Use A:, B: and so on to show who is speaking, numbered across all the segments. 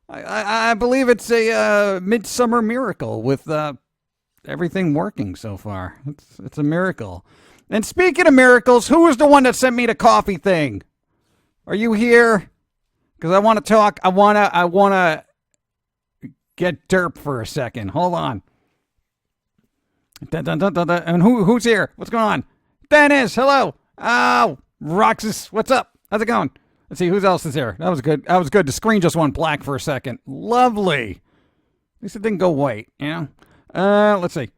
A: I believe it's a midsummer miracle with everything working so far. It's a miracle. And speaking of miracles, who was the one that sent me the coffee thing? Are you here? Because I want to talk. I wanna get derp for a second. Hold on. Dun, dun, dun, dun, dun. And who's here? What's going on? Dennis, hello. Oh, Roxas, what's up? How's it going? Let's see, who else is here? That was good. The screen just went black for a second. Lovely. At least it didn't go white, you know? Let's see.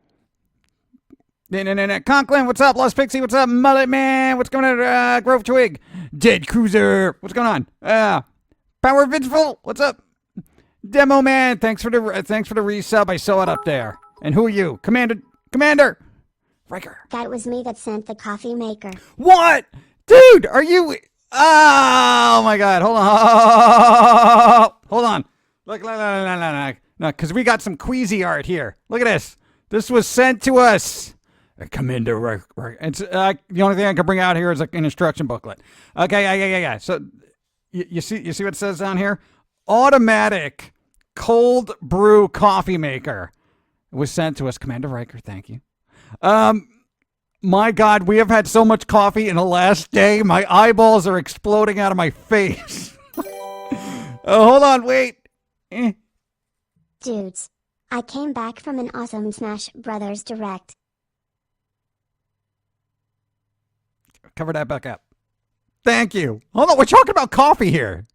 A: Conklin, what's up? Lost Pixie, what's up? Mullet Man, what's going on? Grove Twig. Dead Cruiser, what's going on? Power Vengeful, what's up? Demo Man, thanks for the resub. I saw it up there. And who are you? Commander! Riker.
B: That was me that sent the coffee maker.
A: What? Dude, are you... Oh, my God. Hold on. Hold on. Look. No, because we got some queasy art here. Look at this. This was sent to us. Commander Riker. It's the only thing I can bring out here is an instruction booklet. Okay, yeah. So, you see what it says down here? Automatic cold brew coffee maker. It was sent to us. Commander Riker, thank you. My God, we have had so much coffee in the last day. My eyeballs are exploding out of my face. Hold on, wait.
B: Dudes, I came back from an awesome Smash Brothers Direct.
A: Cover that back up. Thank you. Hold on, we're talking about coffee here.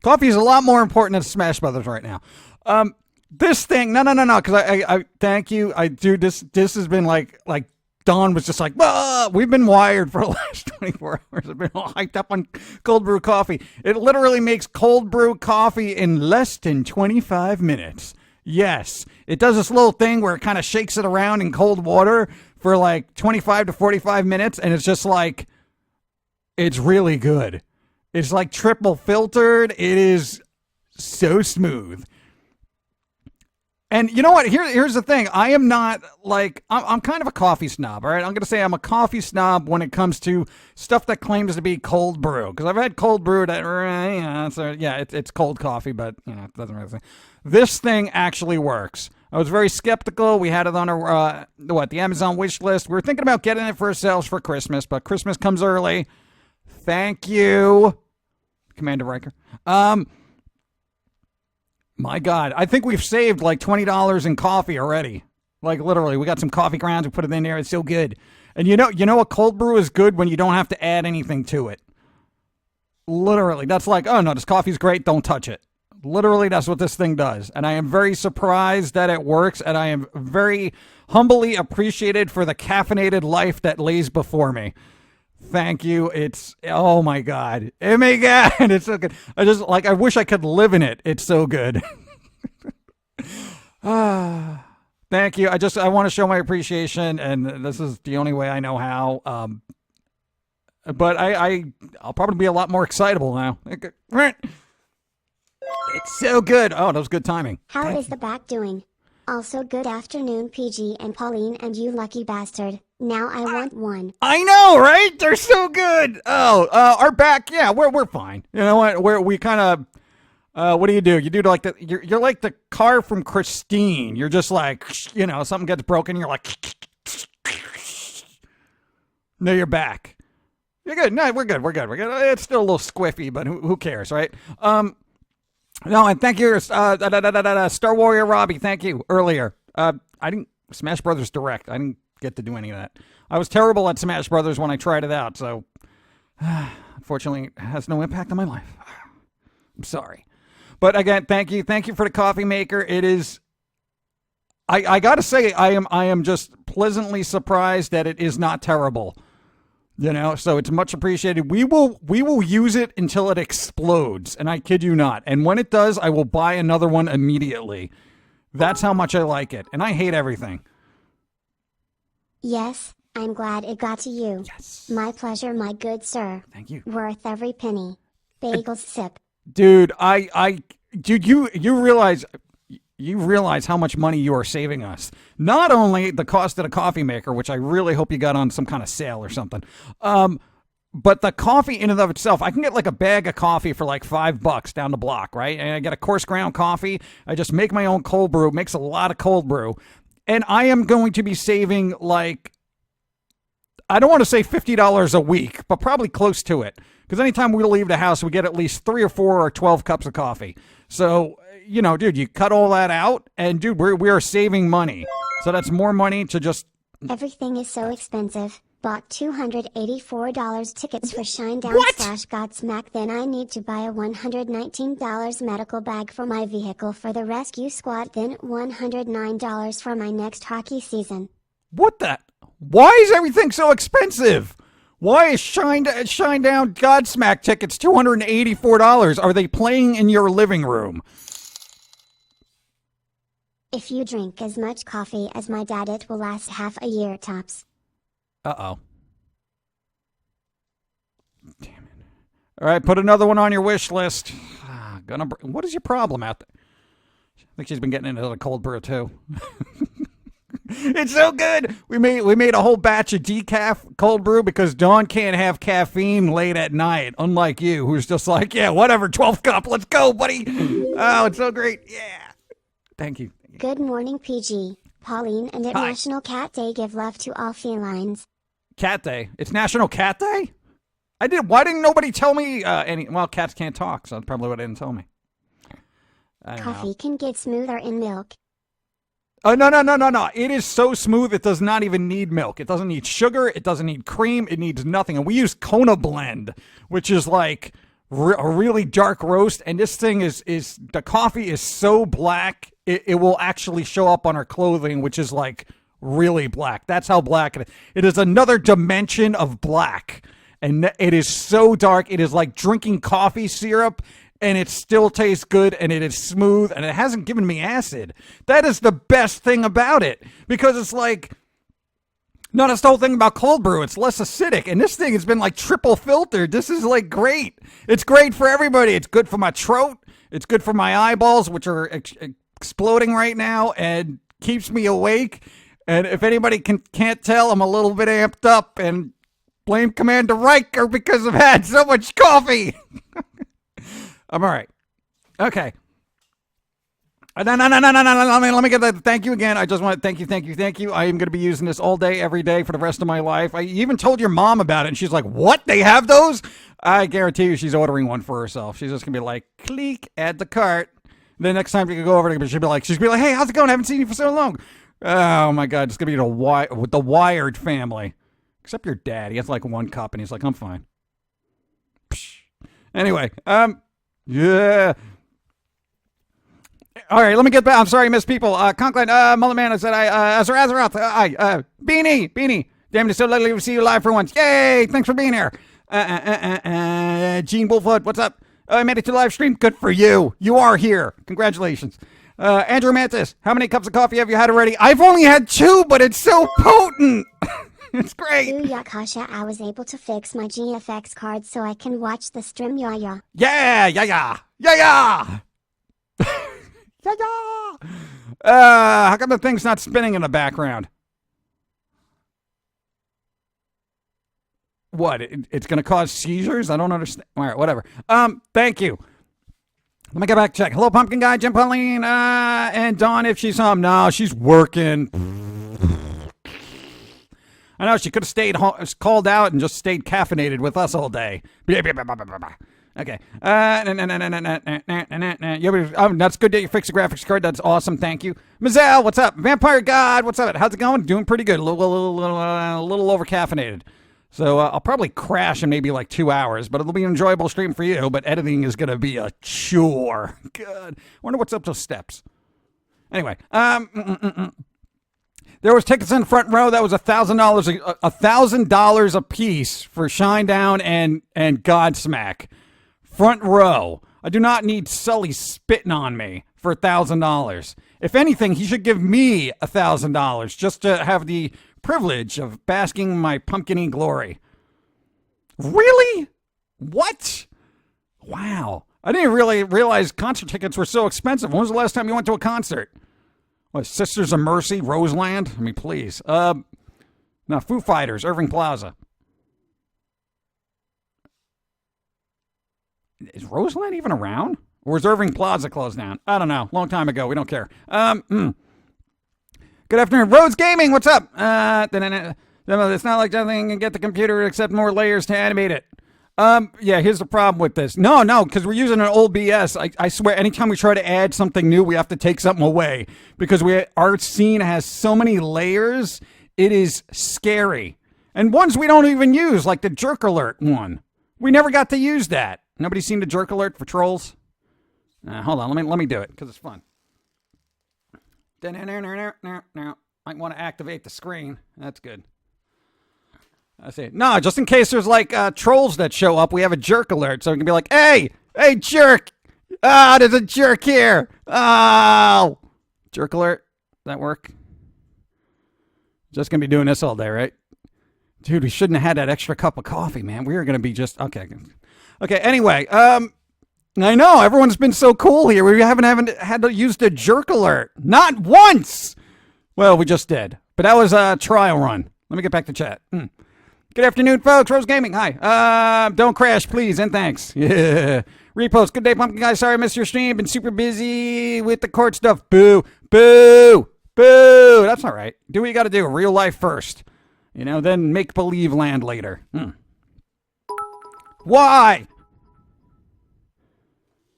A: Coffee is a lot more important than Smash Brothers right now. This thing, no, because I thank you. I do this has been like Dawn was just like, we've been wired for the last 24 hours. I've been all hyped up on cold brew coffee. It literally makes cold brew coffee in less than 25 minutes. Yes, it does this little thing where it kind of shakes it around in cold water for like 25 to 45 minutes, and it's just like, it's really good. It's like triple filtered. It is so smooth. And you know what? Here's the thing. I am not like, I'm kind of a coffee snob, all right? I'm going to say I'm a coffee snob when it comes to stuff that claims to be cold brew. Because I've had cold brew that, it's cold coffee, but, it doesn't really say. This thing actually works. I was very skeptical. We had it on the Amazon wish list. We were thinking about getting it for ourselves for Christmas, but Christmas comes early. Thank you, Commander Riker. My God, I think we've saved like $20 in coffee already. Like literally, we got some coffee grounds, we put it in there. It's so good. And you know a cold brew is good when you don't have to add anything to it. Literally, that's like, oh no, this coffee's great, don't touch it. Literally, that's what this thing does. And I am very surprised that it works, and I am very humbly appreciated for the caffeinated life that lays before me. Thank you. It's, oh my God. Oh my God. It's so good. I wish I could live in it. It's so good. Thank you. I want to show my appreciation, and this is the only way I know how. But I'll probably be a lot more excitable now. It's so good. Oh, that was good timing.
B: How is the back doing? Also, good afternoon, PG and Pauline, and you lucky bastard. Now I want one.
A: I know, right? They're so good. Oh, our back, yeah, we're fine. You know what? We kind of, what do? You do like you're like the car from Christine. You're just like, something gets broken, you're like, no, you're back. You're good. No, we're good. It's still a little squiffy, but who cares, right? No, and thank you, Star Warrior Robbie. Thank you earlier. I didn't Smash Brothers Direct. I didn't get to do any of that. I was terrible at Smash Brothers when I tried it out, so unfortunately, it has no impact on my life. I'm sorry, but again, thank you for the coffee maker. It is. I gotta say, I am just pleasantly surprised that it is not terrible. So it's much appreciated. We will use it until it explodes, and I kid you not. And when it does, I will buy another one immediately. That's how much I like it, and I hate everything.
B: Yes, I'm glad it got to you.
A: Yes.
B: My pleasure, my good sir.
A: Thank you.
B: Worth every penny. Bagels sip.
A: Dude, dude, you realize how much money you are saving us. Not only the cost of the coffee maker, which I really hope you got on some kind of sale or something, But the coffee in and of itself, I can get like a bag of coffee for like $5 down the block, right? And I get a coarse ground coffee. I just make my own cold brew. It makes a lot of cold brew. And I am going to be saving like, I don't want to say $50 a week, but probably close to it. Because anytime we leave the house, we get at least 3 or 4 or 12 cups of coffee. So, you know, dude, you cut all that out and dude, we are saving money. So that's more money to just...
B: Everything is so expensive. Bought $284 tickets for Shinedown / Godsmack. Then I need to buy a $119 medical bag for my vehicle for the rescue squad. Then $109 for my next hockey season.
A: What the? Why is everything so expensive? Why is Shinedown Godsmack tickets $284? Are they playing in your living room?
B: If you drink as much coffee as my dad, it will last half a year tops.
A: Uh-oh. Damn it. All right, put another one on your wish list. What is your problem out there? I think she's been getting into the cold brew, too. It's so good. We made a whole batch of decaf cold brew because Dawn can't have caffeine late at night, unlike you, who's just like, yeah, whatever, 12th cup, let's go, buddy. Oh, it's so great. Yeah. Thank you.
B: Good morning, PG, Pauline, and at National Cat Day, give love to all felines.
A: Cat Day. It's National Cat Day? Why didn't nobody tell me well, cats can't talk, so that's probably what they didn't tell me.
B: Coffee can get smoother in milk.
A: Oh, no. It is so smooth, it does not even need milk. It doesn't need sugar. It doesn't need cream. It needs nothing. And we use Kona Blend, which is like a really dark roast. And this thing the coffee is so black, it will actually show up on our clothing, which is like really black. That's how black it is. It is another dimension of black. And it is so dark. It is like drinking coffee syrup, and it still tastes good, and it is smooth, and it hasn't given me acid. That is the best thing about it, because it's like, no, that's the whole thing about cold brew. It's less acidic, and this thing has been like triple filtered. This is like great. It's great for everybody. It's good for my throat. It's good for my eyeballs, which are exploding right now, and keeps me awake. And if anybody can't tell, I'm a little bit amped up, and blame Commander Riker because I've had so much coffee. I'm all right. Okay. No. Let me get that. Thank you again. I just want to thank you. I am going to be using this all day, every day for the rest of my life. I even told your mom about it, and she's like, what? They have those? I guarantee you she's ordering one for herself. She's just going to be like, click, add the cart. The next time you can go over to her, she'll be like, hey, how's it going? I haven't seen you for so long. Oh, my God. It's going to be with the Wired family. Except your dad. He has like one cup, and he's like, I'm fine. Psh. Anyway, yeah. All right, let me get back. I'm sorry, Miss People. Conklin, Mullet Man, I said, Azarath, Beanie. Damn it, it's so lovely to see you live for once. Yay, thanks for being here. Gene Bullfoot, what's up? I made it to the live stream. Good for you. You are here. Congratulations. Andrew Mantis, how many cups of coffee have you had already? I've only had 2, but it's so potent. It's great.
B: Booyah, Kasha, I was able to fix my GFX card so I can watch the stream. Yeah.
A: How come the thing's not spinning in the background? What? It's going to cause seizures? I don't understand. All right, whatever. Thank you. Let me get back to check. Hello, Pumpkin Guy, Jim Pauline, and Dawn, if she's home. No, she's working. I know she could have stayed called out and just stayed caffeinated with us all day. Okay. That's good that you fixed the graphics card. That's awesome. Thank you. Mazel, what's up? Vampire God, what's up? How's it going? Doing pretty good. A little over caffeinated. So I'll probably crash in maybe like 2 hours, but it'll be an enjoyable stream for you. But editing is going to be a chore. Good. Wonder what's up to steps. Anyway, there was tickets in front row. That was $1,000 a piece for Shinedown and Godsmack. Front row. I do not need Sully spitting on me for $1,000. If anything, he should give me $1,000 just to have the privilege of basking in my pumpkin glory. Really? What? Wow. I didn't really realize concert tickets were so expensive. When was the last time you went to a concert? What, Sisters of Mercy, Roseland? I mean, please. No, Foo Fighters, Irving Plaza. Is Roseland even around? Or is Irving Plaza closed down? I don't know. Long time ago. We don't care. Good afternoon. Rhodes Gaming, what's up? It's not like nothing can get the computer except more layers to animate it. Yeah, here's the problem with this. No, because we're using an old BS. I swear, anytime we try to add something new, we have to take something away. Because our scene has so many layers, it is scary. And ones we don't even use, like the jerk alert one. We never got to use that. Nobody seen the jerk alert for trolls? Hold on, let me do it, because it's fun. Might want to activate the screen. That's good. I see. No, just in case there's like trolls that show up, we have a jerk alert, so we can be like, hey, jerk! There's a jerk here! Oh! Jerk alert. Does that work? Just gonna be doing this all day, right? Dude, we shouldn't have had that extra cup of coffee, man. We were gonna be just okay. Okay. Anyway, I know everyone's been so cool here. We haven't had to use the jerk alert, not once. Well, we just did, but that was a trial run. Let me get back to chat. Good afternoon, folks. Rose Gaming. Hi. Don't crash, please, and thanks. Yeah. Repost. Good day, Pumpkin Guy. Sorry I missed your stream. Been super busy with the court stuff. Boo. Boo. Boo. That's all right. Do what you got to do. Real life first. Then make believe land later. Why?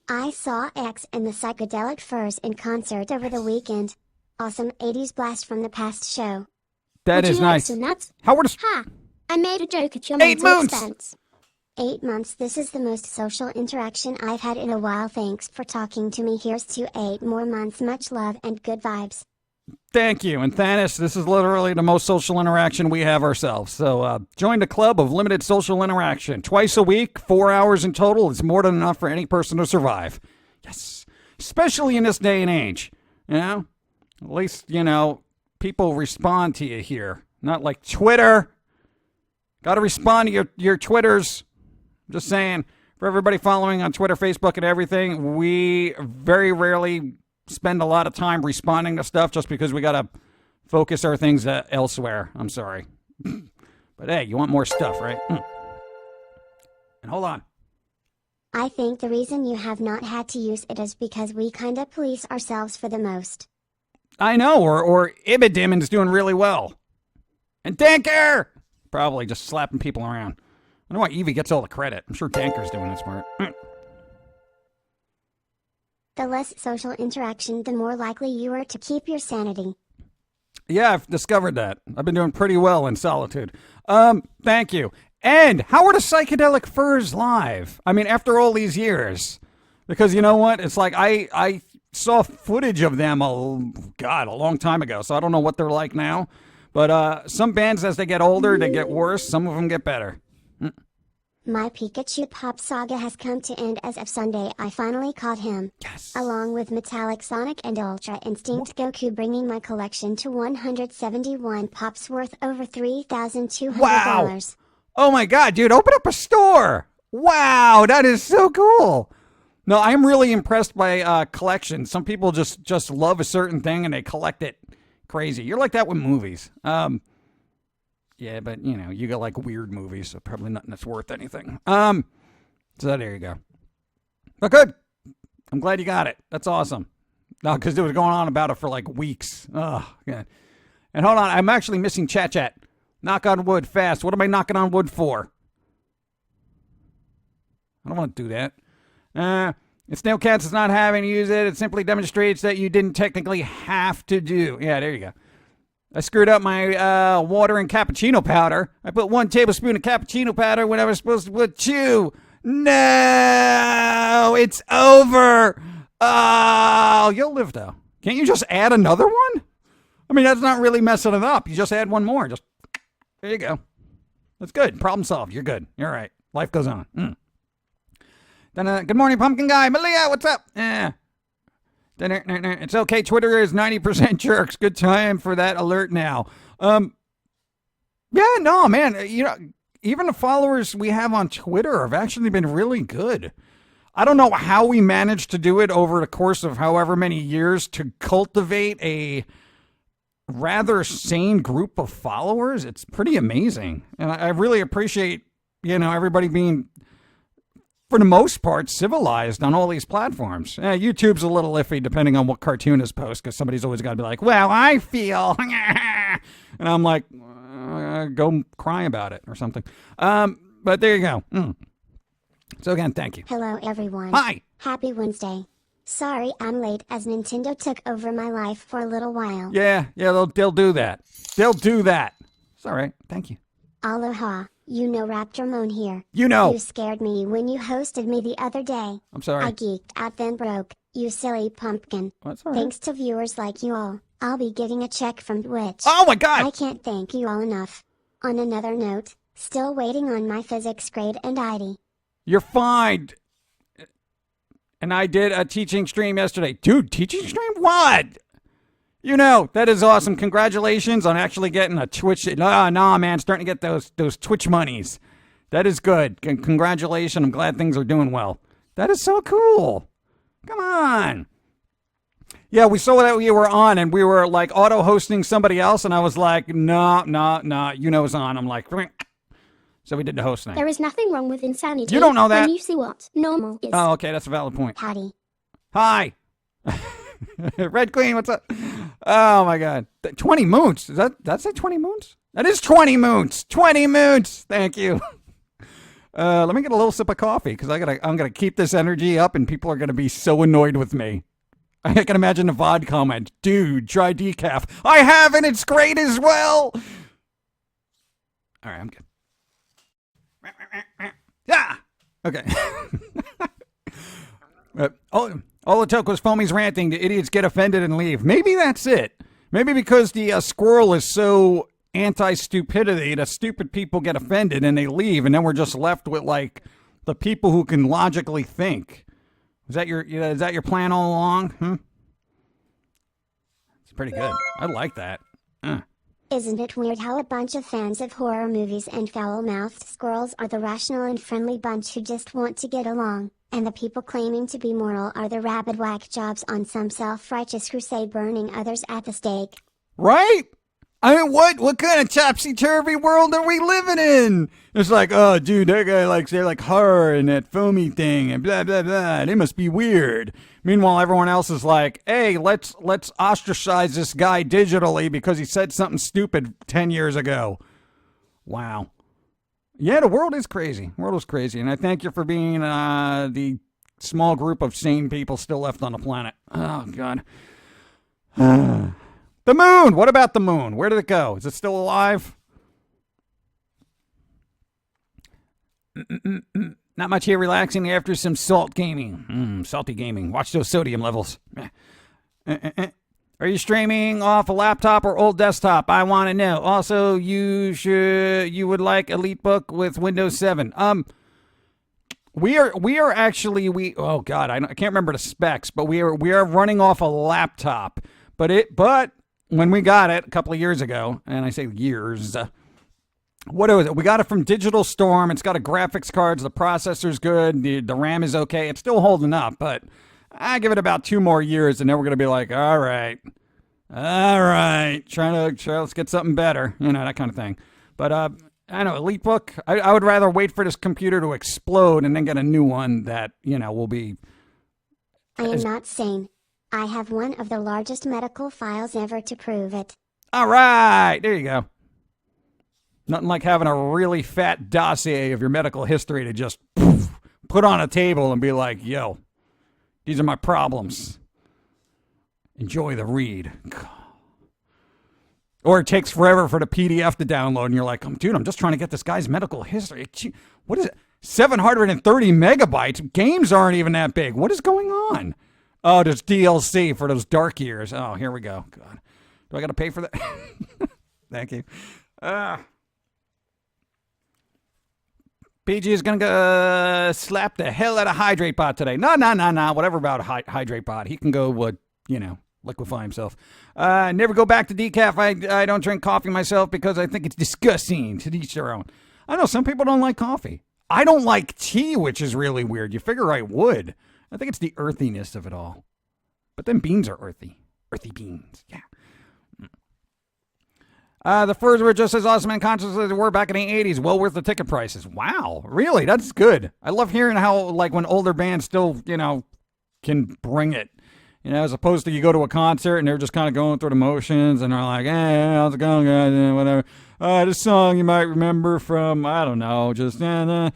B: I saw X and the Psychedelic Furs in concert over the weekend. Awesome 80s blast from the past show.
A: That is nice.
C: Howard. Ha! I made a joke at your
A: 8 months.
C: Expense.
B: 8 months. This is the most social interaction I've had in a while. Thanks for talking to me. Here's to 8 more months. Much love and good vibes.
A: Thank you. And Thanos, this is literally the most social interaction we have ourselves. So join the club of limited social interaction. Twice a week, 4 hours in total. It's more than enough for any person to survive. Yes. Especially in this day and age. At least, people respond to you here. Not like Twitter. Got to respond to your Twitters. Just saying, for everybody following on Twitter, Facebook, and everything, we very rarely spend a lot of time responding to stuff just because we got to focus our things elsewhere. I'm sorry. But hey, you want more stuff, right? And hold on.
B: I think the reason you have not had to use it is because we kinda police ourselves for the most.
A: I know, or Ibidimon's doing really well. And Danker! Probably just slapping people around. I don't know why Evie gets all the credit. I'm sure Danker's doing it smart.
B: The less social interaction, the more likely you are to keep your sanity.
A: Yeah, I've discovered that. I've been doing pretty well in solitude. Thank you. And how are the Psychedelic Furs live? I mean, after all these years. Because you know what? It's like I saw footage of them, a long time ago. So I don't know what they're like now. But some bands, as they get older, they get worse. Some of them get better.
B: My Pikachu Pop saga has come to end as of Sunday. I finally caught him.
A: Yes.
B: Along with Metallic Sonic and Ultra Instinct Goku, bringing my collection to 171 pops worth over $3,200.
A: Wow. Oh my God, dude, open up a store. Wow, that is so cool. No, I'm really impressed by collections. Some people just love a certain thing and they collect it crazy. You're like that with movies. Yeah, but, you got like weird movies, so probably nothing that's worth anything. So there you go. But good. I'm glad you got it. That's awesome. No, because it was going on about it for like weeks. Oh, yeah. And hold on, I'm actually missing chat. Knock on wood fast. What am I knocking on wood for? I don't want to do that. If Snailcats is not having to use it, it simply demonstrates that you didn't technically have to do. Yeah, there you go. I screwed up my water and cappuccino powder. I put 1 tablespoon of cappuccino powder when I was supposed to put 2. No, it's over. Oh, you'll live though. Can't you just add another one? I mean, that's not really messing it up. You just add one more. Just there you go. That's good. Problem solved. You're good. You're all right. Life goes on. Then, good morning, Pumpkin Guy. Malia, what's up? It's okay. Twitter is 90% jerks. Good time for that alert now. Yeah, no, man. Even the followers we have on Twitter have actually been really good. I don't know how we managed to do it over the course of however many years to cultivate a rather sane group of followers. It's pretty amazing. And I really appreciate, everybody being for the most part, civilized on all these platforms. YouTube's a little iffy depending on what cartoonist posts, because somebody's always got to be like, well, I feel... and I'm like, go cry about it or something. But there you go. So again, thank you.
B: Hello everyone.
A: Hi.
B: Happy Wednesday. Sorry I'm late as Nintendo took over my life for a little while.
A: Yeah, they'll do that. They'll do that. It's all right. Thank you.
B: Aloha, you know Raptor Moan here.
A: You know.
B: You scared me when you hosted me the other day.
A: I'm sorry.
B: I geeked out then broke, you silly pumpkin.
A: That's all right.
B: Thanks to viewers like you all, I'll be getting a check from Twitch.
A: Oh my God!
B: I can't thank you all enough. On another note, still waiting on my physics grade and ID.
A: You're fine. And I did a teaching stream yesterday. Dude, teaching stream? What? You know, that is awesome. Congratulations on actually getting a Twitch. Nah, man, starting to get those Twitch monies. That is good. Congratulations. I'm glad things are doing well. That is so cool. Come on. Yeah, we saw that you were on, and we were like auto-hosting somebody else, and I was like, no, you know it's on. I'm like, so we did the hosting.
C: There is nothing wrong with insanity.
A: You don't know that.
C: When you see what normal is.
A: Oh, okay, that's a valid point.
B: Howdy.
A: Hi. Red Queen, what's up? Oh, my God. 20 moons. That's it, 20 moons? That is 20 moons. 20 moons. Thank you. Let me get a little sip of coffee, because I'm gonna keep this energy up, and people are going to be so annoyed with me. I can imagine the VOD comment. Dude, try decaf. I have, and it's great as well. All right, I'm good. Yeah. Okay. All it took was Foamy's ranting. The idiots get offended and leave. Maybe that's it. Maybe because the squirrel is so anti-stupidity, the stupid people get offended and they leave, and then we're just left with like the people who can logically think. Is that your plan all along? It's pretty good. I like that.
B: Isn't it weird how a bunch of fans of horror movies and foul-mouthed squirrels are the rational and friendly bunch who just want to get along, and the people claiming to be moral are the rabid whack jobs on some self-righteous crusade burning others at the stake?
A: Right? I mean, what kind of topsy-turvy world are we living in? It's like, oh, dude, that guy likes horror and that foamy thing and blah, blah, blah. They must be weird. Meanwhile, everyone else is like, hey, let's ostracize this guy digitally because he said something stupid 10 years ago. Wow. Yeah, the world is crazy. The world is crazy. And I thank you for being the small group of sane people still left on the planet. Oh, God. The moon! What about the moon? Where did it go? Is it still alive? Not much here, relaxing after some salt gaming. Salty gaming. Watch those sodium levels. Are you streaming off a laptop or old desktop? I want to know. Also, you would like EliteBook with Windows 7. We are actually oh God, I can't remember the specs, but we are running off a laptop. But when we got it a couple of years ago, and I say years, what was it? We got it from Digital Storm. It's got a graphics card. The processor's good. The RAM is okay. It's still holding up, but I give it about 2 more years, and then we're going to be like, all right, let's get something better, that kind of thing. But I know, EliteBook, I would rather wait for this computer to explode and then get a new one that, will be...
B: I am not sane. I have one of the largest medical files ever to prove it.
A: All right, there you go. Nothing like having a really fat dossier of your medical history to just put on a table and be like, yo, these are my problems. Enjoy the read. Or it takes forever for the PDF to download, and you're like, dude, I'm just trying to get this guy's medical history. What is it? 730 megabytes? Games aren't even that big. What is going on? Oh, there's DLC for those dark years. Oh, here we go. God. Do I got to pay for that? Thank you. PG is going to slap the hell out of Hydrate Bot today. No. Whatever about Hydrate Bot. He can go, liquefy himself. Never go back to decaf. I don't drink coffee myself because I think it's disgusting. To each their own. I know some people don't like coffee. I don't like tea, which is really weird. You figure I would. I think it's the earthiness of it all. But then beans are earthy. Earthy beans. Yeah. The furs were just as awesome and conscious as they were back in the 80s. Well worth the ticket prices. Wow, really? That's good. I love hearing how, like, when older bands still, can bring it. As opposed to you go to a concert and they're just kind of going through the motions and they're like, hey, how's it going, guys? Whatever. This song you might remember from, I don't know, just... And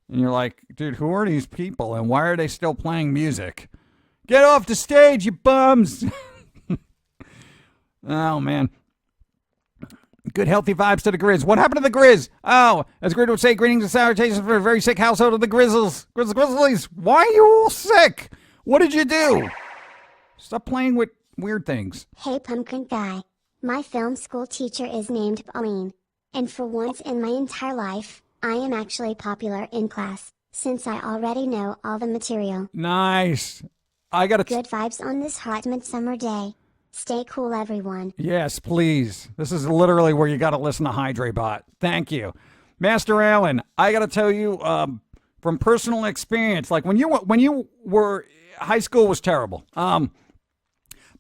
A: you're like, dude, who are these people and why are they still playing music? Get off the stage, you bums! Oh, man. Good healthy vibes to the Grizz. What happened to the Grizz? Oh, as Grid would say, greetings and salutations for a very sick household of the Grizzles. Grizzlies, why are you all sick? What did you do? Stop playing with weird things.
B: Hey, Pum'Kin guy. My film school teacher is named Pauline. And for once in my entire life, I am actually popular in class, since I already know all the material.
A: Nice. I got
B: good vibes on this hot midsummer day. Stay cool, everyone.
A: Yes, please. This is literally where you got to listen to Hydrebot. Thank you. Master Allen, I got to tell you from personal experience, like when you were, high school was terrible. But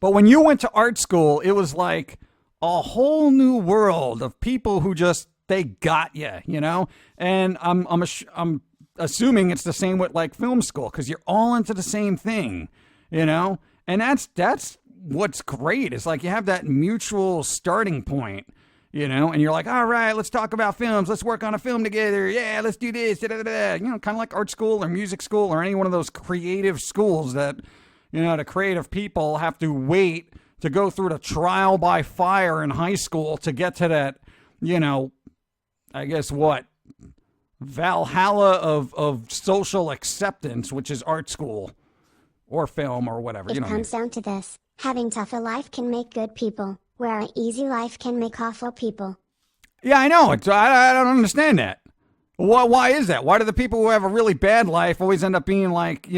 A: when you went to art school, it was like a whole new world of people who just, they got you, And I'm assuming it's the same with like film school because you're all into the same thing, And that's what's great. It's like you have that mutual starting point, and you're like, all right, let's talk about films. Let's work on a film together. Yeah, let's do this. Kind of like art school or music school or any one of those creative schools that, the creative people have to wait to go through the trial by fire in high school to get to that, I guess what? Valhalla of social acceptance, which is art school or film or whatever.
B: It comes down to this. Having tough a life can make good people, where an easy life can make awful people.
A: Yeah, I know. I don't understand that. Why is that? Why do the people who have a really bad life always end up being like,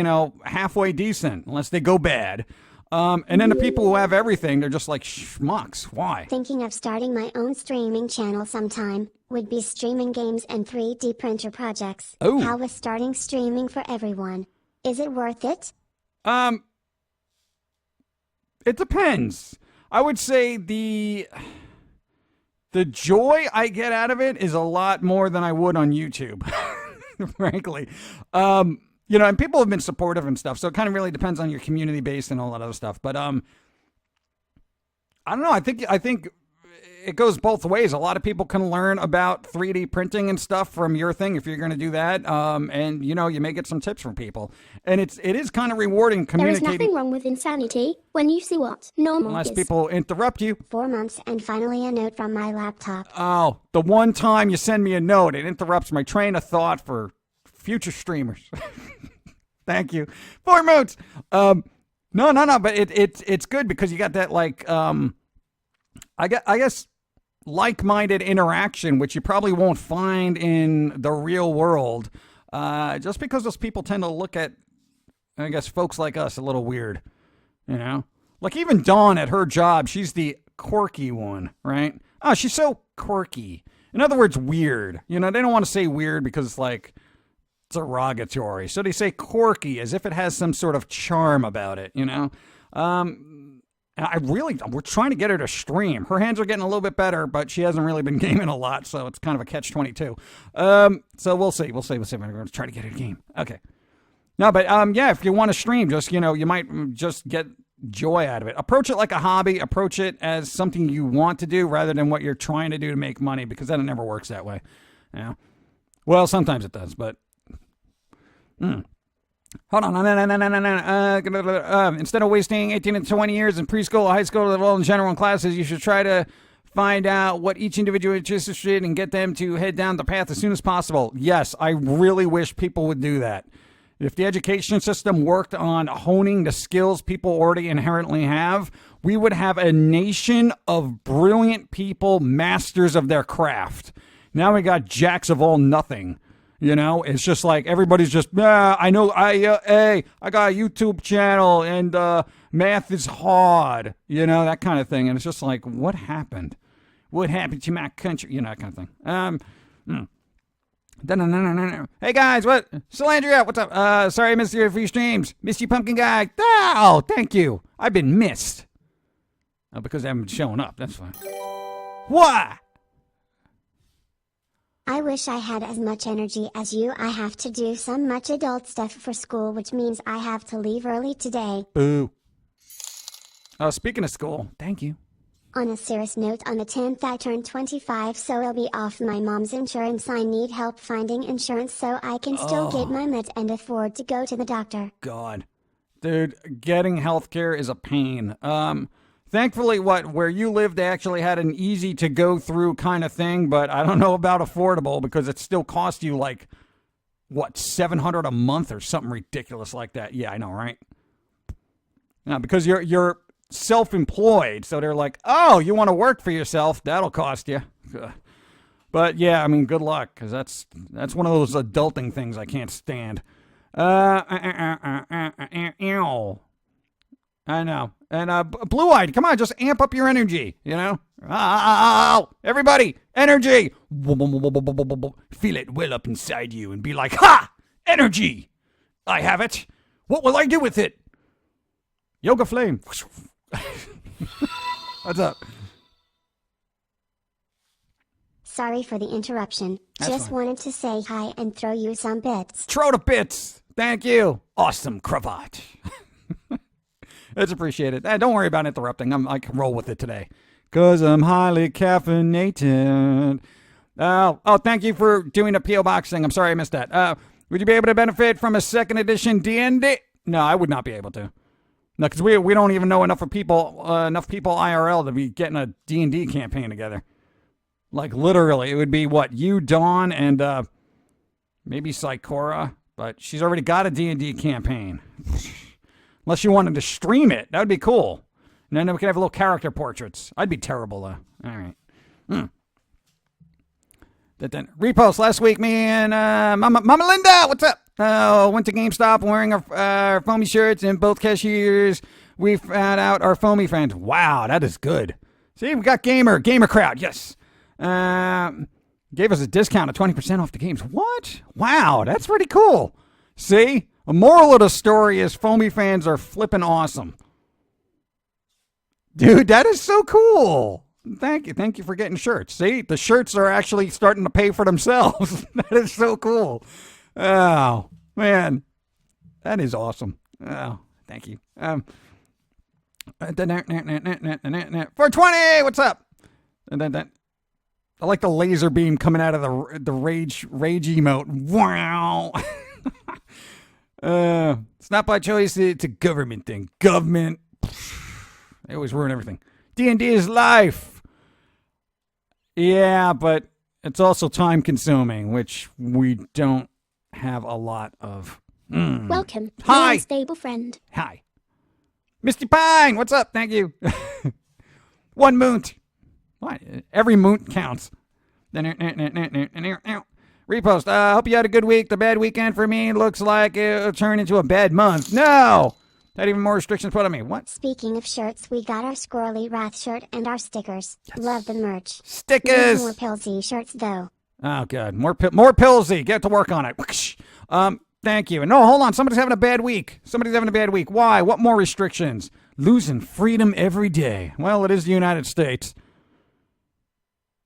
A: halfway decent, unless they go bad? And then the people who have everything, they're just like schmucks. Why?
B: Thinking of starting my own streaming channel sometime. Would be streaming games and 3D printer projects.
A: Oh.
B: How is starting streaming for everyone? Is it worth it?
A: It depends. I would say the joy I get out of it is a lot more than I would on YouTube, frankly. And people have been supportive and stuff, so it kind of really depends on your community base and all that other stuff. But I don't know. I think it goes both ways. A lot of people can learn about 3D printing and stuff from your thing if you're going to do that. And you may get some tips from people. And it is kind of rewarding communicating.
C: There is nothing wrong with insanity when you see what normal
A: Unless
C: is.
A: people interrupt you.
B: 4 months and finally a note from my laptop.
A: Oh, the one time you send me a note, it interrupts my train of thought for future streamers. Thank you. 4 months. No, but it's good because you got that like I guess like-minded interaction, which you probably won't find in the real world, just because those people tend to look at, I guess, folks like us a little weird, Like even Dawn at her job, she's the quirky one, right? Oh, she's so quirky. In other words, weird. They don't want to say weird because it's like derogatory. So they say quirky as if it has some sort of charm about it, we're trying to get her to stream. Her hands are getting a little bit better, but she hasn't really been gaming a lot, so it's kind of a catch-22. So we'll see. We're going to try to get her to game. Okay. No, but if you want to stream, just, you might just get joy out of it. Approach it like a hobby. Approach it as something you want to do rather than what you're trying to do to make money, because then it never works that way. Well, sometimes it does, but... Hold on. Instead of wasting 18 to 20 years in preschool or high school level in general classes, you should try to find out what each individual is interested in and get them to head down the path as soon as possible. Yes, I really wish people would do that. If the education system worked on honing the skills people already inherently have, we would have a nation of brilliant people, masters of their craft. Now we got jacks of all nothing. It's just like everybody's just, I know, I got a YouTube channel and math is hard, that kind of thing. And it's just like, what happened? What happened to my country? That kind of thing. No. Hey guys, what? Salandria, what's up? Sorry I missed your few streams. Missed you, Pumpkin Guy. Oh, thank you. I've been missed. Oh, because I haven't been showing up. That's fine. What?
B: I wish I had as much energy as you. I have to do some much adult stuff for school, which means I have to leave early today.
A: Boo. Oh, speaking of school, thank you.
B: On a serious note, on the 10th I turn 25, so I'll be off my mom's insurance. I need help finding insurance so I can still get my meds and afford to go to the doctor.
A: God. Dude, getting healthcare is a pain. Thankfully, where you live, they actually had an easy to go through kind of thing, but I don't know about affordable because it still costs you like, what, $700 a month or something ridiculous like that. Yeah, I know, right? Yeah, because you're self-employed, so they're like, oh, you want to work for yourself, that'll cost you. But yeah, I mean, good luck, because that's one of those adulting things I can't stand. I know. And Blue-Eyed, come on, just amp up your energy, you know? Everybody, energy! Feel it well up inside you and be like, ha! Energy! I have it. What will I do with it? Yoga Flame. What's up?
B: Sorry for the interruption.
A: That's
B: Just
A: fine.
B: wanted to say hi and throw you some bits.
A: Throw the bits. Thank you. Awesome cravat. It's appreciated. Don't worry about interrupting. I can roll with it today. Because I'm highly caffeinated. Oh, thank you for doing a P.O. Box thing. I'm sorry I missed that. Would you be able to benefit from a second edition D&D? No, I would not be able to. No, because we don't even know enough people IRL to be getting a D&D campaign together. Like, literally, it would be, what, you, Dawn, and maybe Psychora, but she's already got a D&D campaign. Unless you wanted to stream it, that would be cool. And then we could have little character portraits. I'd be terrible, though. All right. Then repost last week, me and Mama Linda, what's up? Went to GameStop wearing our foamy shirts, and both cashiers, we found out our foamy friends. Wow, that is good. See, we got gamer crowd, yes. Gave us a discount of 20% off the games. What? Wow, that's pretty cool. See, a moral of the story is foamy fans are flipping awesome. Dude, that is so cool. Thank you for getting shirts. See, the shirts are actually starting to pay for themselves. That is so cool. Oh, man. That is awesome. Oh, thank you. 420, what's up? I like the laser beam coming out of the rage emote. Wow. It's not by choice, it's a government thing. Government. They always ruin everything. D&D is life. Yeah, but it's also time consuming, which we don't have a lot of.
C: Welcome,
A: Hi.
C: my unstable friend.
A: Hi. Misty Pine, what's up? Thank you. One moont. What? Every moont counts. Repost. Hope you had a good week. The bad weekend for me looks like it'll turn into a bad month. No! Had even more restrictions put on me. What?
B: Speaking of shirts, we got our Squirrely Wrath shirt and our stickers.
A: Yes.
B: Love the merch.
A: Stickers!
B: Need more Pillsy shirts, though.
A: Oh, God. More Pillsy. Get to work on it. Thank you. And no, hold on. Somebody's having a bad week. Why? What more restrictions? Losing freedom every day. Well, it is the United States.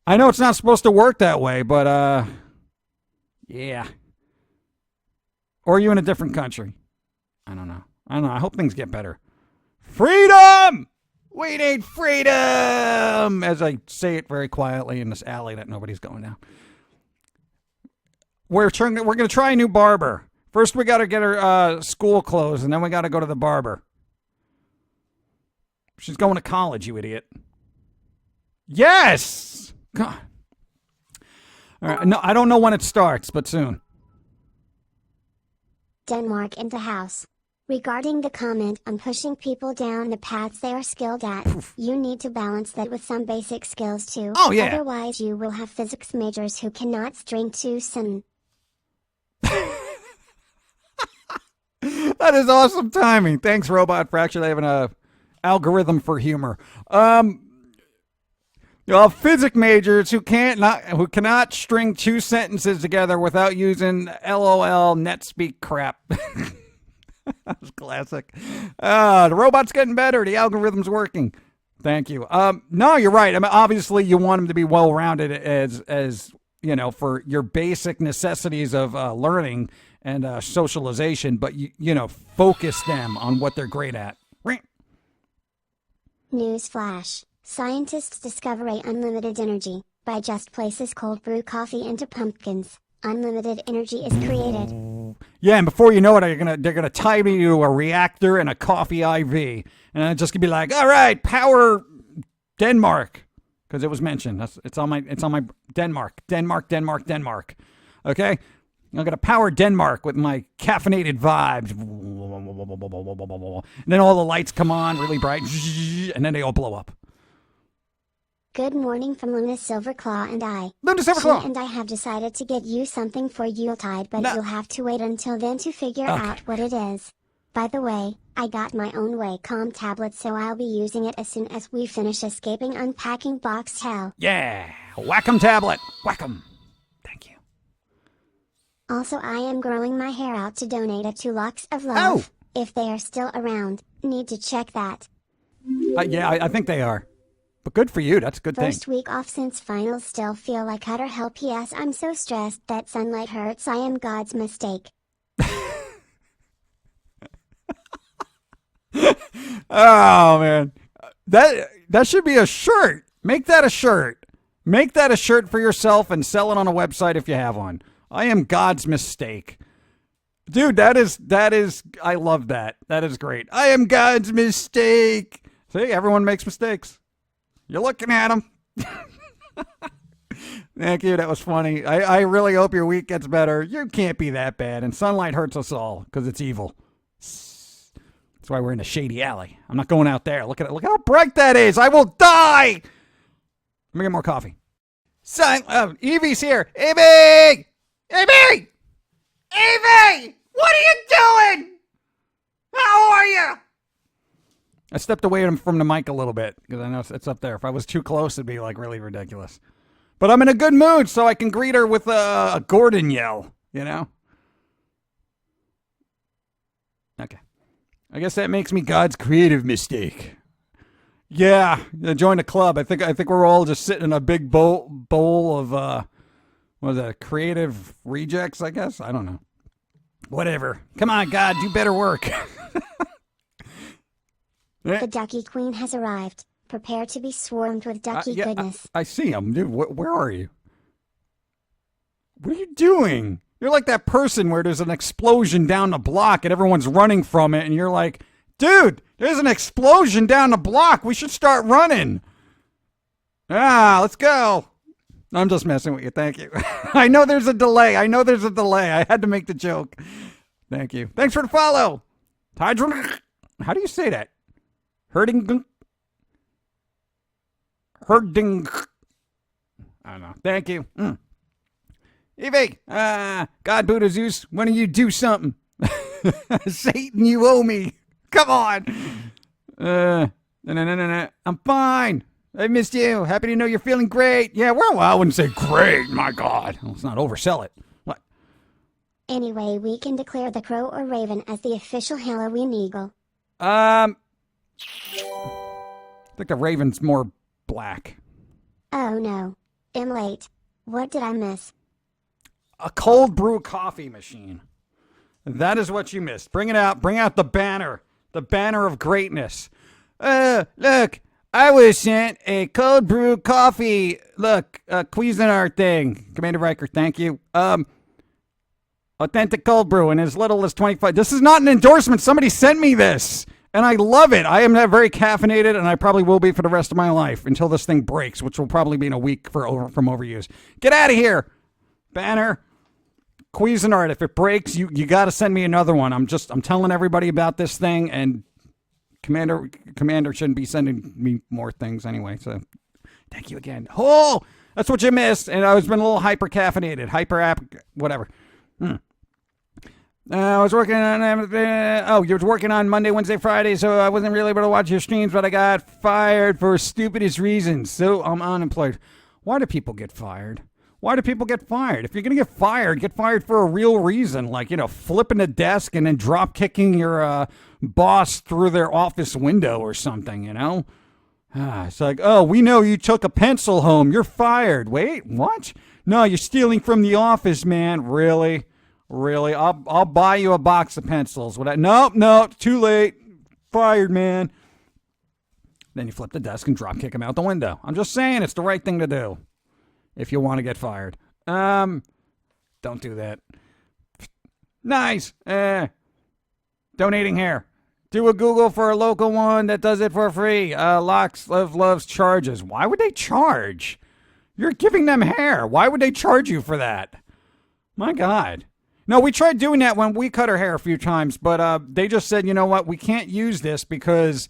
A: I know it's not supposed to work that way, but, yeah. Or are you in a different country? I don't know. I hope things get better. Freedom! We need freedom! As I say it very quietly in this alley that nobody's going down. We're going to try a new barber. First, we got to get her school clothes, and then we got to go to the barber. She's going to college, you idiot. Yes! God. All right. No, I don't know when it starts, but soon.
B: Denmark into house. Regarding the comment on pushing people down the paths they are skilled at, you need to balance that with some basic skills too.
A: Oh, yeah.
B: Otherwise you will have physics majors who cannot string to sin.
A: That is awesome timing. Thanks, Robot, for actually having a algorithm for humor. Physics majors who cannot string two sentences together without using LOL NetSpeak crap. That was classic. The robot's getting better. The algorithm's working. Thank you. No, you're right. I mean, obviously, you want them to be well-rounded as for your basic necessities of learning and socialization, but focus them on what they're great at.
B: News flash. Scientists discover a unlimited energy by just places cold brew coffee into pumpkins. Unlimited energy is created.
A: Yeah, and before you know it, they're gonna tie me to a reactor and a coffee IV, and I'm just gonna be like, all right, power Denmark, because it was mentioned. It's on my Denmark. Okay, I'm gonna power Denmark with my caffeinated vibes, and then all the lights come on really bright, and then they all blow up.
B: Good morning from Luna Silverclaw and I.
A: Luna Silverclaw!
B: She and I have decided to get you something for Yuletide, but you'll have to wait until then to figure out what it is. By the way, I got my own Wacom tablet, so I'll be using it as soon as we finish escaping unpacking Box Hell.
A: Yeah! Wacom tablet! Wacom! Thank you.
B: Also, I am growing my hair out to donate it to Locks of Love.
A: Oh!
B: If they are still around, need to check that.
A: Yeah, I think they are. But good for you. That's a good thing.
B: First week off since finals, still feel like utter hell. P.S. I'm so stressed that sunlight hurts. I am God's mistake.
A: Oh, man. That should be a shirt. Make that a shirt. Make that a shirt for yourself and sell it on a website if you have one. I am God's mistake. Dude, that is, I love that. That is great. I am God's mistake. See, everyone makes mistakes. You're looking at them. Thank you. That was funny. I really hope your week gets better. You can't be that bad. And sunlight hurts us all because it's evil. That's why we're in a shady alley. I'm not going out there. Look at it. Look how bright that is. I will die. Let me get more coffee. Evie's here. Evie! Evie! Evie! What are you doing? How are you? I stepped away from the mic a little bit because I know it's up there. If I was too close, it'd be like really ridiculous. But I'm in a good mood, so I can greet her with a Gordon yell, Okay. I guess that makes me God's creative mistake. Yeah, join the club. I think we're all just sitting in a big bowl of what is that? Creative rejects, I guess. I don't know. Whatever. Come on, God, do better work.
B: The Ducky Queen has arrived. Prepare to be swarmed with ducky goodness.
A: I see him. Dude, where are you? What are you doing? You're like that person where there's an explosion down the block and everyone's running from it, and you're like, dude, there's an explosion down the block. We should start running. Let's go. I'm just messing with you. Thank you. I know there's a delay. I had to make the joke. Thank you. Thanks for the follow. How do you say that? Herding. I don't know. Thank you. Evie, God, Buddha, Zeus, why don't you do something? Satan, you owe me. Come on. No. I'm fine. I missed you. Happy to know you're feeling great. Yeah, well, I wouldn't say great. My God. Let's not oversell it. What?
B: Anyway, we can declare the crow or raven as the official Halloween eagle.
A: I think the raven's more black.
B: Oh, no. I'm late. What did I miss?
A: A cold brew coffee machine. That is what you missed. Bring it out. Bring out the banner. The banner of greatness. Look. I was sent a cold brew coffee. Look, Cuisinart thing. Commander Riker, thank you. Authentic cold brew in as little as 25. This is not an endorsement. Somebody sent me this. And I love it. I am not very caffeinated, and I probably will be for the rest of my life until this thing breaks, which will probably be in a week from overuse. Get out of here, banner. Cuisinart, if it breaks, you got to send me another one. I'm telling everybody about this thing, and Commander shouldn't be sending me more things anyway. So, thank you again. Oh, that's what you missed, and I was been a little hyper caffeinated, whatever. I was working on, you were working on Monday, Wednesday, Friday, so I wasn't really able to watch your streams, but I got fired for stupidest reasons. So I'm unemployed. Why do people get fired? Why do people get fired? If you're going to get fired for a real reason, like, flipping a desk and then drop kicking your boss through their office window or something, It's like, oh, we know you took a pencil home. You're fired. Wait, what? No, you're stealing from the office, man. Really? Really? I'll buy you a box of pencils. Nope, too late. Fired, man. Then you flip the desk and drop kick him out the window. I'm just saying it's the right thing to do if you want to get fired. Don't do that. Nice. Donating hair. Do a Google for a local one that does it for free. Locks loves charges. Why would they charge? You're giving them hair. Why would they charge you for that? My God. No, we tried doing that when we cut our hair a few times, but they just said, you know what, we can't use this because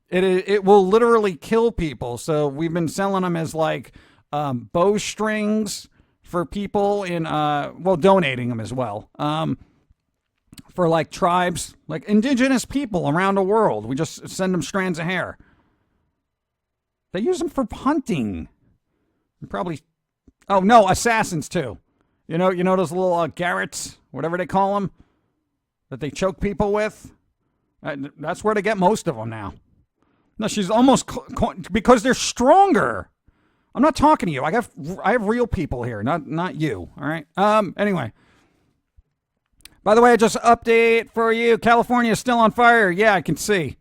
A: it will literally kill people. So we've been selling them as like bowstrings for people in, donating them as well. For like tribes, like indigenous people around the world. We just send them strands of hair. They use them for hunting. Assassins too. You know those little garrots, whatever they call them, that they choke people with? That's where they get most of them now. No, she's almost because they're stronger. I'm not talking to you. I have real people here, not you. All right. Anyway. By the way, just update for you. California is still on fire. Yeah, I can see.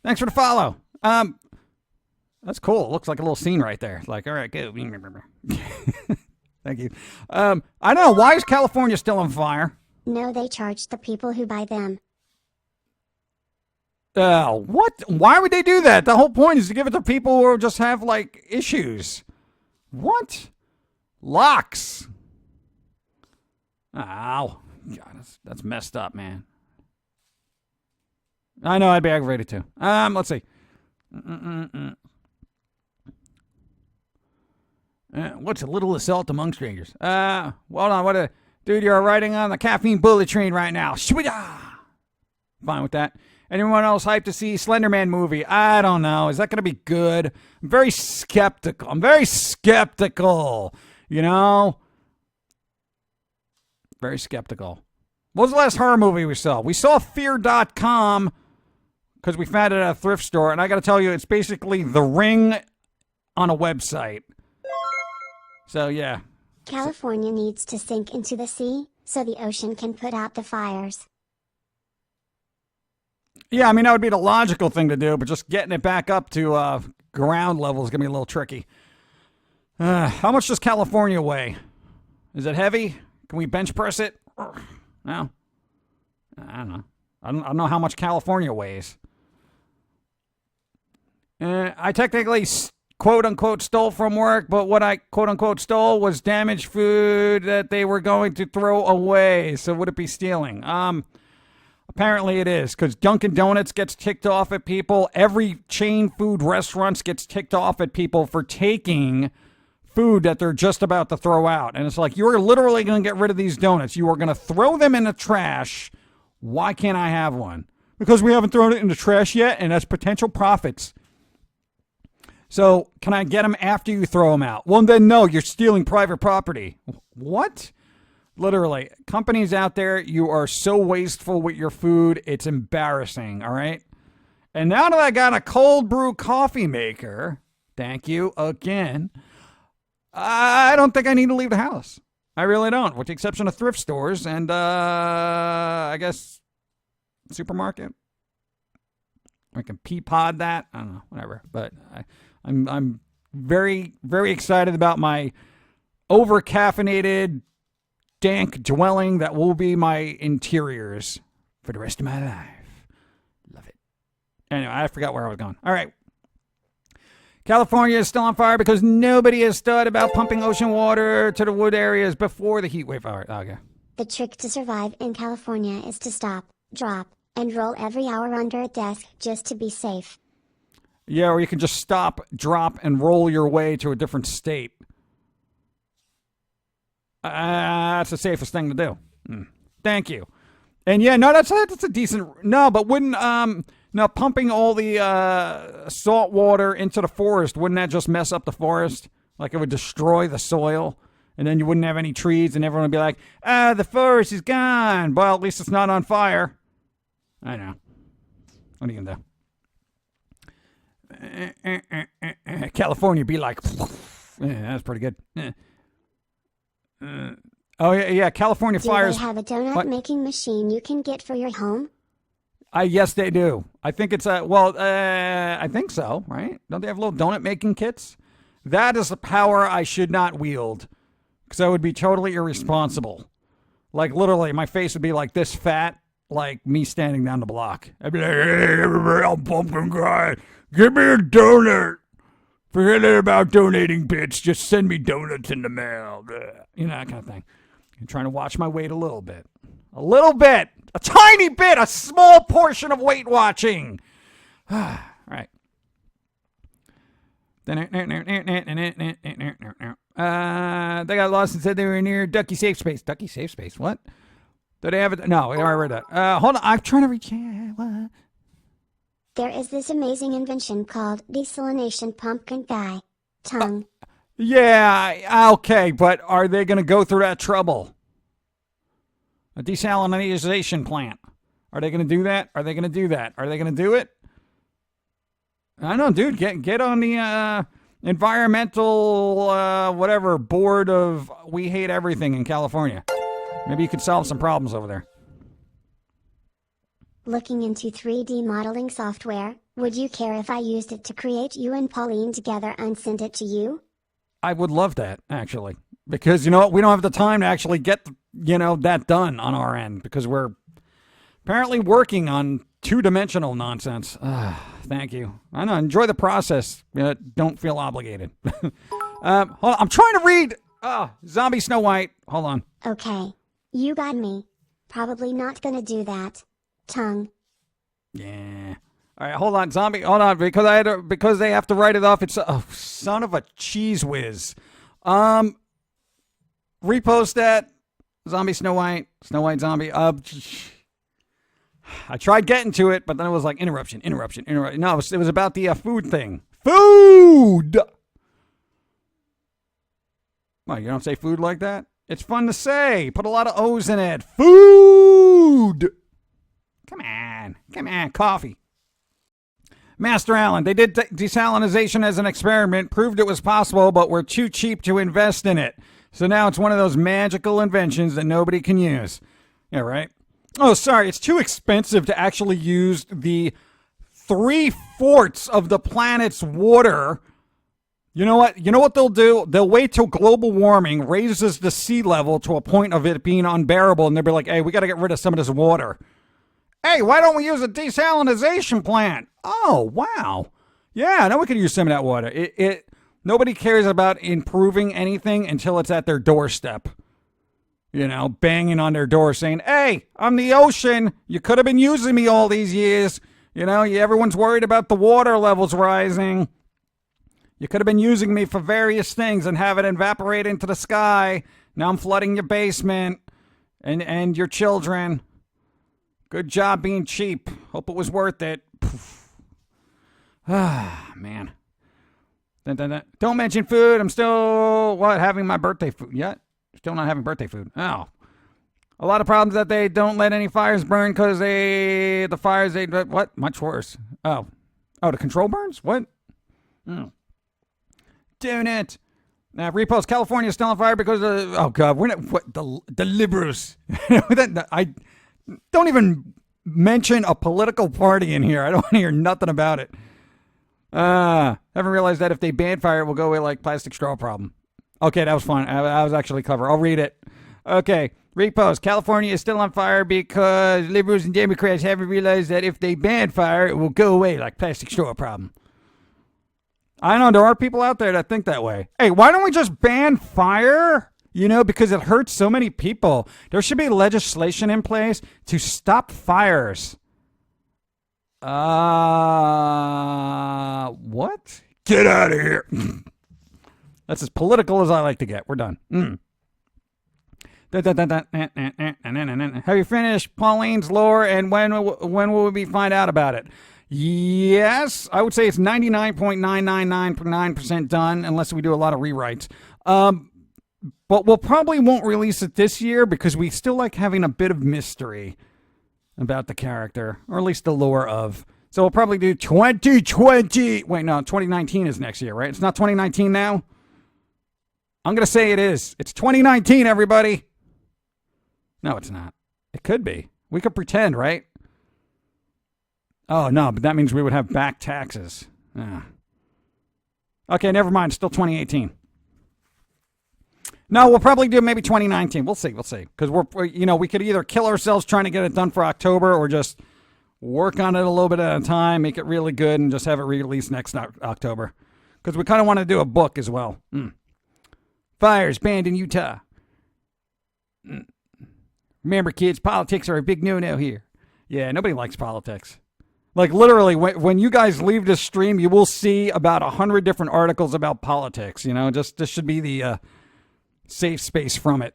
A: Thanks for the follow. That's cool. It looks like a little scene right there. Like, all right, go. Thank you. I don't know. Why is California still on fire?
B: No, they charge the people who buy them.
A: What? Why would they do that? The whole point is to give it to people who just have, like, issues. What? Locks. Ow. God, that's messed up, man. I know, I'd be aggravated too. Let's see. What's a little assault among strangers? Hold on, dude, you're riding on the caffeine bullet train right now. Fine with that. Anyone else hyped to see Slenderman movie? I don't know. Is that going to be good? I'm very skeptical. Very skeptical. What was the last horror movie we saw? We saw Fear.com because we found it at a thrift store, and I got to tell you, it's basically The Ring on a website. So, yeah.
B: California needs to sink into the sea so the ocean can put out the fires.
A: Yeah, I mean, that would be the logical thing to do, but just getting it back up to ground level is going to be a little tricky. How much does California weigh? Is it heavy? Can we bench press it? No. I don't know. I don't know how much California weighs. I technically, quote unquote, stole from work, but what I quote unquote stole was damaged food that they were going to throw away. So would it be stealing? Apparently it is, because Dunkin' Donuts gets ticked off at people. Every chain food restaurants gets ticked off at people for taking food that they're just about to throw out. And it's like, you're literally going to get rid of these donuts. You are going to throw them in the trash. Why can't I have one? Because we haven't thrown it in the trash yet, and that's potential profits. So can I get them after you throw them out? Well, then no, you're stealing private property. What? Literally, companies out there, you are so wasteful with your food, it's embarrassing, all right? And now that I got a cold brew coffee maker, thank you again, I don't think I need to leave the house. I really don't, with the exception of thrift stores and, I guess, supermarket. I can pea-pod that. I don't know, whatever. But I'm very, very excited about my over-caffeinated, dank dwelling that will be my interiors for the rest of my life. Love it. Anyway, I forgot where I was going. All right. California is still on fire because nobody has thought about pumping ocean water to the wood areas before the heat wave. All right, okay.
B: The trick to survive in California is to stop, drop, and roll every hour under a desk just to be safe.
A: Yeah, or you can just stop, drop, and roll your way to a different state. That's the safest thing to do. Thank you. And yeah, no, that's a decent. No, but wouldn't no pumping all the salt water into the forest, wouldn't that just mess up the forest? Like it would destroy the soil, and then you wouldn't have any trees, and everyone would be like, the forest is gone. Well, at least it's not on fire. I know. What are you gonna do? California be like, yeah, that's pretty good. Oh yeah, California fires.
B: Do they have a donut making machine you can get for your home?
A: Yes, they do. I think it's I think so, right? Don't they have little donut making kits? That is a power I should not wield, because I would be totally irresponsible. Like literally, my face would be like this fat, like me standing down the block. I'd be like, "Hey, everybody, I'm Pumpkin Guy. Give me a donut. Forget it about donating bits. Just send me donuts in the mail." You know, that kind of thing. I'm trying to watch my weight a little bit. A little bit. A tiny bit. A small portion of weight watching. All right. They got lost and said they were near Ducky Safe Space. Ducky Safe Space? What? Did they have it? No, I already read that. Hold on. I'm trying to reach. What?
B: There is this amazing invention called desalination Pumpkin Guy. Tongue.
A: Yeah, okay, but are they going to go through that trouble? A desalination plant. Are they going to do that? Are they going to do that? Are they going to do it? I don't know, dude. Get on the environmental whatever board of We Hate Everything in California. Maybe you could solve some problems over there.
B: Looking into 3D modeling software, would you care if I used it to create you and Pauline together and send it to you?
A: I would love that, actually. Because, you know what? We don't have the time to actually get, that done on our end. Because we're apparently working on two-dimensional nonsense. Thank you. I know. Enjoy the process. Don't feel obligated. Hold on. I'm trying to read Zombie Snow White. Hold on.
B: Okay. You got me. Probably not gonna do that. Tongue.
A: Yeah. All right, hold on, zombie. Hold on, because they have to write it off. It's son of a cheese whiz. Repost that. Zombie Snow White zombie. I tried getting to it, but then it was like interruption. No, it was about the food thing. Food. Well, you don't say food like that. It's fun to say. Put a lot of O's in it. Food. Come on, coffee. Master Allen, they did desalination as an experiment, proved it was possible, but were too cheap to invest in it. So now it's one of those magical inventions that nobody can use. Yeah, right? Oh, sorry, it's too expensive to actually use the 3/4 of the planet's water. You know what? You know what they'll do? They'll wait till global warming raises the sea level to a point of it being unbearable, and they'll be like, hey, we got to get rid of some of this water. Hey, why don't we use a desalination plant? Oh, wow. Yeah, now we could use some of that water. Nobody cares about improving anything until it's at their doorstep. Banging on their door saying, hey, I'm the ocean. You could have been using me all these years. Everyone's worried about the water levels rising. You could have been using me for various things and have it evaporate into the sky. Now I'm flooding your basement and your children. Good job being cheap. Hope it was worth it. Man. Don't mention food. I'm still, having my birthday food yet? Still not having birthday food. Oh. A lot of problems that they don't let any fires burn because what? Much worse. Oh, the control burns? What? Doing it. Now, repost. California is still on fire because of, oh God, we're not, what, the liberals. I don't even mention a political party in here. I don't want to hear nothing about it. Haven't realized that if they ban fire, it will go away like plastic straw problem. Okay, that was fun. I was actually clever. I'll read it. Okay, repost. California is still on fire because liberals and Democrats haven't realized that if they ban fire, it will go away like plastic straw problem. I know there are people out there that think that way. Hey, why don't we just ban fire? Because it hurts so many people. There should be legislation in place to stop fires. What? Get out of here. That's as political as I like to get. We're done. Have you finished Pauline's lore, and when will we find out about it? Yes, I would say it's 99.9999% done, unless we do a lot of rewrites. But we'll probably won't release it this year because we still like having a bit of mystery about the character, or at least the lore of. So we'll probably do 2020. Wait, no, 2019 is next year, right? It's not 2019 now? I'm going to say it is. It's 2019, everybody. No, it's not. It could be. We could pretend, right? Oh, no, but that means we would have back taxes. Okay, never mind. Still 2018. No, we'll probably do maybe 2019. We'll see. Because we could either kill ourselves trying to get it done for October, or just work on it a little bit at a time, make it really good, and just have it released next October. Because we kind of want to do a book as well. Fires banned in Utah. Remember, kids, politics are a big no-no here. Yeah, nobody likes politics. Like, literally, when you guys leave this stream, you will see about 100 different articles about politics. This should be the safe space from it.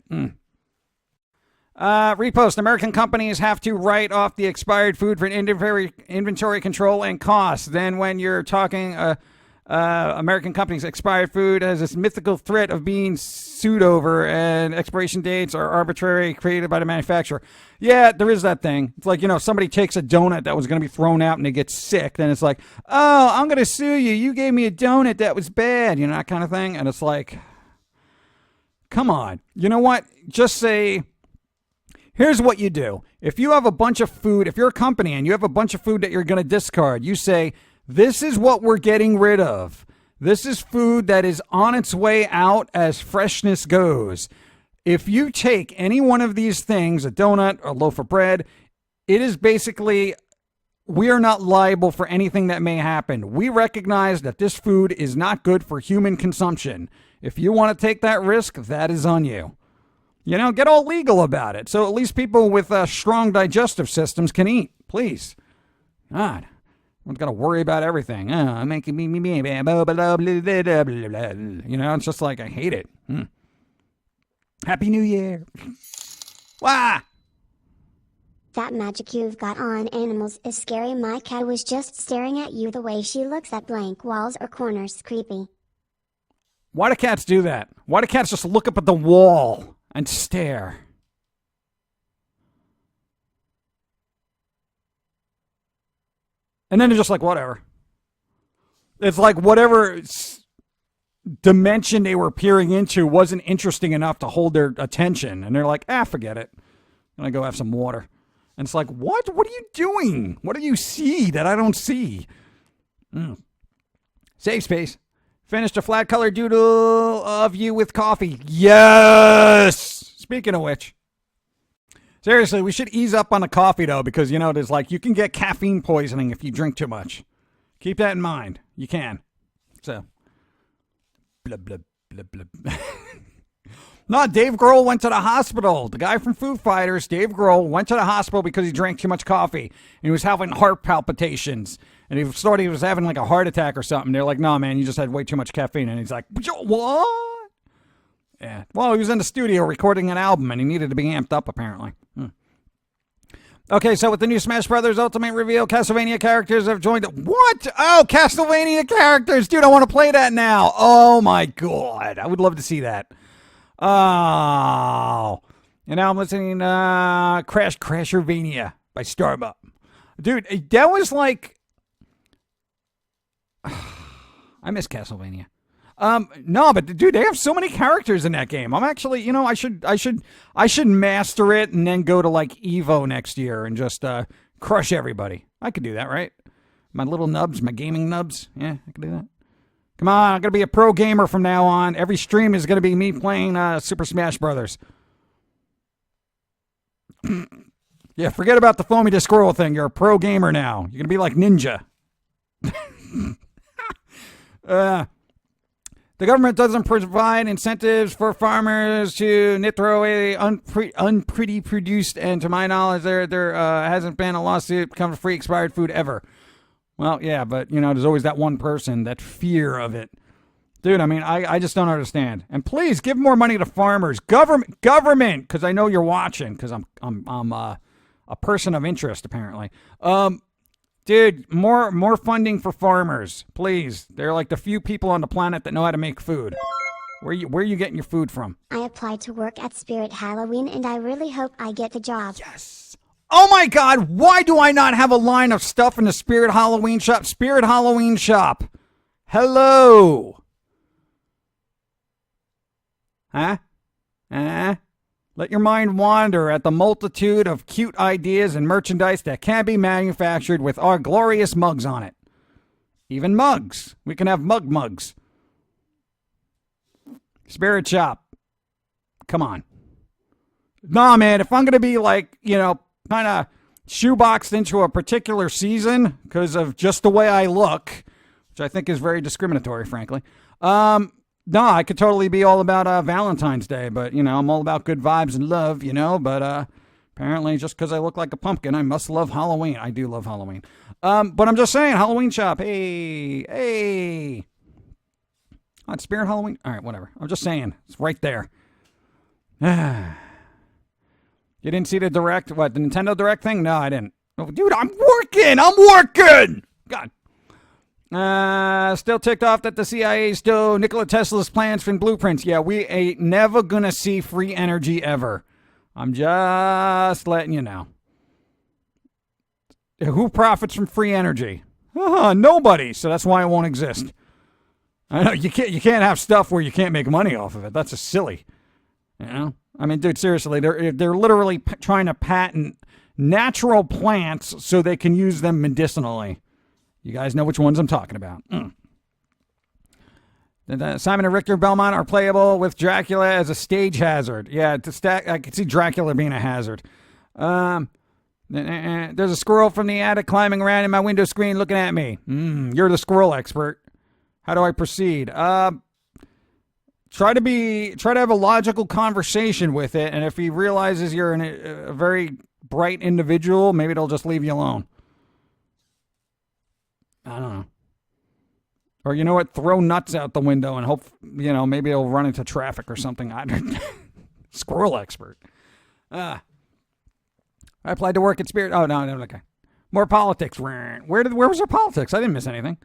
A: Repost. American companies have to write off the expired food for inventory control and costs. Then when you're talking American companies, expired food has this mythical threat of being sued over, and expiration dates are arbitrary, created by the manufacturer. Yeah, there is that thing. It's like, somebody takes a donut that was going to be thrown out and they get sick. Then it's like, oh, I'm going to sue you. You gave me a donut that was bad, that kind of thing. And it's like, come on. You know what? Just say, here's what you do. If you have a bunch of food, if you're a company and you have a bunch of food that you're going to discard, you say, this is what we're getting rid of. This is food that is on its way out as freshness goes. If you take any one of these things, a donut, a loaf of bread, it is basically, we are not liable for anything that may happen. We recognize that this food is not good for human consumption. If you want to take that risk, that is on you. Get all legal about it. So at least people with strong digestive systems can eat. Please. God. Everyone's got to worry about everything. I'm making me. It's just like, I hate it. Happy New Year. Wah!
B: That magic you've got on animals is scary. My cat was just staring at you. The way she looks at blank walls or corners. Creepy.
A: Why do cats do that? Why do cats just look up at the wall and stare? And then they're just like, whatever. It's like whatever dimension they were peering into wasn't interesting enough to hold their attention. And they're like, forget it. I'm going to go have some water. And it's like, what? What are you doing? What do you see that I don't see? Safe space. Finished a flat color doodle of you with coffee. Yes! Speaking of which. Seriously, we should ease up on the coffee, though, because, there's like, you can get caffeine poisoning if you drink too much. Keep that in mind. You can. So. Blah, blah, blah, blah. No, Dave Grohl went to the hospital. The guy from Foo Fighters, Dave Grohl, went to the hospital because he drank too much coffee. And he was having heart palpitations. And he thought he was having like a heart attack or something. They're like, no, man, you just had way too much caffeine. And he's like, what? Yeah. Well, he was in the studio recording an album, and he needed to be amped up, apparently. Okay, so with the new Smash Brothers Ultimate reveal, Castlevania characters have joined. What? Oh, Castlevania characters. Dude, I want to play that now. Oh, my God. I would love to see that. Oh. And now I'm listening to Crashervania by Starbuck. Dude, that was like... I miss Castlevania. No, but dude, they have so many characters in that game. I'm actually, I should master it and then go to like Evo next year and just crush everybody. I could do that, right? My little nubs, my gaming nubs. Yeah, I could do that. Come on, I'm gonna be a pro gamer from now on. Every stream is gonna be me playing Super Smash Brothers. Yeah, forget about the foamy to scroll thing. You're a pro gamer now. You're gonna be like Ninja. The government doesn't provide incentives for farmers to not throw away unpretty produced, and to my knowledge, there hasn't been a lawsuit come for free expired food ever. Well, yeah, but there's always that one person, that fear of it. Dude, I mean, I just don't understand. And please give more money to farmers, government, because I know you're watching. Because I'm a person of interest apparently. Dude, more funding for farmers, please. They're like the few people on the planet that know how to make food. Where are you getting your food from?
B: I applied to work at Spirit Halloween and I really hope I get the job.
A: Yes. Oh my God! Why do I not have a line of stuff in the Spirit Halloween shop? Spirit Halloween shop. Hello. Huh? Let your mind wander at the multitude of cute ideas and merchandise that can be manufactured with our glorious mugs on it. Even mugs. We can have mugs. Spirit Shop. Come on. Nah, man, if I'm going to be like, kind of shoeboxed into a particular season because of just the way I look, which I think is very discriminatory, frankly, no, I could totally be all about Valentine's Day, but, I'm all about good vibes and love, but apparently just because I look like a pumpkin, I must love Halloween. I do love Halloween. But I'm just saying, Halloween shop, hey. Oh, it's Spirit Halloween? All right, whatever. I'm just saying, it's right there. You didn't see the Direct, the Nintendo Direct thing? No, I didn't. Oh, dude, I'm working! God. Still ticked off that the CIA stole Nikola Tesla's plans and blueprints. Yeah, we ain't never gonna see free energy ever. I'm just letting you know. Who profits from free energy? Nobody. So that's why it won't exist. I know you can't have stuff where you can't make money off of it. That's just silly. I mean, dude, seriously, they're literally trying to patent natural plants so they can use them medicinally. You guys know which ones I'm talking about. Simon and Richter Belmont are playable with Dracula as a stage hazard. Yeah, I could see Dracula being a hazard. There's a squirrel from the attic climbing around in my window screen looking at me. You're the squirrel expert. How do I proceed? Try to have a logical conversation with it, and if he realizes you're a very bright individual, maybe it'll just leave you alone. I don't know. Or you know what? Throw nuts out the window and hope, maybe it'll run into traffic or something. I don't Squirrel expert. I applied to work at Spirit. Oh, no, okay. More politics. Where was our politics? I didn't miss anything.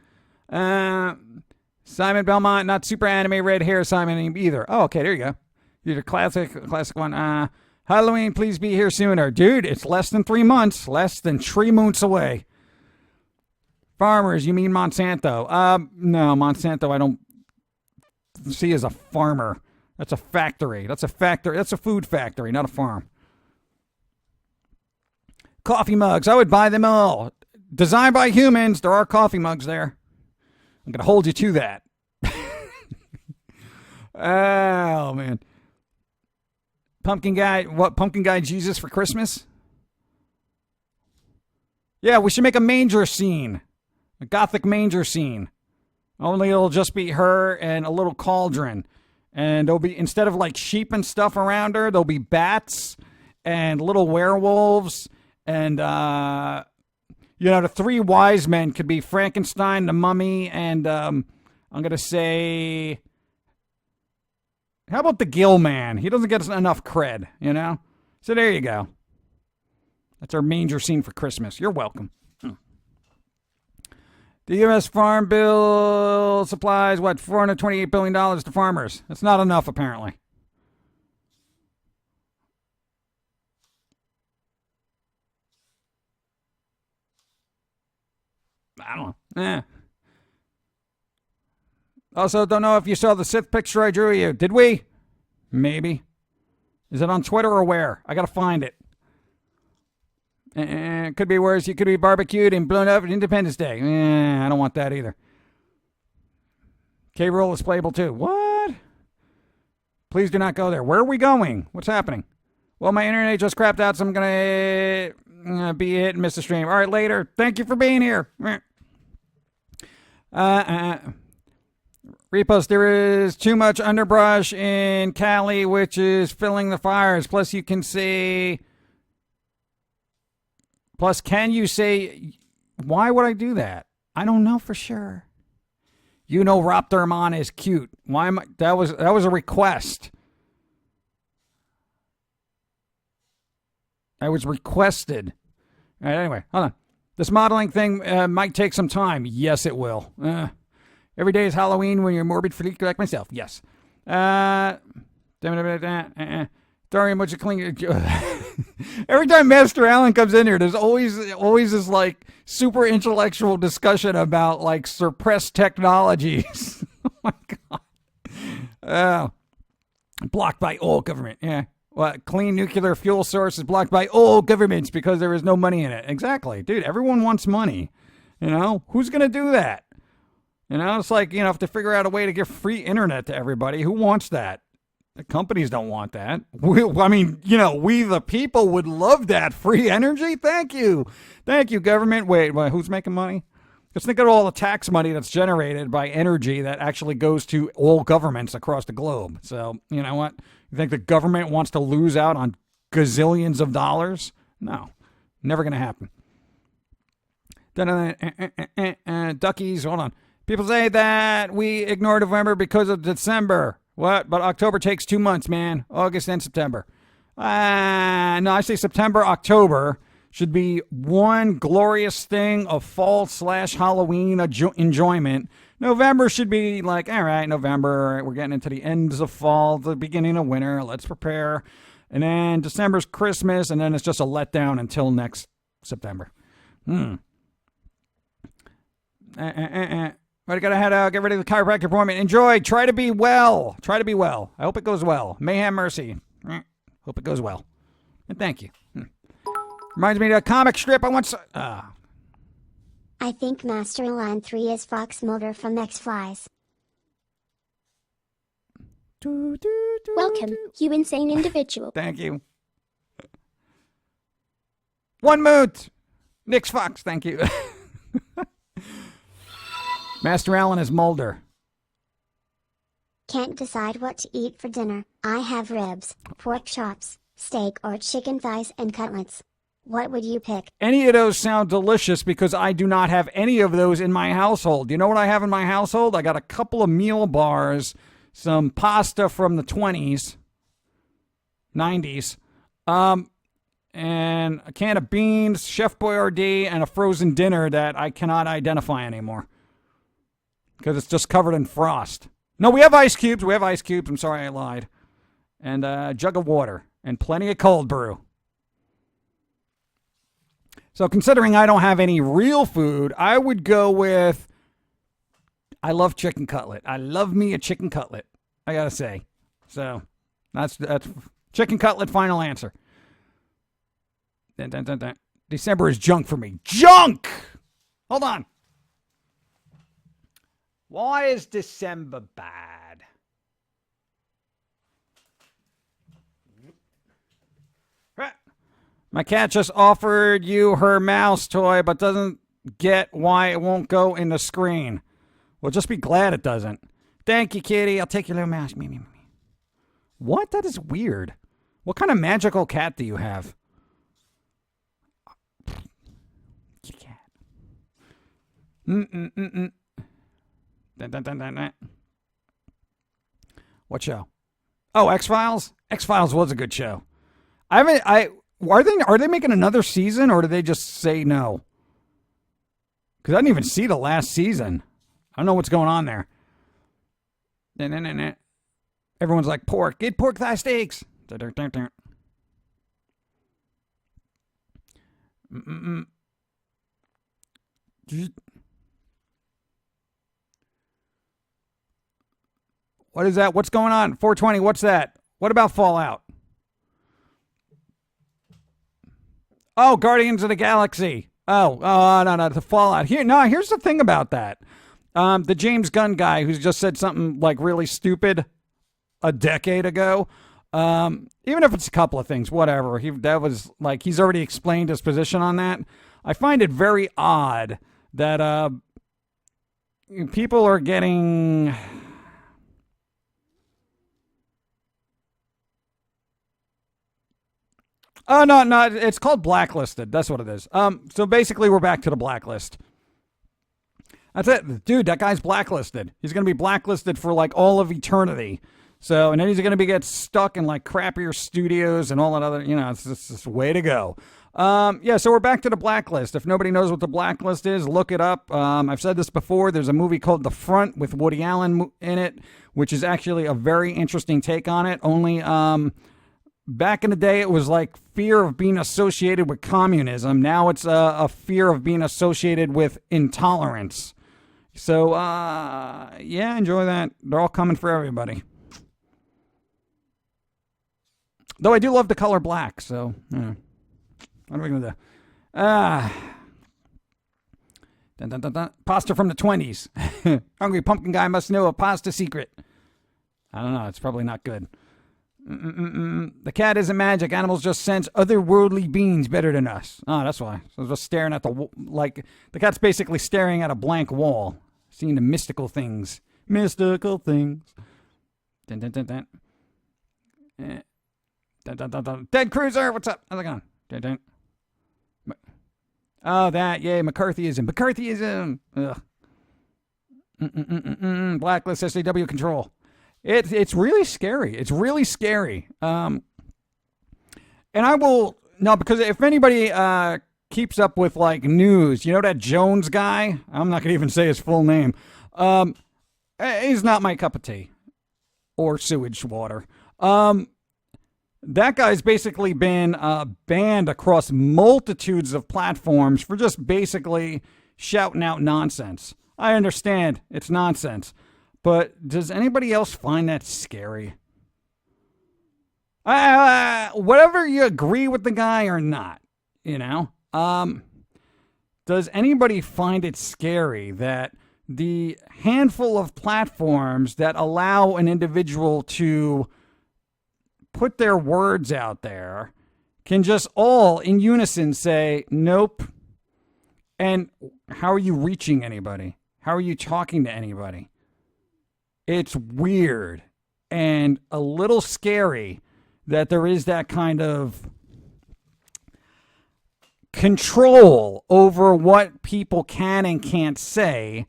A: Simon Belmont, not super anime red hair Simon either. Oh, okay, there you go. You're the classic one. Halloween, please be here sooner. Dude, it's less than 3 months. Less than 3 months away. Farmers, you mean Monsanto? No, Monsanto I don't see as a farmer. That's a factory. That's a food factory, not a farm. Coffee mugs, I would buy them all. Designed by humans, there are coffee mugs there. I'm going to hold you to that. Oh, man. Pumpkin guy Jesus for Christmas? Yeah, we should make a manger scene. A gothic manger scene. Only it'll just be her and a little cauldron. And there'll be, instead of like sheep and stuff around her, there'll be bats and little werewolves. And, the three wise men could be Frankenstein, the mummy, and I'm going to say, how about the Gill Man? He doesn't get enough cred, So there you go. That's our manger scene for Christmas. You're welcome. The U.S. Farm Bill supplies, $428 billion to farmers. That's not enough, apparently. I don't know. Also, don't know if you saw the Sith picture I drew you. Did we? Maybe. Is it on Twitter or where? I got to find it. It could be worse. You could be barbecued and blown up at Independence Day. I don't want that either. K-Roll is playable too. What? Please do not go there. Where are we going? What's happening? Well, my internet just crapped out, so I'm going to be hit and miss the stream. All right, later. Thank you for being here. Repost, there is too much underbrush in Cali, which is filling the fires. Plus, you can see... Plus, can you say, why would I do that? I don't know for sure. You know Raptormon is cute. Why am I? That was a request. I was requested. All right, anyway, hold on. This modeling thing might take some time. Yes, it will. Every day is Halloween when you're a morbid freak like myself. Yes. Dorian, what's your clean? Every time Master Allen comes in here, there's always this like super intellectual discussion about like suppressed technologies. Oh my god. Blocked by all government. Yeah. What, clean nuclear fuel source is blocked by all governments because there is no money in it. Exactly. Dude, everyone wants money. You know? Who's going to do that? You know, it's like, you know, if they figure out a way to give free internet to everybody, who wants that? The companies don't want that. We the people would love that. Free energy? Thank you. Thank you, government. Wait, who's making money? Just think of all the tax money that's generated by energy that actually goes to all governments across the globe. So, you know what? You think the government wants to lose out on gazillions of dollars? No, never going to happen. Duckies, hold on. People say that we ignore November because of December. What? But October takes 2 months, man. August and September. No, I say September, October should be one glorious thing of fall/Halloween enjoyment. November should be like, all right, November, all right, we're getting into the ends of fall, the beginning of winter, let's prepare. And then December's Christmas, and then it's just a letdown until next September. But I gotta head out, get ready for the chiropractic appointment. Enjoy, try to be well. Try to be well. I hope it goes well. May have mercy. Hope it goes well. And thank you. Reminds me of a comic strip I once...
B: I think Master Line 3 is Fox Mulder from X-Files.
C: Welcome, you insane individual.
A: Thank you. One moot. Nick's Fox, thank you. Master Allen is Mulder.
B: Can't decide what to eat for dinner. I have ribs, pork chops, steak or chicken thighs and cutlets. What would you pick?
A: Any of those sound delicious because I do not have any of those in my household. You know what I have in my household? I got a couple of meal bars, some pasta from the 20s, 90s, and a can of beans, Chef Boyardee, and a frozen dinner that I cannot identify anymore because it's just covered in frost. No, we have ice cubes. We have ice cubes. I'm sorry I lied. And a jug of water and plenty of cold brew. So considering I don't have any real food, I would go with, I love chicken cutlet. I love me a chicken cutlet, I gotta say. So that's chicken cutlet, final answer. December is junk for me. Junk! Hold on. Why is December bad? My cat just offered you her mouse toy, but doesn't get why it won't go in the screen. Well, just be glad it doesn't. Thank you, kitty. I'll take your little mouse. What? That is weird. What kind of magical cat do you have? Kitty cat. What show? Oh, X-Files? X-Files was a good show. Are they making another season, or did they just say no? Because I didn't even see the last season. I don't know what's going on there. Everyone's like, pork. Get pork thigh steaks. What is that? What's going on? 420, what's that? What about Fallout? Oh, Guardians of the Galaxy. No, the Fallout. Here's the thing about that. The James Gunn guy who's just said something like really stupid a decade ago. Even if it's a couple of things, whatever. He's already explained his position on that. I find it very odd that people are getting... Oh, no, it's called blacklisted. That's what it is. So basically we're back to the blacklist. That's it. Dude, that guy's blacklisted. He's going to be blacklisted for like all of eternity. So, and then he's going to be get stuck in like crappier studios and all that other, it's just way to go. Yeah, so we're back to the blacklist. If nobody knows what the blacklist is, look it up. I've said this before. There's a movie called The Front with Woody Allen in it, which is actually a very interesting take on it. Only back in the day, it was like fear of being associated with communism. Now it's a fear of being associated with intolerance. So, yeah, enjoy that. They're all coming for everybody. Though I do love the color black, so, what are we going to do? Dun, dun, dun, dun. Pasta from the 20s. Hungry pumpkin guy must know a pasta secret. I don't know. It's probably not good. The cat isn't magic. Animals just sense otherworldly beings better than us. Oh, that's why. So just staring at the cat's basically staring at a blank wall, seeing the mystical things. Mystical things. Dun, dun, dun, dun. Dun, dun, dun, dun. Dead Cruiser, what's up? How's it going? Dun, dun. Oh, that, yay, McCarthyism. Ugh. Blacklist SAW control. It's really scary. It's really scary. And I will, no, because if anybody keeps up with like news, that Jones guy, I'm not going to even say his full name. He's not my cup of tea or sewage water. That guy's basically been banned across multitudes of platforms for just basically shouting out nonsense. I understand it's nonsense, but does anybody else find that scary? Whatever you agree with the guy or not, does anybody find it scary that the handful of platforms that allow an individual to put their words out there can just all in unison say, nope. And how are you reaching anybody? How are you talking to anybody? It's weird and a little scary that there is that kind of control over what people can and can't say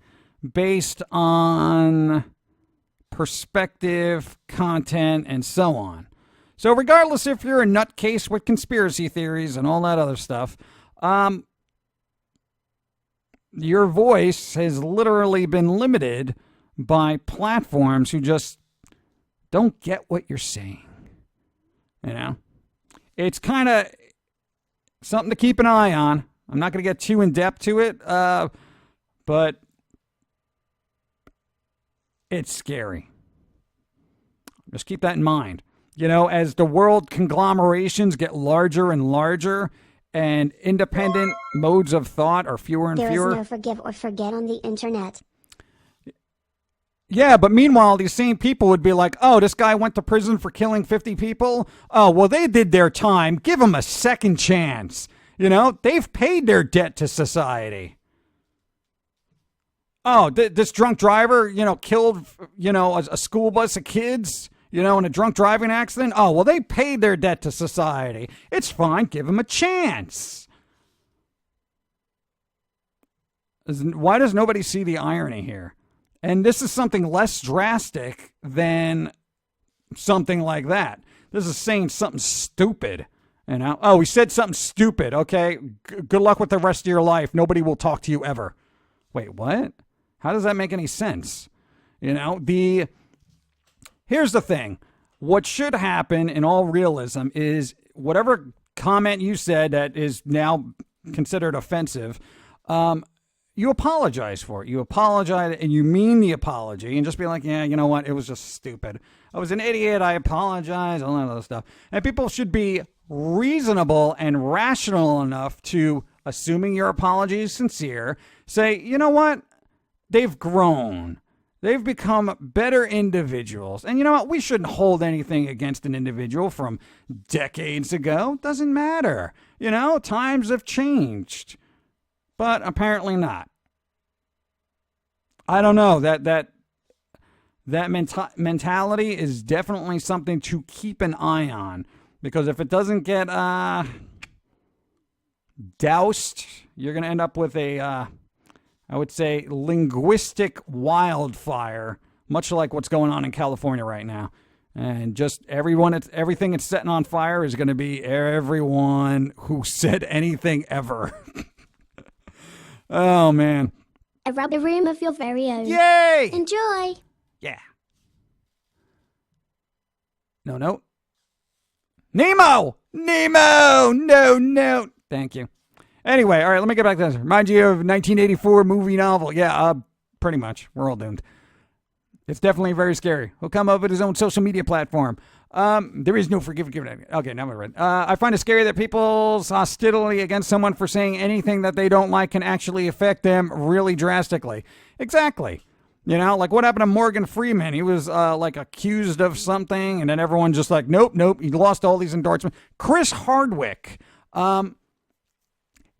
A: based on perspective, content, and so on. So regardless if you're a nutcase with conspiracy theories and all that other stuff, your voice has literally been limited by platforms who just don't get what you're saying. It's kind of something to keep an eye on. I'm not going to get too in depth to it, but it's scary. Just keep that in mind. As the world conglomerations get larger and larger and independent modes of thought are fewer and fewer.
B: There is no forgive or forget on the internet.
A: Yeah, but meanwhile, these same people would be like, oh, this guy went to prison for killing 50 people. Oh, well, they did their time. Give them a second chance. They've paid their debt to society. Oh, this drunk driver, killed, a school bus of kids, in a drunk driving accident. Oh, well, they paid their debt to society. It's fine. Give them a chance. Why does nobody see the irony here? And this is something less drastic than something like that. This is saying something stupid. Oh, we said something stupid. Okay, good luck with the rest of your life. Nobody will talk to you ever. Wait, what? How does that make any sense? Here's the thing. What should happen in all realism is whatever comment you said that is now considered offensive, you apologize for it. You apologize and you mean the apology and just be like, yeah, you know what? It was just stupid. I was an idiot. I apologize. All that other stuff. And people should be reasonable and rational enough to, assuming your apology is sincere, say, you know what? They've grown. They've become better individuals. And you know what? We shouldn't hold anything against an individual from decades ago. Doesn't matter. Times have changed. But apparently not. I don't know. That mentality is definitely something to keep an eye on. Because if it doesn't get doused, you're going to end up with a I would say, linguistic wildfire, much like what's going on in California right now. And just everything it's setting on fire is going to be everyone who said anything ever. Oh, man.
C: A rubber room of your very own.
A: Yay!
C: Enjoy.
A: Yeah. No. Nemo! No. Thank you. Anyway, all right, let me get back to this. Remind you of 1984 movie novel. Yeah, pretty much. We're all doomed. It's definitely very scary. He'll come up with his own social media platform. There is no forgiving. Okay, now I'm ready. I find it scary that people's hostility against someone for saying anything that they don't like can actually affect them really drastically. Exactly. You know, like what happened to Morgan Freeman? He was like accused of something, and then everyone just like, nope. He lost all these endorsements. Chris Hardwick.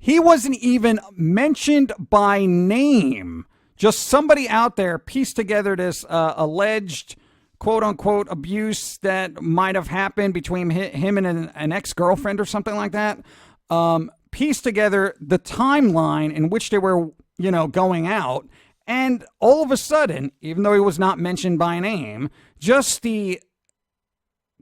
A: He wasn't even mentioned by name. Just somebody out there pieced together this alleged quote-unquote abuse that might have happened between him and an ex-girlfriend or something like that. Pieced together the timeline in which they were, going out. And all of a sudden, even though he was not mentioned by name, just the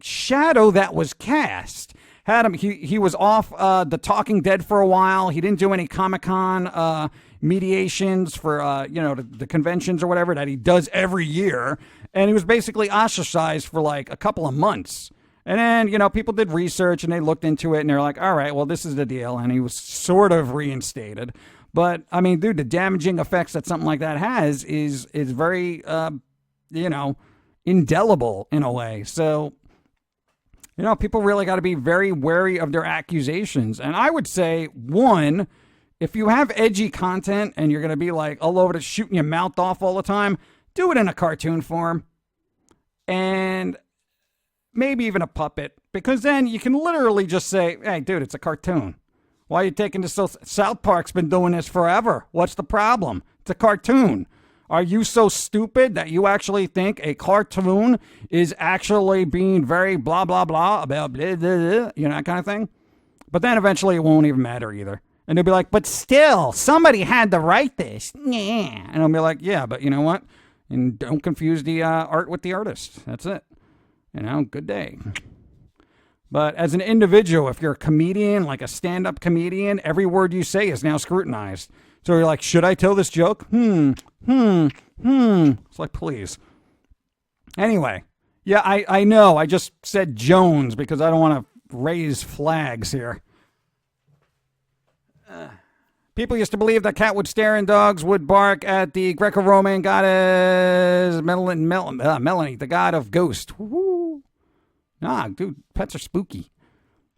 A: shadow that was cast had him. He was off the Talking Dead for a while. He didn't do any Comic-Con mediations for the conventions or whatever that he does every year, and he was basically ostracized for like a couple of months. And then people did research and they looked into it and they're like, all right, well, this is the deal, and he was sort of reinstated. But I mean, dude, the damaging effects that something like that has is very indelible in a way. So people really got to be very wary of their accusations. And I would say, one, if you have edgy content and you're going to be like all over to shooting your mouth off all the time, do it in a cartoon form. And maybe even a puppet. Because then you can literally just say, hey, dude, it's a cartoon. Why are you taking this? South Park's been doing this forever. What's the problem? It's a cartoon. Are you so stupid that you actually think a cartoon is actually being very blah, blah, blah about blah, blah, blah, that kind of thing? But then eventually it won't even matter either. And they'll be like, but still, somebody had to write this. Yeah. And I'll be like, yeah, but you know what? And don't confuse the art with the artist. That's it. Good day. But as an individual, if you're a comedian, like a stand-up comedian, every word you say is now scrutinized. So you're like, should I tell this joke? It's like, please. Anyway, yeah, I know. I just said Jones because I don't want to raise flags here. People used to believe that cat would stare and dogs would bark at the Greco-Roman goddess Melanie, the god of ghost. Woo-hoo. Nah, dude, pets are spooky.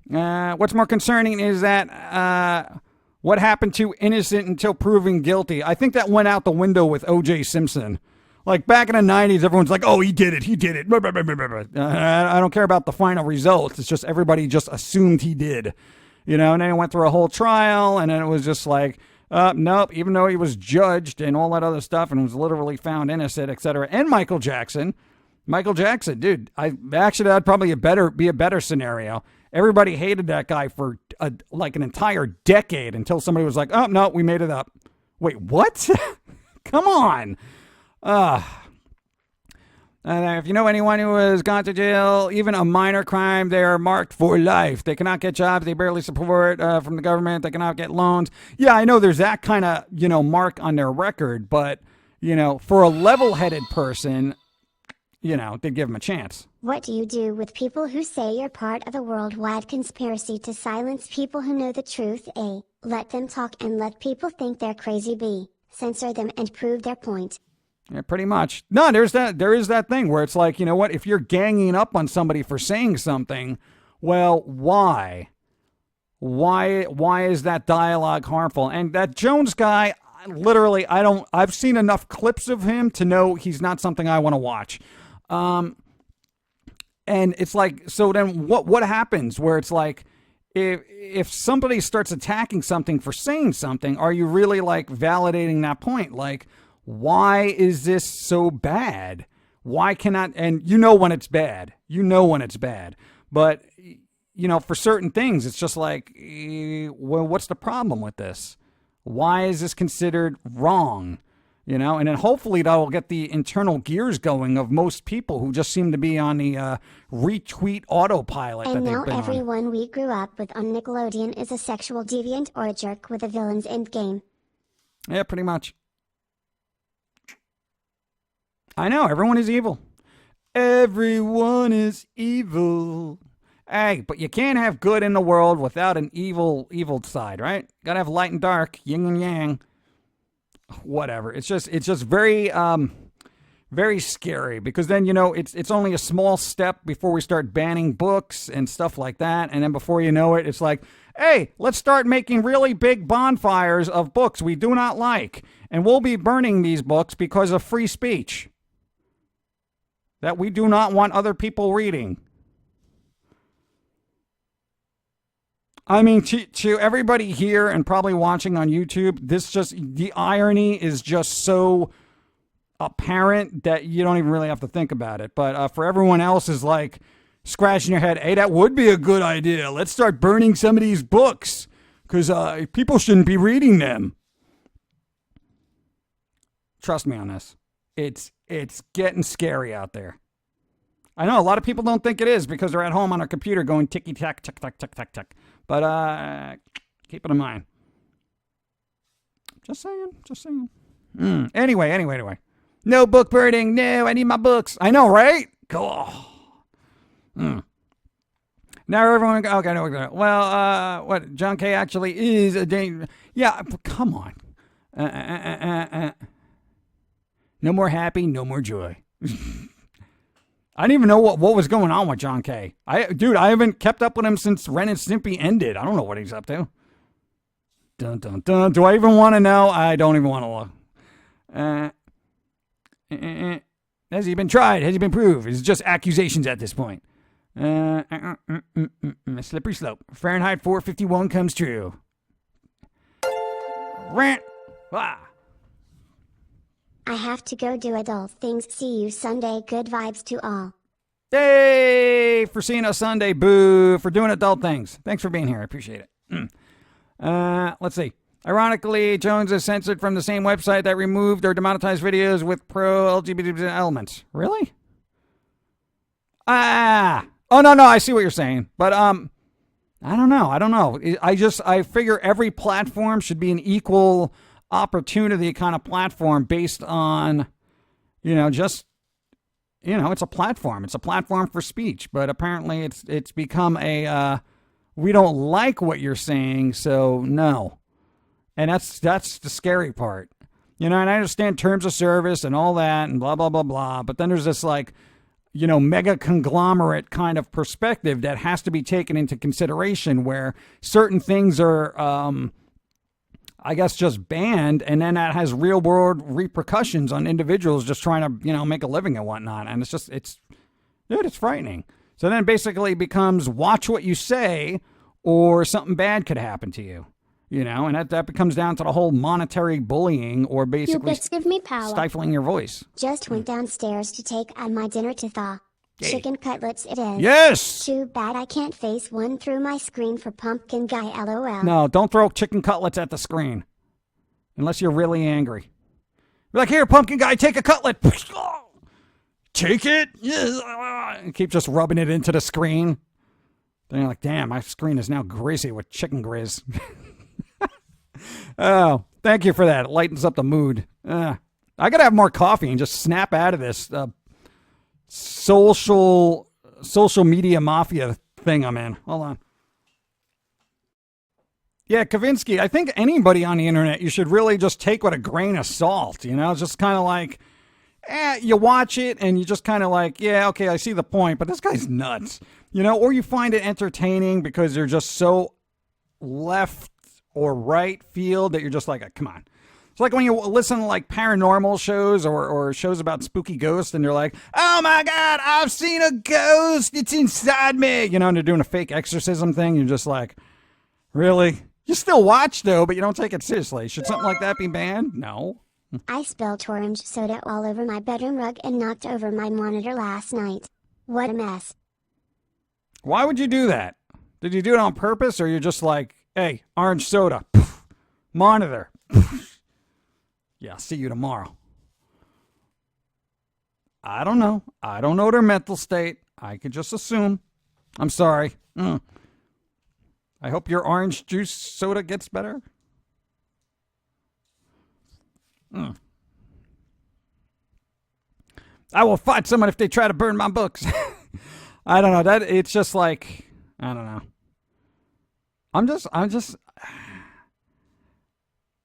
A: What's more concerning is that what happened to innocent until proven guilty. I think that went out the window with O.J. Simpson. Like back in the 90s, everyone's like, oh, he did it. I don't care about the final results. It's just everybody just assumed he did. And then he went through a whole trial, and then it was just like, nope, even though he was judged and all that other stuff and was literally found innocent, etc. And Michael Jackson, dude, that'd probably be a better scenario. Everybody hated that guy for like an entire decade until somebody was like, oh, no, we made it up. Wait, what? Come on. And if you know anyone who has gone to jail, even a minor crime, they are marked for life. They cannot get jobs. They barely support from the government. They cannot get loans. Yeah, I know there's that kind of, mark on their record. But, for a level-headed person, they'd give them a chance.
B: What do you do with people who say you're part of a worldwide conspiracy to silence people who know the truth? A. Let them talk and let people think they're crazy. B. Censor them and prove their point.
A: Yeah, pretty much. No, there is that thing where it's like, you know what? If you're ganging up on somebody for saying something, well, why? Why is that dialogue harmful? And that Jones guy, literally, I've seen enough clips of him to know he's not something I want to watch. And it's like, so then what happens where it's like, if somebody starts attacking something for saying something, are you really like validating that point? Like, why is this so bad? Why cannot, and when it's bad, but for certain things, it's just like, well, what's the problem with this? Why is this considered wrong? You know, and then hopefully that will get the internal gears going of most people who just seem to be on the retweet autopilot
B: And
A: that they've
B: now
A: been on.
B: everyone we grew up with on Nickelodeon is a sexual deviant or a jerk with a villain's endgame.
A: Yeah, pretty much. I know, everyone is evil. Everyone is evil. Hey, but you can't have good in the world without an evil side, right? Gotta have light and dark, yin and yang. Whatever. It's just very very scary, because then, you know, it's only a small step before we start banning books and stuff like that, and then before you know it, it's like, hey, let's start making really big bonfires of books we do not like, and we'll be burning these books because of free speech that we do not want other people reading. I mean, to everybody here and probably watching on YouTube, the irony is just so apparent that you don't even really have to think about it. But for everyone else is like scratching your head, hey, that would be a good idea. Let's start burning some of these books because people shouldn't be reading them. Trust me on this. It's getting scary out there. I know a lot of people don't think it is because they're at home on their computer going ticky-tack, tick-tack. But keep it in mind. Just saying. Anyway. No book burning. No, I need my books. I know, right? Cool. Now everyone, okay, no, well, what, John K. actually is a danger. Yeah, come on. No more happy, no more joy. I didn't even know what was going on with John K. I haven't kept up with him since Ren and Stimpy ended. I don't know what he's up to. Dun, dun, dun. Do I even want to know? I don't even want to look. Has he been tried? Has he been proved? It's just accusations at this point. Slippery slope. Fahrenheit 451 comes true. Rant. Ah.
B: I have to go do adult things. See you Sunday. Good vibes to all.
A: Hey, for seeing us Sunday. Boo. For doing adult things. Thanks for being here. I appreciate it. Let's see. Ironically, Jones is censored from the same website that removed or demonetized videos with pro-LGBT elements. Really? Oh, no, I see what you're saying. But, I don't know. I figure every platform should be an equal opportunity kind of platform based on, it's a platform. It's a platform for speech. But apparently it's become we don't like what you're saying, so no. And that's the scary part. And I understand terms of service and all that and blah, blah, blah, blah. But then there's this mega conglomerate kind of perspective that has to be taken into consideration where certain things are, I guess, just banned. And then that has real world repercussions on individuals just trying to, make a living and whatnot. And it's frightening. So then it basically becomes watch what you say or something bad could happen to you. And that becomes down to the whole monetary bullying or basically
C: give me power.
A: Stifling your voice.
B: Just went downstairs to take on my dinner to thaw.
A: Hey.
B: Chicken cutlets it is.
A: Yes!
B: Too bad I can't face one through my screen for Pumpkin Guy LOL.
A: No, don't throw chicken cutlets at the screen. Unless you're really angry. Be like, here, Pumpkin Guy, take a cutlet. Take it? And keep just rubbing it into the screen. Then you're like, damn, my screen is now greasy with chicken grizz. Oh, thank you for that. It lightens up the mood. I got to have more coffee and just snap out of this social media mafia thing I'm in. Hold on. Yeah, Kavinsky, I think anybody on the internet, you should really just take with a grain of salt. It's just kind of like, you watch it and you just kind of like, yeah, okay, I see the point, but this guy's nuts. Or you find it entertaining because they're just so left or right field that you're just like, come on. It's like when you listen to like paranormal shows or shows about spooky ghosts and you're like, oh my God, I've seen a ghost. It's inside me. And they're doing a fake exorcism thing. You're just like, really? You still watch though, but you don't take it seriously. Should something like that be banned? No.
B: I spilled orange soda all over my bedroom rug and knocked over my monitor last night. What a mess.
A: Why would you do that? Did you do it on purpose or you're just like, hey, orange soda, poof, monitor, Yeah, see you tomorrow. I don't know. I don't know their mental state. I could just assume. I'm sorry. I hope your orange juice soda gets better. I will fight someone if they try to burn my books. I don't know. That it's just like I don't know. I'm just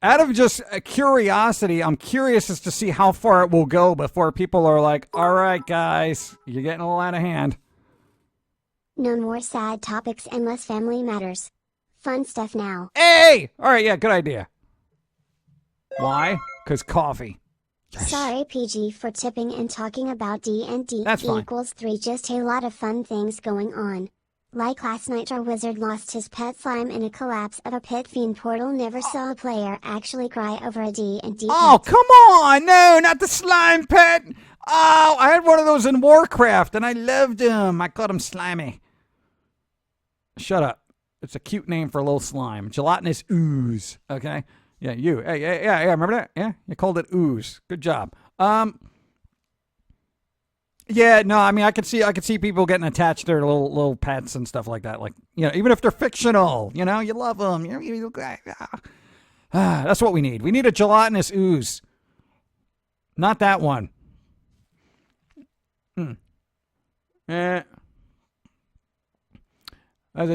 A: out of just curiosity, I'm curious as to see how far it will go before people are like, all right, guys, you're getting a little out of hand.
B: No more sad topics and less family matters. Fun stuff now.
A: Hey! All right, yeah, good idea. Why? Because coffee. Yes.
B: Sorry, PG, for tipping and talking about D&D
A: That's fine.
B: equals 3. Just a lot of fun things going on. Like last night our wizard lost his pet slime in a collapse of a pit fiend portal. Never saw a player actually cry over a D&D
A: Oh,
B: pet.
A: come on! No, not the slime pet! Oh, I had one of those in Warcraft, and I loved him. I called him Slimy. Shut up. It's a cute name for a little slime. Gelatinous ooze. Okay? Yeah, you. Hey, yeah, remember that? Yeah? You called it ooze. Good job. Yeah, no, I mean, I could see people getting attached to their little pets and stuff like that. Like, you know, even if they're fictional, you know, you love them. That's what we need. We need a gelatinous ooze. Not that one. The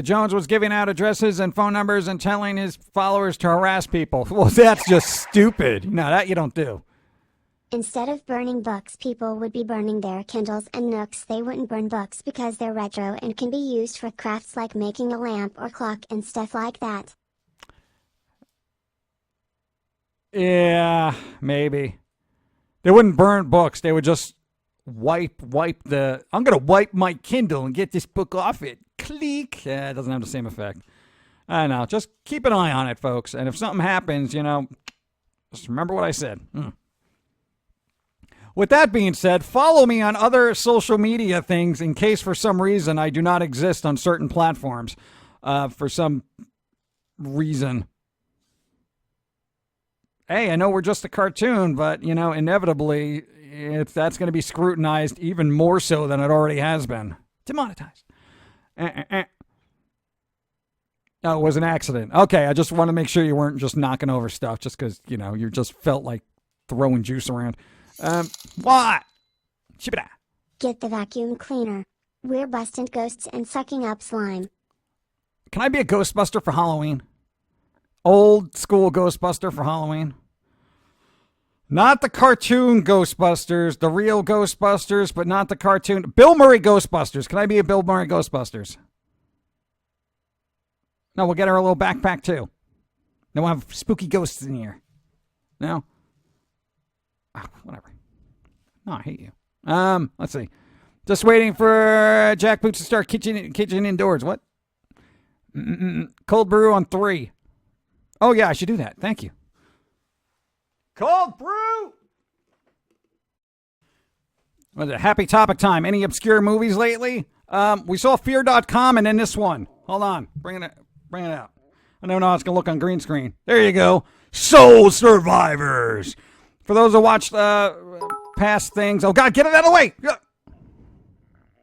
A: Jones was giving out addresses and phone numbers and telling his followers to harass people. Well, that's just stupid. No, that you don't do.
B: Instead of burning books, people would be burning their Kindles and Nooks. They wouldn't burn books because they're retro and can be used for crafts like making a lamp or clock and stuff like that.
A: Yeah, maybe. They wouldn't burn books. They would just wipe the... I'm going to wipe my Kindle and get this book off it. Click. Yeah, it doesn't have the same effect. I know. Just keep an eye on it, folks. And if something happens, you know, just remember what I said. With that being said, follow me on other social media things in case for some reason I do not exist on certain platforms. For some reason. Hey, I know we're just a cartoon, but, you know, inevitably, that's going to be scrutinized even more so than it already has been. Demonetized. Oh, it was an accident. Okay, I just want to make sure you weren't just knocking over stuff just because, you know, you just felt like throwing juice around. What? Shibida.
B: Get the vacuum cleaner. We're busting ghosts and sucking up slime.
A: Can I be a Ghostbuster for Halloween? Old school Ghostbuster for Halloween? Not the cartoon Ghostbusters, the real Ghostbusters, but not the cartoon. Bill Murray Ghostbusters. Can I be a Bill Murray Ghostbusters? No, we'll get her a little backpack too. Then we'll have spooky ghosts in here. No? Whatever. No, I hate you. Let's see. Just waiting for Jack Boots to start kitchen indoors. What? Cold brew on 3. Oh, yeah, I should do that. Thank you. Cold brew! Was it happy topic time? Any obscure movies lately? We saw Fear.com and then this one. Hold on. Bring it out. I don't know how it's going to look on green screen. There you go. Soul Survivors. For those who watched past things. Oh, God, get it out of the way.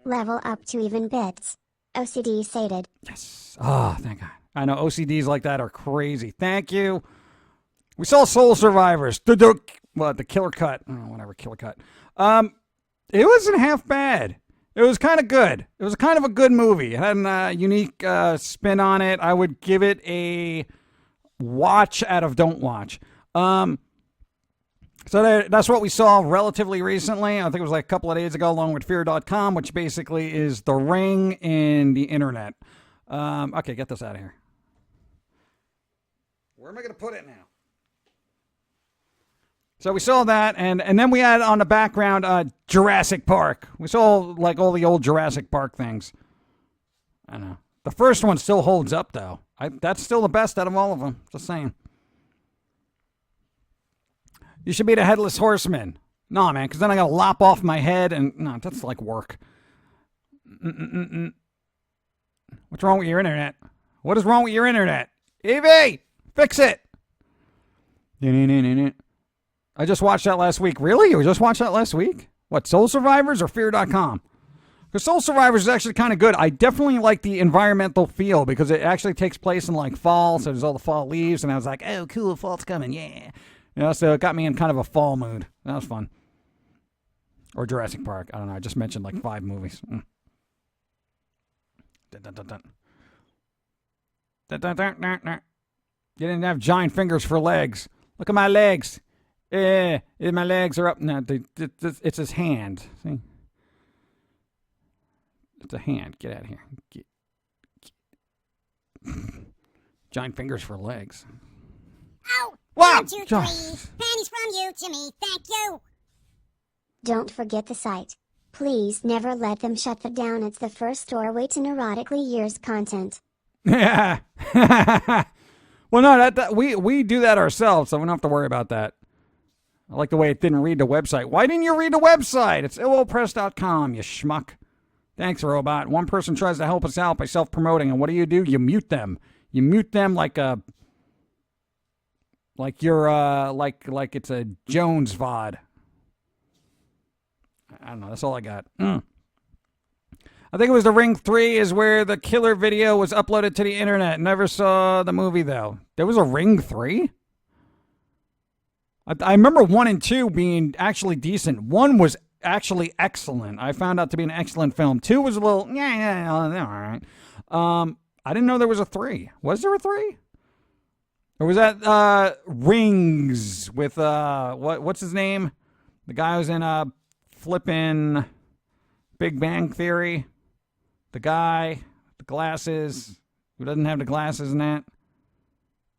B: Level up to even bits. OCD sated.
A: Yes. Oh, thank God. I know OCDs like that are crazy. Thank you. We saw Soul Survivors. The killer cut. Oh, whatever, killer cut. It wasn't half bad. It was kind of good. It was kind of a good movie. It had a unique spin on it. I would give it a watch out of don't watch. So that's what we saw relatively recently. I think it was like a couple of days ago, along with Fear.com, which basically is The Ring in the internet. Okay, get this out of here. Where am I going to put it now? So we saw that, and then we had on the background Jurassic Park. We saw like all the old Jurassic Park things. I know. The first one still holds up, though. That's still the best out of all of them. Just saying. You should be the Headless Horseman. No, man, because then I got to lop off my head, and no, that's like work. What's wrong with your internet? What is wrong with your internet? Evie, fix it. I just watched that last week. Really? You just watched that last week? What, Soul Survivors or Fear.com? Because Soul Survivors is actually kind of good. I definitely like the environmental feel because it actually takes place in like fall, so there's all the fall leaves, and I was like, oh, cool, fall's coming, yeah. So it got me in kind of a fall mood. That was fun. Or Jurassic Park. I don't know. I just mentioned like 5 movies. Dun, dun, dun, dun. Dun, dun, dun, dun, dun. You didn't have giant fingers for legs. Look at my legs. My legs are up. No, it's his hand. See? It's a hand. Get out of here. Giant fingers for legs.
D: Oh!
A: Wow!
D: 1, 2, 3. Pennies from you to me. Thank you.
B: Don't forget the site. Please never let them shut that down. It's the first doorway to neurotically years content.
A: Yeah. Well, no, that we do that ourselves, so we don't have to worry about that. I like the way it didn't read the website. Why didn't you read the website? It's illopress.com, you schmuck. Thanks, robot. One person tries to help us out by self-promoting, and what do? You mute them. You mute them like you're like it's a Jones VOD. I don't know. That's all I got. I think it was The Ring 3 is where the killer video was uploaded to the internet. Never saw the movie, though. There was a Ring 3? I remember 1 and 2 being actually decent. 1 was actually excellent. I found out to be an excellent film. 2 was a little, yeah, all right. I didn't know there was a 3. Was there a 3? Or was that Rings with, what's his name? The guy who's in flippin' Big Bang Theory. The guy, the glasses, who doesn't have the glasses in that.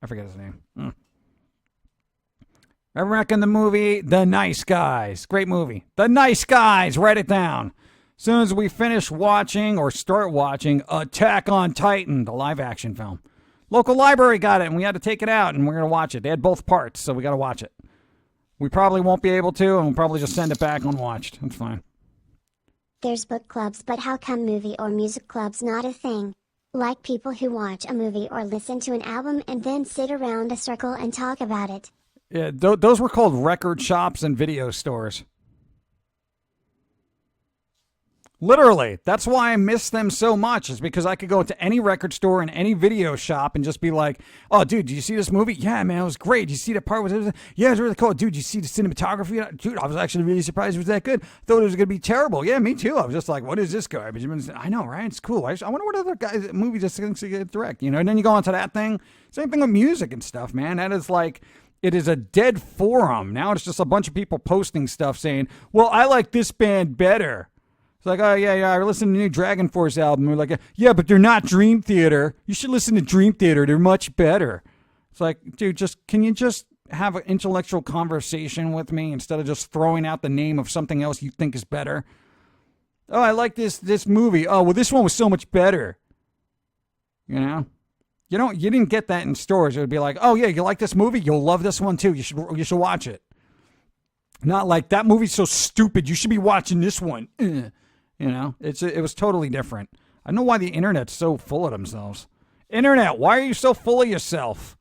A: I forget his name. I reckon the movie The Nice Guys. Great movie. The Nice Guys. Write it down. As soon as we finish watching or start watching Attack on Titan, the live action film. Local library got it, and we had to take it out, and we're going to watch it. They had both parts, so we got to watch it. We probably won't be able to, and we'll probably just send it back unwatched. That's fine.
B: There's book clubs, but how come movie or music clubs not a thing? Like people who watch a movie or listen to an album and then sit around a circle and talk about it.
A: Yeah, those were called record shops and video stores. Literally, that's why I miss them so much, is because I could go to any record store and any video shop and just be like, oh, dude, did you see this movie? Yeah, man, it was great. Did you see that part? Yeah, it was really cool. Dude, did you see the cinematography? Dude, I was actually really surprised it was that good. Thought it was going to be terrible. Yeah, me too. I was just like, what is this garbage? I know, right? It's cool. I wonder what other guys, movie just thinks to get direct, And then you go on to that thing. Same thing with music and stuff, man. That is like, it is a dead forum. Now it's just a bunch of people posting stuff saying, well, I like this band better. It's like, oh, yeah, I listened to the new Dragon Force album. We're like, yeah, but they're not Dream Theater. You should listen to Dream Theater. They're much better. It's like, dude, can you just have an intellectual conversation with me instead of just throwing out the name of something else you think is better? Oh, I like this movie. Oh, well, this one was so much better. You didn't get that in stores. It would be like, oh, yeah, you like this movie? You'll love this one, too. You should watch it. Not like, that movie's so stupid. You should be watching this one. It was totally different. I don't know why the internet's so full of themselves. Internet, why are you so full of yourself?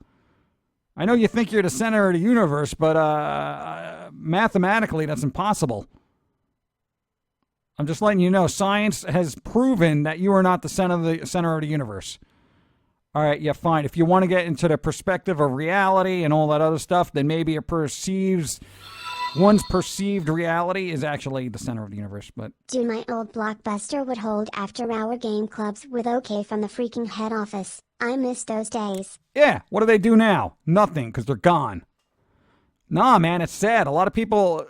A: I know you think you're the center of the universe, but mathematically, that's impossible. I'm just letting you know, science has proven that you are not the center of the universe. All right, yeah, fine. If you want to get into the perspective of reality and all that other stuff, then maybe one's perceived reality is actually the center of the universe. But
B: dude, my old Blockbuster would hold after-hour game clubs with OK from the freaking head office. I miss those days.
A: Yeah, what do they do now? Nothing, because they're gone. Nah, man, it's sad. A lot of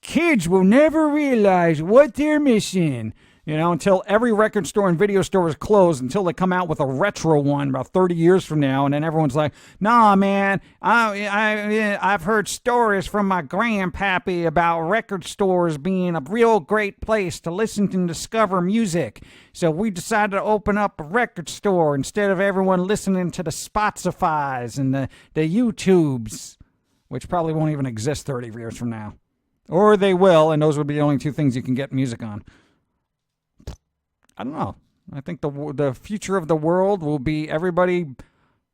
A: kids will never realize what they're missing. Until every record store and video store is closed, until they come out with a retro one about 30 years from now, and then everyone's like, nah, man, I've heard stories from my grandpappy about record stores being a real great place to listen and discover music. So we decided to open up a record store instead of everyone listening to the Spotifys and the YouTubes, which probably won't even exist 30 years from now. Or they will, and those would be the only 2 things you can get music on. I don't know. I think the future of the world will be everybody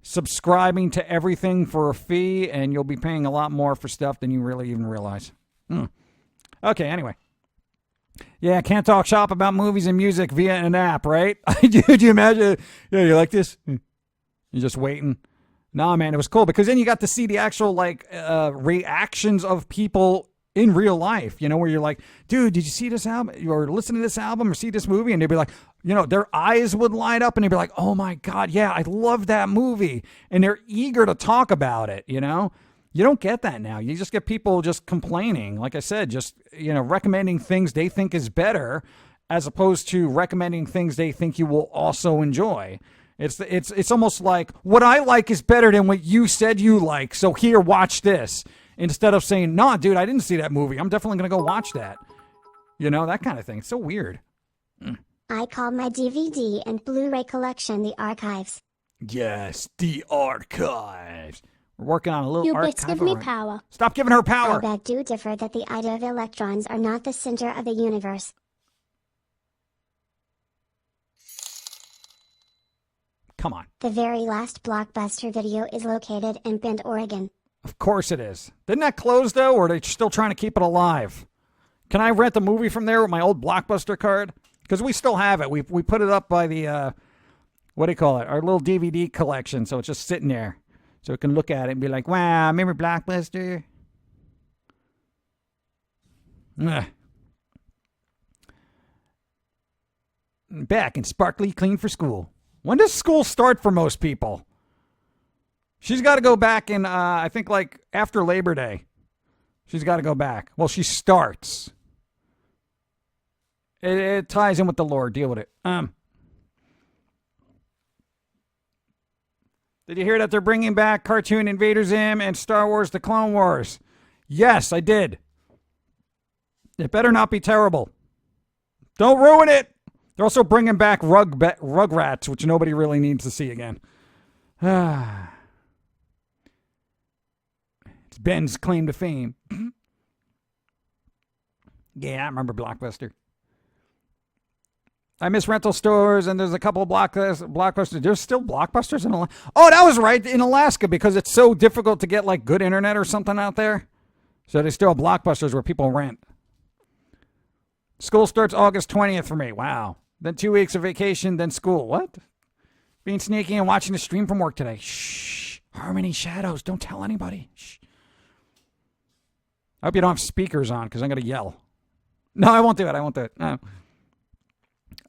A: subscribing to everything for a fee, and you'll be paying a lot more for stuff than you really even realize. Okay, anyway. Yeah, can't talk shop about movies and music via an app, right? Did you imagine? Yeah, you like this? You're just waiting. Nah, man, it was cool because then you got to see the actual reactions of people in real life, where you're like, dude, did you see this album or listen to this album or see this movie? And they'd be like, their eyes would light up and they'd be like, oh my God, yeah, I love that movie. And they're eager to talk about it, You don't get that now. You just get people just complaining. Like I said, just, recommending things they think is better as opposed to recommending things they think you will also enjoy. It's almost like what I like is better than what you said you like. So here, watch this. Instead of saying, nah, dude, I didn't see that movie. I'm definitely going to go watch that. That kind of thing. It's so weird.
B: I call my DVD and Blu-ray collection the archives.
A: Yes, the archives. We're working on a little
C: You
A: archive.
C: bits give me power.
A: Stop giving her power.
B: I beg to differ that the idea of electrons are not the center of the universe.
A: Come on.
B: The very last Blockbuster video is located in Bend, Oregon.
A: Of course it is. Didn't that close, though, or are they still trying to keep it alive? Can I rent a movie from there with my old Blockbuster card? Because we still have it. We put it up by the, what do you call it? Our little DVD collection, so it's just sitting there. So we can look at it and be like, wow, remember Blockbuster? Ugh. Back and sparkly clean for school. When does school start for most people? She's got to go back in, I think, after Labor Day. She's got to go back. Well, she starts. It ties in with the Lord. Deal with it. Did you hear that they're bringing back Cartoon Invader Zim and Star Wars The Clone Wars? Yes, I did. It better not be terrible. Don't ruin it. They're also bringing back Rugrats, which nobody really needs to see again. It's Ben's claim to fame. Yeah, I remember Blockbuster. I miss rental stores, and there's a couple of Blockbusters. There's still Blockbusters in Alaska. Oh, that was right, in Alaska, because it's so difficult to get, good internet or something out there. So they still have Blockbusters where people rent. School starts August 20th for me. Wow. Then 2 weeks of vacation, then school. What? Being sneaky and watching the stream from work today. Shh. Harmony Shadows. Don't tell anybody. Shh. I hope you don't have speakers on, because I'm going to yell. No, I won't do it. No.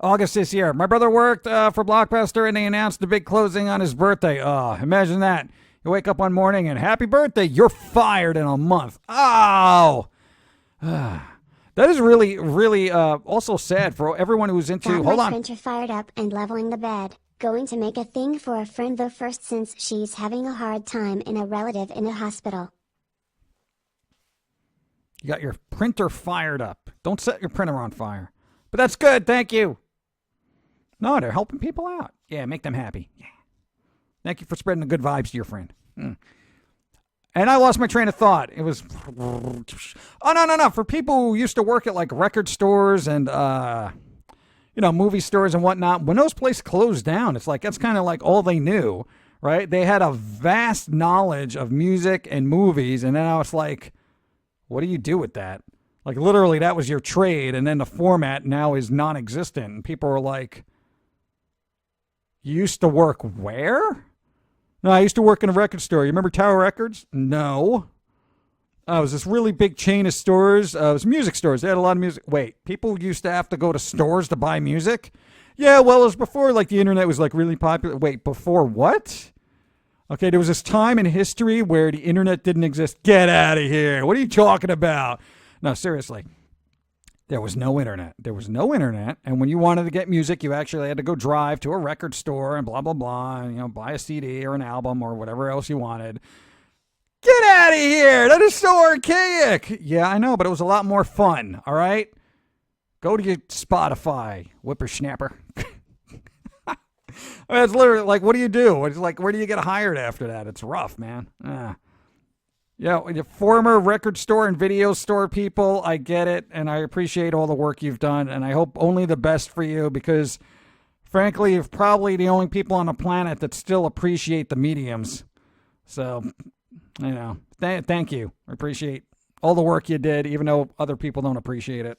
A: August this year. My brother worked for Blockbuster, and they announced the big closing on his birthday. Oh, imagine that. You wake up one morning and happy birthday, you're fired in a month. Oh! That is really, really also sad for everyone who's into...
B: Got
A: Hold
B: my
A: on.
B: printer fired up and leveling the bed. Going to make a thing for a friend though first since she's having a hard time in a relative in a hospital.
A: You got your printer fired up. Don't set your printer on fire. But that's good, thank you. No, they're helping people out. Yeah, make them happy. Yeah. Thank you for spreading the good vibes to your friend. And I lost my train of thought. It was... Oh, no. For people who used to work at, record stores and, movie stores and whatnot, when those places closed down, it's that's kind of all they knew, right? They had a vast knowledge of music and movies, and then now it's what do you do with that? Literally, that was your trade, and then the format now is non-existent. And people are like, you used to work where? No, I used to work in a record store. You remember Tower Records? No. It was this really big chain of stores. It was music stores. They had a lot of music. Wait, people used to have to go to stores to buy music? Yeah, well, it was before, the internet was, really popular. Wait, before what? Okay, there was this time in history where the internet didn't exist. Get out of here. What are you talking about? No, seriously. There was no internet. And when you wanted to get music, you actually had to go drive to a record store and blah, blah, blah, and, buy a CD or an album or whatever else you wanted. Get out of here. That is so archaic. Yeah, I know, but it was a lot more fun, all right? Go to your Spotify, whippersnapper. It's literally what do you do? It's where do you get hired after that? It's rough, man. Yeah, the former record store and video store people, I get it, and I appreciate all the work you've done, and I hope only the best for you, because frankly, you're probably the only people on the planet that still appreciate the mediums. So, thank you. I appreciate all the work you did, even though other people don't appreciate it.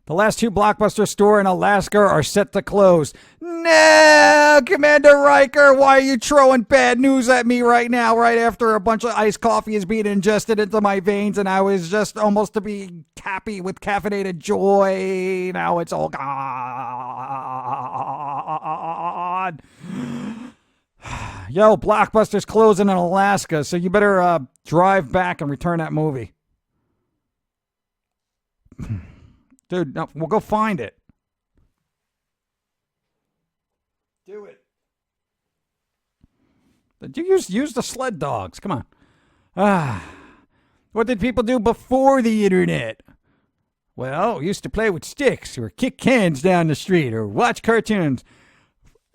A: The last 2 Blockbuster stores in Alaska are set to close. No, Commander Riker, why are you throwing bad news at me right now, right after a bunch of iced coffee is being ingested into my veins and I was just almost to be happy with caffeinated joy? Now it's all gone. Yo, Blockbuster's closing in Alaska, so you better drive back and return that movie. Dude, no, we'll go find it. Do it. Use the sled dogs. Come on. What did people do before the internet? Well, we used to play with sticks or kick cans down the street or watch cartoons.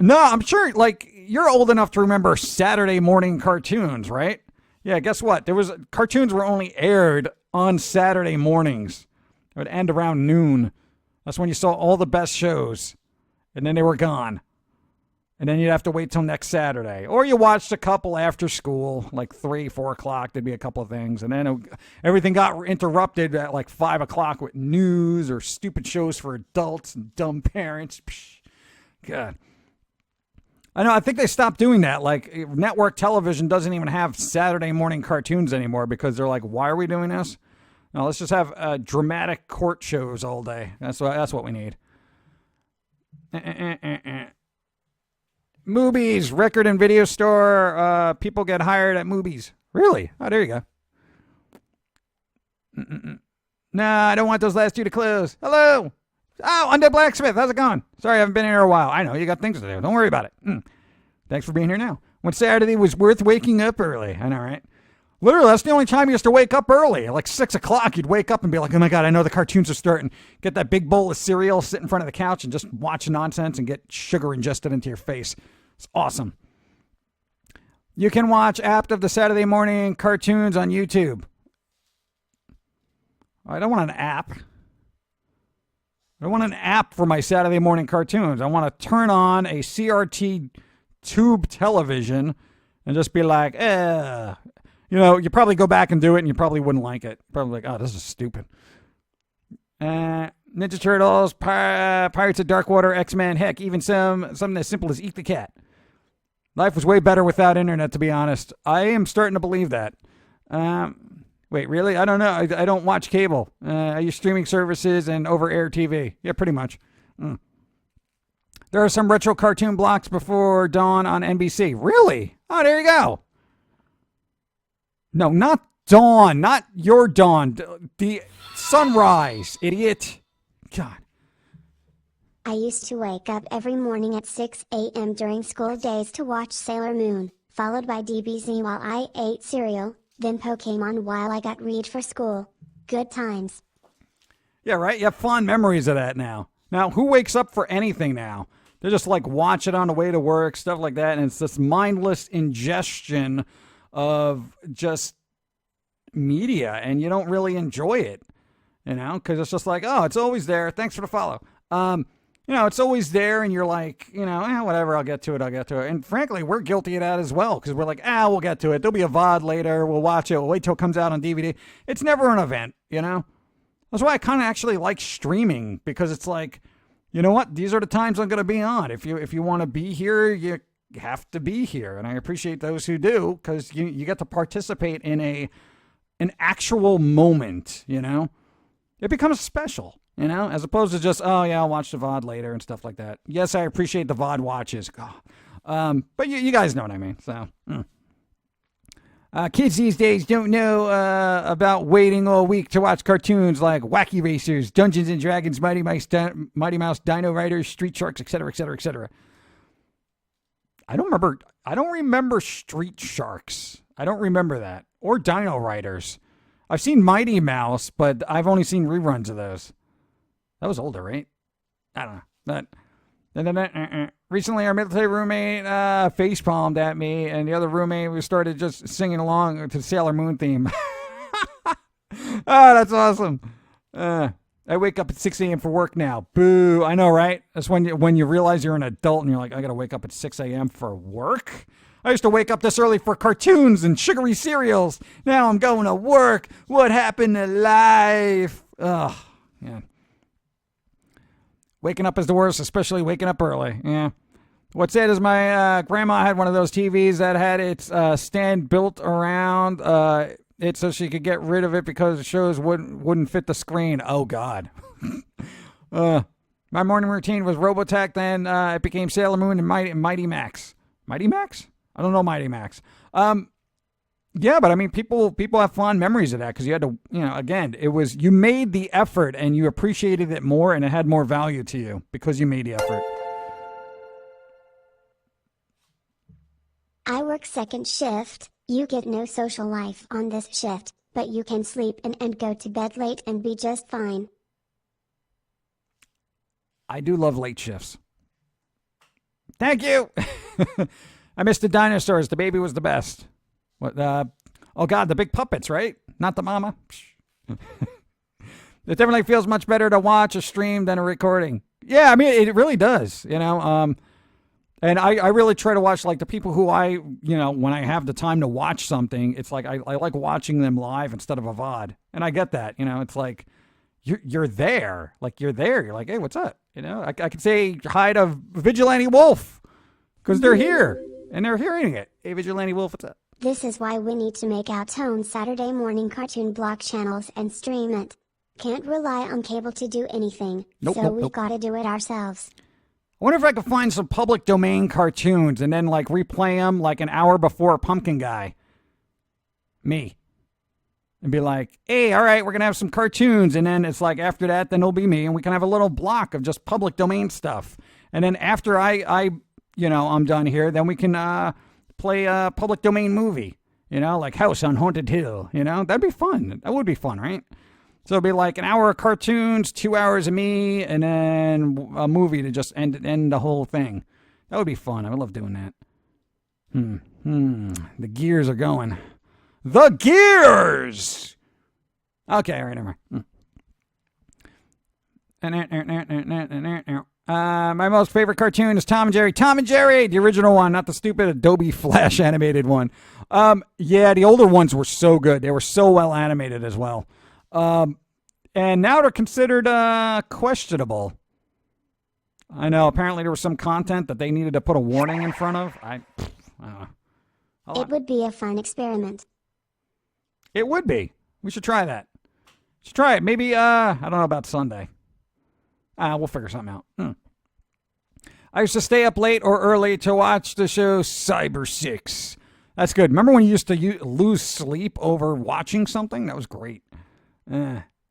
A: No, I'm sure, you're old enough to remember Saturday morning cartoons, right? Yeah, guess what? Cartoons were only aired on Saturday mornings. It would end around noon. That's when you saw all the best shows. And then they were gone. And then you'd have to wait till next Saturday. Or you watched a couple after school, 3, 4 o'clock. There'd be a couple of things. And then everything got interrupted at 5 o'clock with news or stupid shows for adults and dumb parents. Psh, God. I know, I think they stopped doing that. Network television doesn't even have Saturday morning cartoons anymore because they're like, why are we doing this? No, let's just have dramatic court shows all day. That's what we need. Movies, record and video store. People get hired at movies. Really? Oh, there you go. Nah, I don't want those last 2 to close. Hello. Oh, Undead Blacksmith. How's it going? Sorry, I haven't been here a while. I know, you got things to do. Don't worry about it. Thanks for being here now. When Saturday was worth waking up early. I know, right? Literally, that's the only time you used to wake up early. 6 o'clock, you'd wake up and be like, oh my God, I know the cartoons are starting. Get that big bowl of cereal, sit in front of the couch, and just watch nonsense and get sugar ingested into your face. It's awesome. You can watch after the Saturday morning cartoons on YouTube. I don't want an app. I don't want an app for my Saturday morning cartoons. I want to turn on a CRT tube television and just be like, you probably go back and do it and you probably wouldn't like it. Probably oh, this is stupid. Ninja Turtles, Pirates of Darkwater, X-Men, heck, even something as simple as Eat the Cat. Life was way better without internet, to be honest. I am starting to believe that. Wait, really? I don't know. I don't watch cable. I use streaming services and over-air TV. Yeah, pretty much. There are some retro cartoon blocks before dawn on NBC. Really? Oh, there you go. No, not dawn. Not your dawn. The sunrise, idiot. God.
B: I used to wake up every morning at 6 a.m. during school days to watch Sailor Moon, followed by DBZ while I ate cereal, then Pokemon while I got read for school. Good times.
A: Yeah, right? You have fond memories of that now. Now, who wakes up for anything now? They're just watch it on the way to work, stuff like that, and it's this mindless ingestion of just media, and you don't really enjoy it, because it's just oh, it's always there. Thanks for the follow. It's always there, and you're whatever, I'll get to it. And frankly, we're guilty of that as well, because we're we'll get to it. There'll be a VOD later. We'll watch it. We'll wait till it comes out on DVD. It's never an event, That's why I kind of actually like streaming, because it's you know what? These are the times I'm going to be on. If you want to be here, you have to be here. And I appreciate those who do, because you get to participate in an actual moment, It becomes special. As opposed to just, oh, yeah, I'll watch the VOD later and stuff like that. Yes, I appreciate the VOD watches. But you guys know what I mean. So, kids these days don't know about waiting all week to watch cartoons like Wacky Racers, Dungeons and Dragons, Mighty Mouse, Dino Riders, Street Sharks, etc., etc., etc. I don't remember Street Sharks. I don't remember that. Or Dino Riders. I've seen Mighty Mouse, but I've only seen reruns of those. That was older, right? I don't know. Recently, our military roommate face palmed at me, and the other roommate we started just singing along to the Sailor Moon theme. Oh, that's awesome. I wake up at 6 a.m. for work now. Boo. I know, right? That's when you realize you're an adult and you're like, I got to wake up at 6 a.m. for work? I used to wake up this early for cartoons and sugary cereals. Now I'm going to work. What happened to life? Ugh. Yeah. Waking up is the worst, especially waking up early. Yeah. What's sad is my grandma had one of those TVs that had its stand built around it so she could get rid of it because the shows wouldn't fit the screen. Oh, God. My morning routine was Robotech, then it became Sailor Moon and Mighty Max. Mighty Max? I don't know Mighty Max. Yeah, but I mean, people have fond memories of that because you had to, again, it was, you made the effort and you appreciated it more and it had more value to you because you made the effort.
B: I work second shift. You get no social life on this shift, but you can sleep in and go to bed late and be just fine.
A: I do love late shifts. Thank you. I missed the dinosaurs. The baby was the best. What? Oh, God, the big puppets, right? Not the mama. It definitely feels much better to watch a stream than a recording. Yeah, I mean, it really does, And I really try to watch, like, the people who when I have the time to watch something, it's like I like watching them live instead of a VOD. And I get that, it's like you're there. Like, you're there. You're like, hey, what's up? I could say hi to Vigilante Wolf because they're here and they're hearing it. Hey, Vigilante Wolf, what's up?
B: This is why we need to make our own Saturday morning cartoon block channels and stream it. Can't rely on cable to do anything, we've got to do it ourselves.
A: I wonder if I could find some public domain cartoons and then, like, replay them, like, an hour before Pum'Kin Guy. Me. And be like, hey, all right, we're going to have some cartoons. And then it's like, after that, then it'll be me. And we can have a little block of just public domain stuff. And then after I'm done here, then we can play a public domain movie. Like House on Haunted Hill. That'd be fun. That would be fun, right? So it'd be like an hour of cartoons, 2 hours of me, and then a movie to just end the whole thing. That would be fun. I would love doing that. The gears are going. The gears! Okay, all right, never mind. My most favorite cartoon is Tom and Jerry. Tom and Jerry, the original one, not the stupid Adobe Flash animated one. Yeah, the older ones were so good. They were so well animated as well. And now they're considered questionable. I know. Apparently, there was some content that they needed to put a warning in front of. I don't know.
B: It would be a fun experiment.
A: It would be. We should try that. Should try it. Maybe. I don't know about Sunday. We'll figure something out. I used to stay up late or early to watch the show Cyber 6. That's good. Remember when you used to lose sleep over watching something? That was great.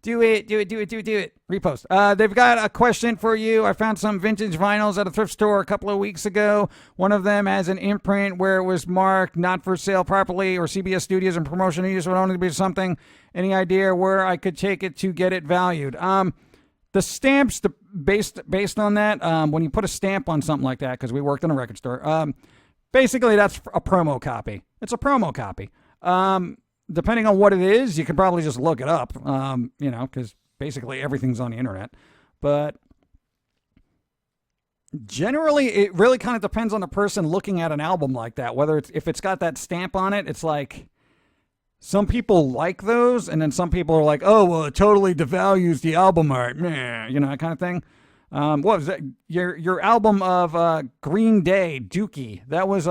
A: Do it. Repost. They've got a question for you. I found some vintage vinyls at a thrift store a couple of weeks ago. One of them has an imprint where it was marked not for sale properly or CBS Studios and promotional use would only be something. Any idea where I could take it to get it valued? The stamps, based on that, when you put a stamp on something like that, because we worked in a record store, basically that's a promo copy. It's a promo copy. Depending on what it is, you can probably just look it up, because basically everything's on the internet. But generally, it really kind of depends on the person looking at an album like that. If it's got that stamp on it, it's like some people like those, and then some people are like, oh, well, it totally devalues the album art, that kind of thing. What was that? Your album of Green Day, Dookie, that was...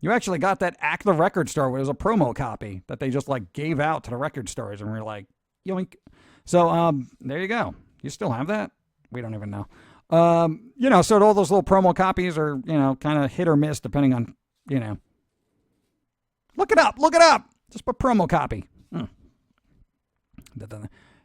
A: You actually got that at the record store. It was a promo copy that they just like gave out to the record stores, and we're like, yoink. So there you go. You still have that? We don't even know. So all those little promo copies are, kind of hit or miss depending on, Look it up. Just put promo copy.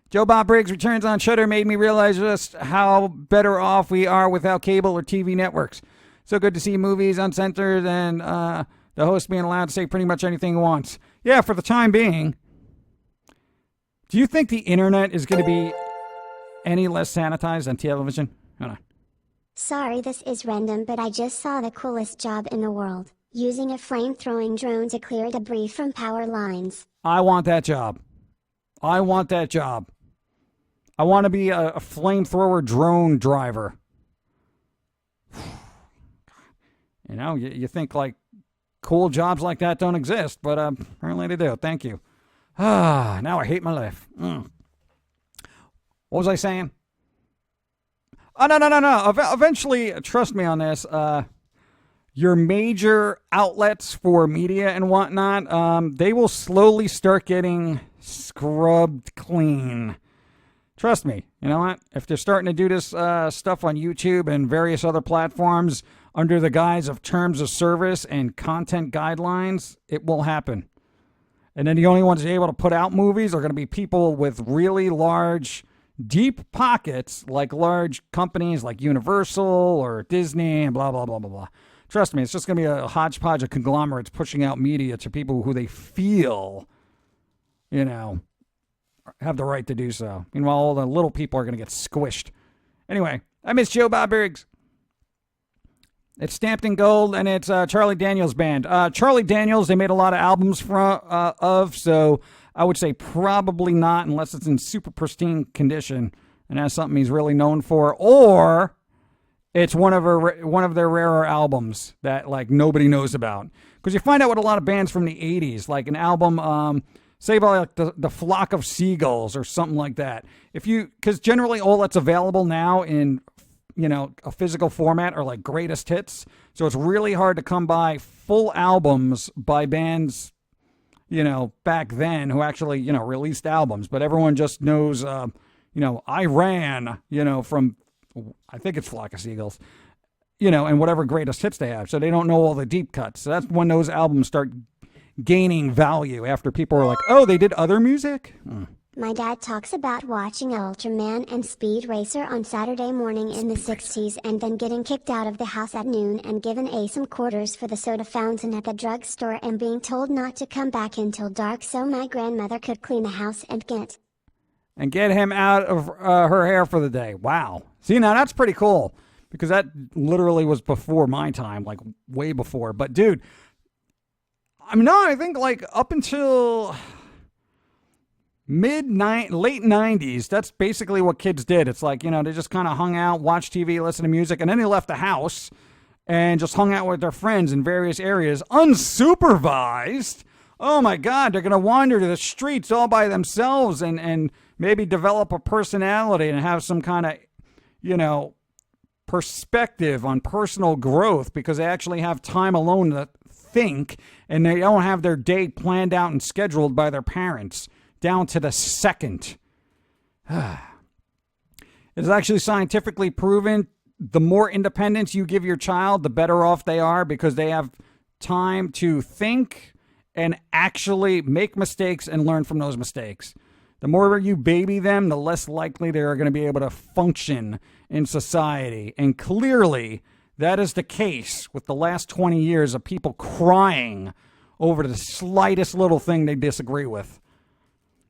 A: Joe Bob Briggs returns on Shudder made me realize just how better off we are without cable or TV networks. So good to see movies uncensored and the host being allowed to say pretty much anything he wants. Yeah, for the time being. Do you think the internet is going to be any less sanitized than television? Hold on.
B: Sorry, this is random, but I just saw the coolest job in the world. Using a flame-throwing drone to clear debris from power lines.
A: I want that job. I want to be a flamethrower drone driver. You know, you think like cool jobs like that don't exist, but apparently they do. Thank you. Now I hate my life. What was I saying? Oh, no. Eventually, trust me on this, your major outlets for media and whatnot, they will slowly start getting scrubbed clean. Trust me. You know what? If they're starting to do this stuff on YouTube and various other platforms under the guise of terms of service and content guidelines, it will happen. And then the only ones able to put out movies are going to be people with really large, deep pockets, like large companies like Universal or Disney and blah, blah, blah, blah, blah. Trust me, it's just going to be a hodgepodge of conglomerates pushing out media to people who they feel, you know, have the right to do so. Meanwhile, all the little people are going to get squished. Anyway, I miss Joe Bob Briggs. It's Stamped in Gold, and it's Charlie Daniels Band. Charlie Daniels, they made a lot of albums of, so I would say probably not unless it's in super pristine condition and that's something he's really known for, or it's one of their rarer albums that like nobody knows about. Because you find out with a lot of bands from the 80s, like an album, say about like the Flock of Seagulls or something like that. Because generally all that's available now in, you know, a physical format are like greatest hits. So it's really hard to come by full albums by bands, you know, back then who actually, you know, released albums. But everyone just knows, you know, I Ran, you know, from, I think it's Flock of Seagulls, you know, and whatever greatest hits they have. So they don't know all the deep cuts. So that's when those albums start gaining value after people are like, oh, they did other music?
B: My dad talks about watching Ultraman and Speed Racer on Saturday morning in the 60s and then getting kicked out of the house at noon and given some quarters for the soda fountain at the drugstore and being told not to come back until dark so my grandmother could clean the house and
A: get him out of her hair for the day. Wow. See, now that's pretty cool because that literally was before my time, like way before. But dude, I mean, no, I think like up until late 90s, that's basically what kids did. It's like, you know, they just kind of hung out, watched TV, listened to music, and then they left the house and just hung out with their friends in various areas, unsupervised. Oh my God, they're going to wander to the streets all by themselves and maybe develop a personality and have some kind of, you know, perspective on personal growth because they actually have time alone to think and they don't have their day planned out and scheduled by their parents down to the second. It's actually scientifically proven the more independence you give your child, the better off they are because they have time to think and actually make mistakes and learn from those mistakes. The more you baby them, the less likely they are going to be able to function in society. And clearly, that is the case with the last 20 years of people crying over the slightest little thing they disagree with.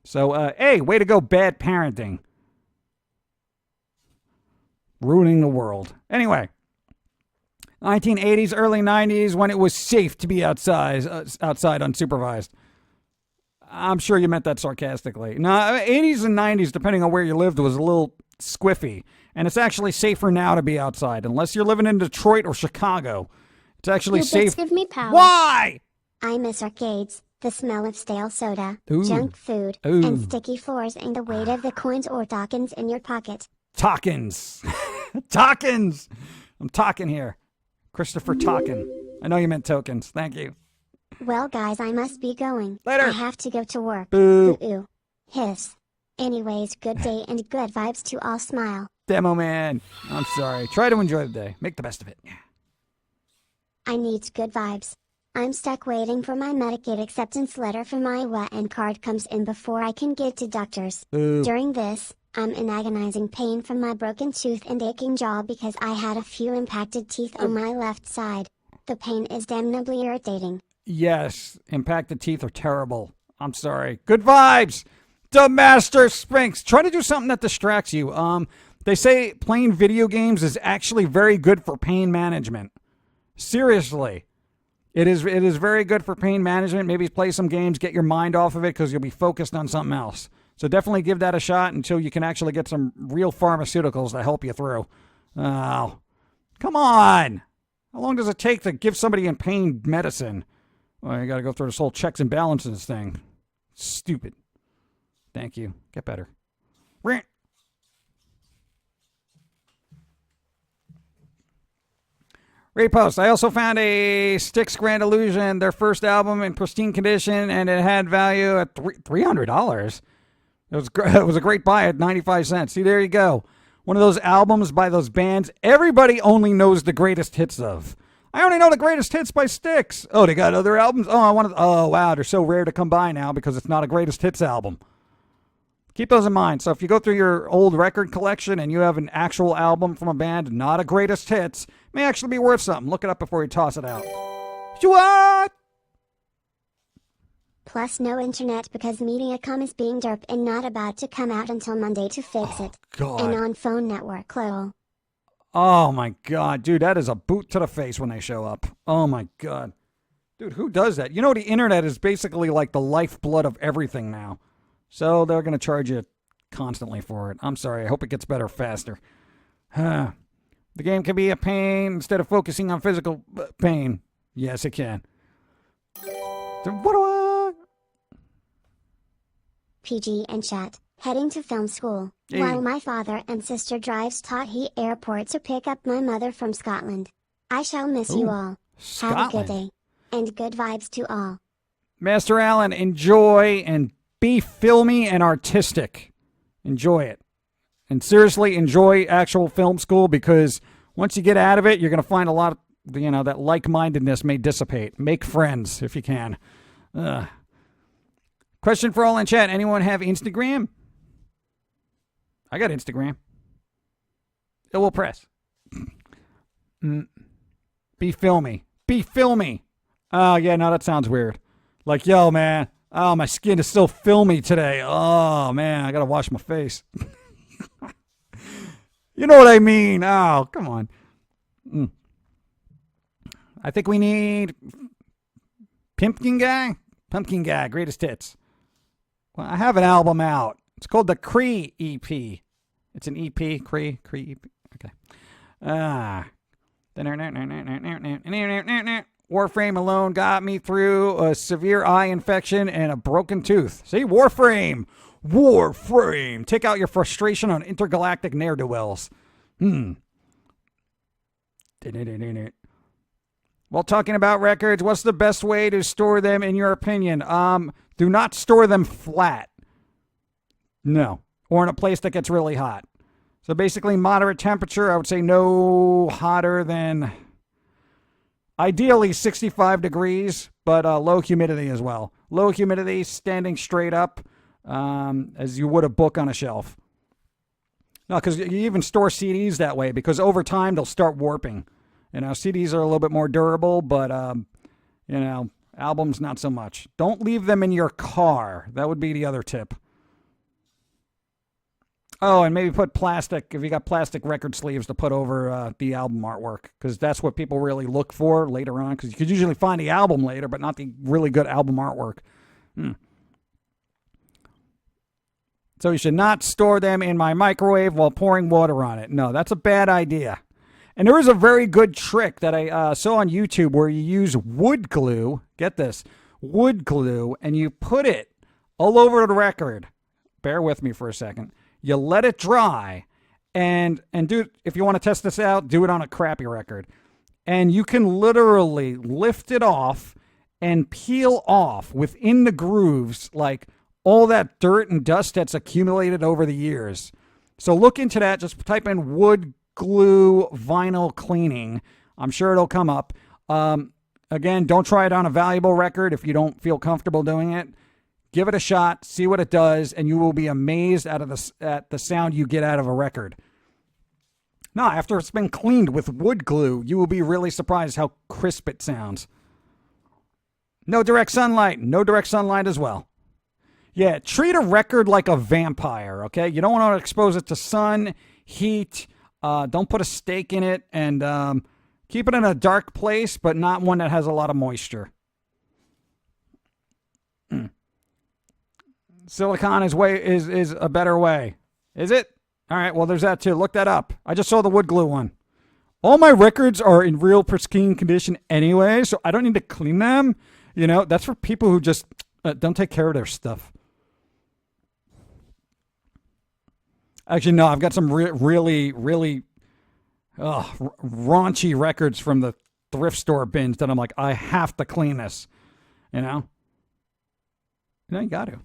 A: So, hey, way to go, bad parenting. Ruining the world. Anyway, 1980s, early 90s, when it was safe to be outside unsupervised. I'm sure you meant that sarcastically. No, 80s and 90s, depending on where you lived, was a little squiffy. And it's actually safer now to be outside, unless you're living in Detroit or Chicago. It's actually safe.
C: Give me power.
A: Why?
B: I miss arcades, the smell of stale soda,
A: Ooh.
B: junk food,
A: Ooh.
B: and sticky floors and the weight of the coins or tokens in your pocket.
A: Tokens. Tokens. I'm talking here. Christopher Talkin. I know you meant tokens. Thank you.
B: Well, guys, I must be going.
A: Later.
B: I have to go to work.
A: Boo.
B: Ooh. Hiss. Anyways, good day and good vibes to all. Smile.
A: Demo man. I'm sorry. Try to enjoy the day. Make the best of it. Yeah.
B: I need good vibes. I'm stuck waiting for my Medicaid acceptance letter for my WAN card comes in before I can get to doctors.
A: Boo.
B: During this, I'm in agonizing pain from my broken tooth and aching jaw because I had a few impacted teeth on my left side. The pain is damnably irritating.
A: Yes, impacted teeth are terrible. I'm sorry. Good vibes. The Master Sphinx. Try to do something that distracts you. They say playing video games is actually very good for pain management. Seriously. It is very good for pain management. Maybe play some games, get your mind off of it because you'll be focused on something else. So definitely give that a shot until you can actually get some real pharmaceuticals to help you through. Oh, come on. How long does it take to give somebody in pain medicine? Well, you got to go through this whole checks and balances thing. Stupid. Thank you. Get better. Repost. I also found a Styx Grand Illusion, their first album in pristine condition, and it had value at $300. It was a great buy at 95 cents. See, there you go. One of those albums by those bands everybody only knows the greatest hits of. I only know the greatest hits by Styx. Oh, they got other albums? Oh, wow, they're so rare to come by now because it's not a greatest hits album. Keep those in mind. So if you go through your old record collection and you have an actual album from a band, not a greatest hits, it may actually be worth something. Look it up before you toss it out. What?
B: Plus no internet because Mediacom is being derp and not about to come out until Monday to fix it.
A: God.
B: And on phone network, lol.
A: Oh, my God. Dude, that is a boot to the face when they show up. Oh, my God. Dude, who does that? You know, the internet is basically like the lifeblood of everything now. So they're going to charge you constantly for it. I'm sorry. I hope it gets better faster. The game can be a pain instead of focusing on physical pain. Yes, it can.
B: PG and chat, heading to film school,
A: Hey.
B: while my father and sister drives Tahi Airport to pick up my mother from Scotland. I shall miss you
A: Ooh,
B: all.
A: Scotland.
B: Have a good day. And good vibes to all.
A: Master Allen, enjoy and be filmy and artistic. Enjoy it. And seriously, enjoy actual film school because once you get out of it, you're going to find a lot of, that like-mindedness may dissipate. Make friends if you can. Question for all in chat. Anyone have Instagram? I got Instagram. It will press. Be filmy. Be filmy. Oh, yeah, no, that sounds weird. Like, yo, man. Oh, my skin is so filmy today. Oh, man, I got to wash my face. You know what I mean? Oh, come on. I think we need Pum'Kin Guy, greatest hits. Well, I have an album out. It's called the Cree EP. It's an EP, Cree EP. Okay. Warframe alone got me through a severe eye infection and a broken tooth. See, Warframe. Take out your frustration on intergalactic ne'er-do-wells. While talking about records, what's the best way to store them in your opinion? Do not store them flat. No. Or in a place that gets really hot. So basically moderate temperature, I would say no hotter than ideally 65 degrees, but low humidity as well. Low humidity, standing straight up as you would a book on a shelf. No, because you even store CDs that way because over time they'll start warping. CDs are a little bit more durable, but, albums not so much. Don't leave them in your car. That would be the other tip. Oh, and maybe put plastic, if you got plastic record sleeves to put over the album artwork, because that's what people really look for later on, because you could usually find the album later, but not the really good album artwork. So you should not store them in my microwave while pouring water on it. No, that's a bad idea. And there is a very good trick that I saw on YouTube where you use wood glue. Get this. Wood glue. And you put it all over the record. Bear with me for a second. You let it dry. And do, if you want to test this out, do it on a crappy record. And you can literally lift it off and peel off within the grooves like all that dirt and dust that's accumulated over the years. So look into that. Just type in wood glue vinyl cleaning. I'm sure it'll come up. Again, don't try it on a valuable record if you don't feel comfortable doing it. Give it a shot, see what it does, and you will be amazed at the sound you get out of a record. Now, after it's been cleaned with wood glue, you will be really surprised how crisp it sounds. No direct sunlight. No direct sunlight as well. Yeah, treat a record like a vampire, okay? You don't want to expose it to sun, heat. Don't put a steak in it, and keep it in a dark place, but not one that has a lot of moisture. Silicon is a better way. Is it? All right, well, there's that too. Look that up. I just saw the wood glue one. All my records are in real pristine condition anyway, so I don't need to clean them. You know, that's for people who just don't take care of their stuff. Actually, no, I've got some really raunchy records from the thrift store bins that I'm like, I have to clean this. You know? You got to.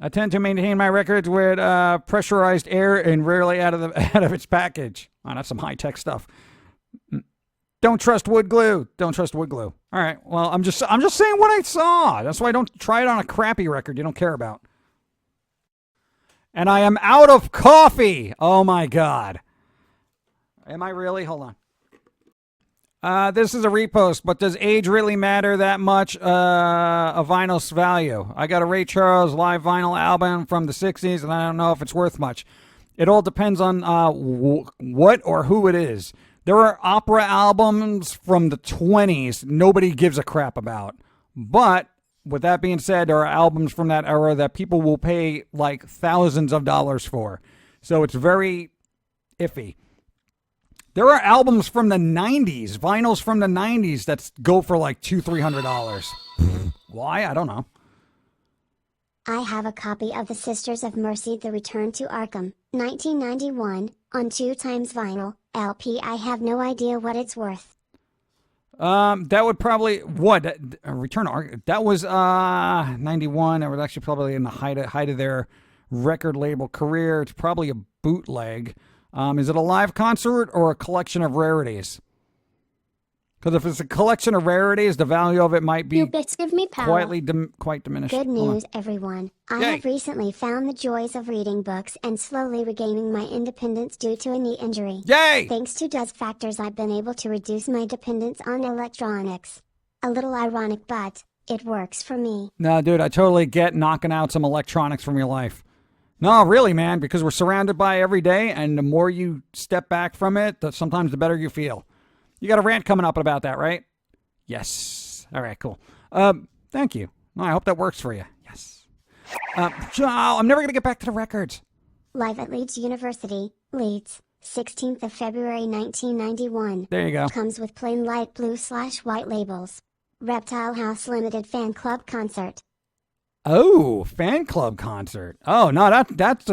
A: I tend to maintain my records with pressurized air and rarely out of its package. Oh, that's some high-tech stuff. Don't trust wood glue. Don't trust wood glue. All right. Well, I'm just saying what I saw. That's why I don't try it on a crappy record you don't care about. And I am out of coffee. Oh my God. Am I really? Hold on. This is a repost, but does age really matter that much? A vinyl's value. I got a Ray Charles live vinyl album from the 60s, and I don't know if it's worth much. It all depends on what or who it is. There are opera albums from the 20s nobody gives a crap about. But with that being said, there are albums from that era that people will pay like thousands of dollars for. So it's very iffy. There are albums from the 90s, vinyls from the 90s that go for like $200-$300. Why? I don't know.
B: I have a copy of The Sisters of Mercy: The Return to Arkham, 1991, on 2x vinyl, LP. I have no idea what it's worth.
A: That would probably, Return to Arkham? That was 91. That was actually probably in the height of their record label career. It's probably a bootleg. Is it a live concert or a collection of rarities? Because if it's a collection of rarities, the value of it might be
C: Your bits give me power.
A: quite diminished.
B: Good news, everyone. I
A: Yay.
B: have recently found the joys of reading books and slowly regaining my independence due to a knee injury.
A: Yay!
B: Thanks to Does Factors, I've been able to reduce my dependence on electronics. A little ironic, but it works for me.
A: No, dude, I totally get knocking out some electronics from your life. No, really, man, because we're surrounded by it every day, and the more you step back from it, sometimes the better you feel. You got a rant coming up about that, right? Yes. All right, cool. Thank you. Well, I hope that works for you. Yes. I'm never going to get back to the records.
B: Live at Leeds University, Leeds, 16th of February 1991.
A: There you go.
B: Comes with plain light blue/white labels. Reptile House Limited Fan Club Concert.
A: Oh, fan club concert. Oh, no, that's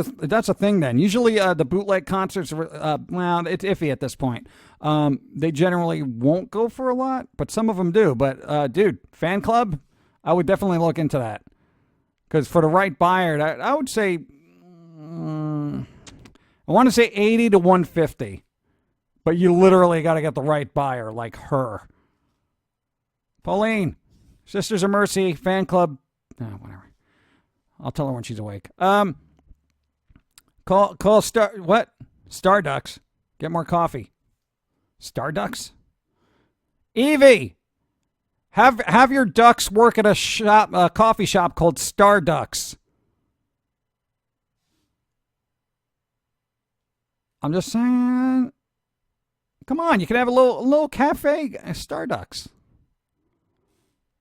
A: a thing then. Usually the bootleg concerts, well, it's iffy at this point. They generally won't go for a lot, but some of them do. But, dude, fan club, I would definitely look into that. Because for the right buyer, I would say, I want to say 80 to 150. But you literally got to get the right buyer, like her. Pauline, Sisters of Mercy, fan club. Whatever. I'll tell her when she's awake. Call Starducks. Get more coffee. Starducks? Evie! Have your ducks work at a coffee shop called Starducks. I'm just saying. Come on, you can have a little cafe. Starducks.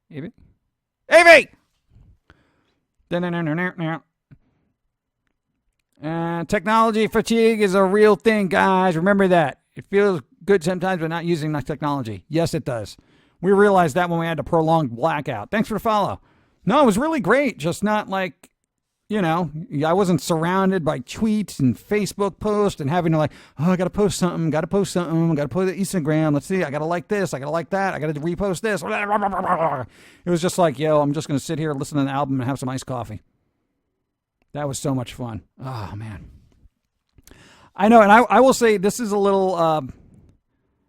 A: Evie? Evie! Technology fatigue is a real thing, guys. Remember that. It feels good sometimes, but not using enough technology. Yes, it does. We realized that when we had a prolonged blackout. Thanks for the follow. No, it was really great. Just not like, I wasn't surrounded by tweets and Facebook posts and having to I got to post something, got to post Instagram. Let's see, I got to like this, I got to like that, I got to repost this. It was just like, I'm just going to sit here, listen to an album, and have some iced coffee. That was so much fun. Oh, man. I know, and I will say this is a little, and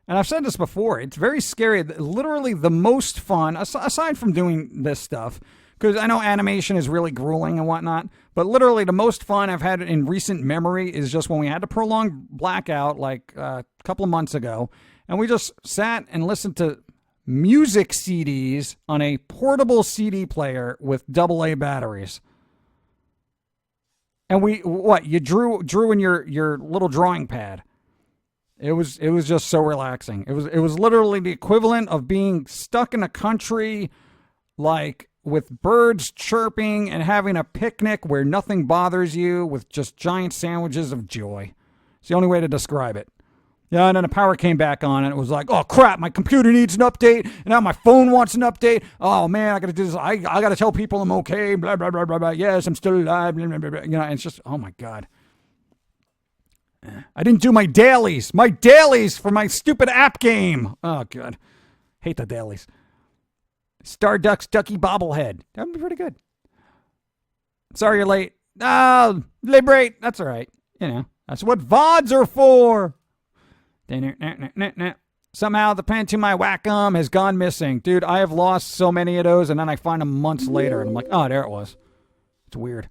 A: I've said this before, it's very scary. Literally the most fun, aside from doing this stuff, because I know animation is really grueling and whatnot, but literally the most fun I've had in recent memory is just when we had a prolonged blackout like a couple of months ago, and we just sat and listened to music CDs on a portable CD player with AA batteries. And you drew in your little drawing pad. It was just so relaxing. It was literally the equivalent of being stuck in a country like with birds chirping and having a picnic where nothing bothers you with just giant sandwiches of joy. It's the only way to describe it. Yeah, and then the power came back on, and it was like, oh crap, my computer needs an update, and now my phone wants an update. Oh man, I gotta do this. I gotta tell people I'm okay. Blah blah blah blah blah. Yes, I'm still alive. Blah, blah, blah, blah. You know, and it's just, oh my god. I didn't do my dailies. My dailies for my stupid app game. Oh god, hate the dailies. Starduck's Ducky Bobblehead. That would be pretty good. Sorry you're late. Oh, liberate. That's all right. You know, that's what VODs are for. Somehow the pen to my Wacom has gone missing. Dude, I have lost so many of those, and then I find them months later, and I'm like, oh, there it was. It's weird.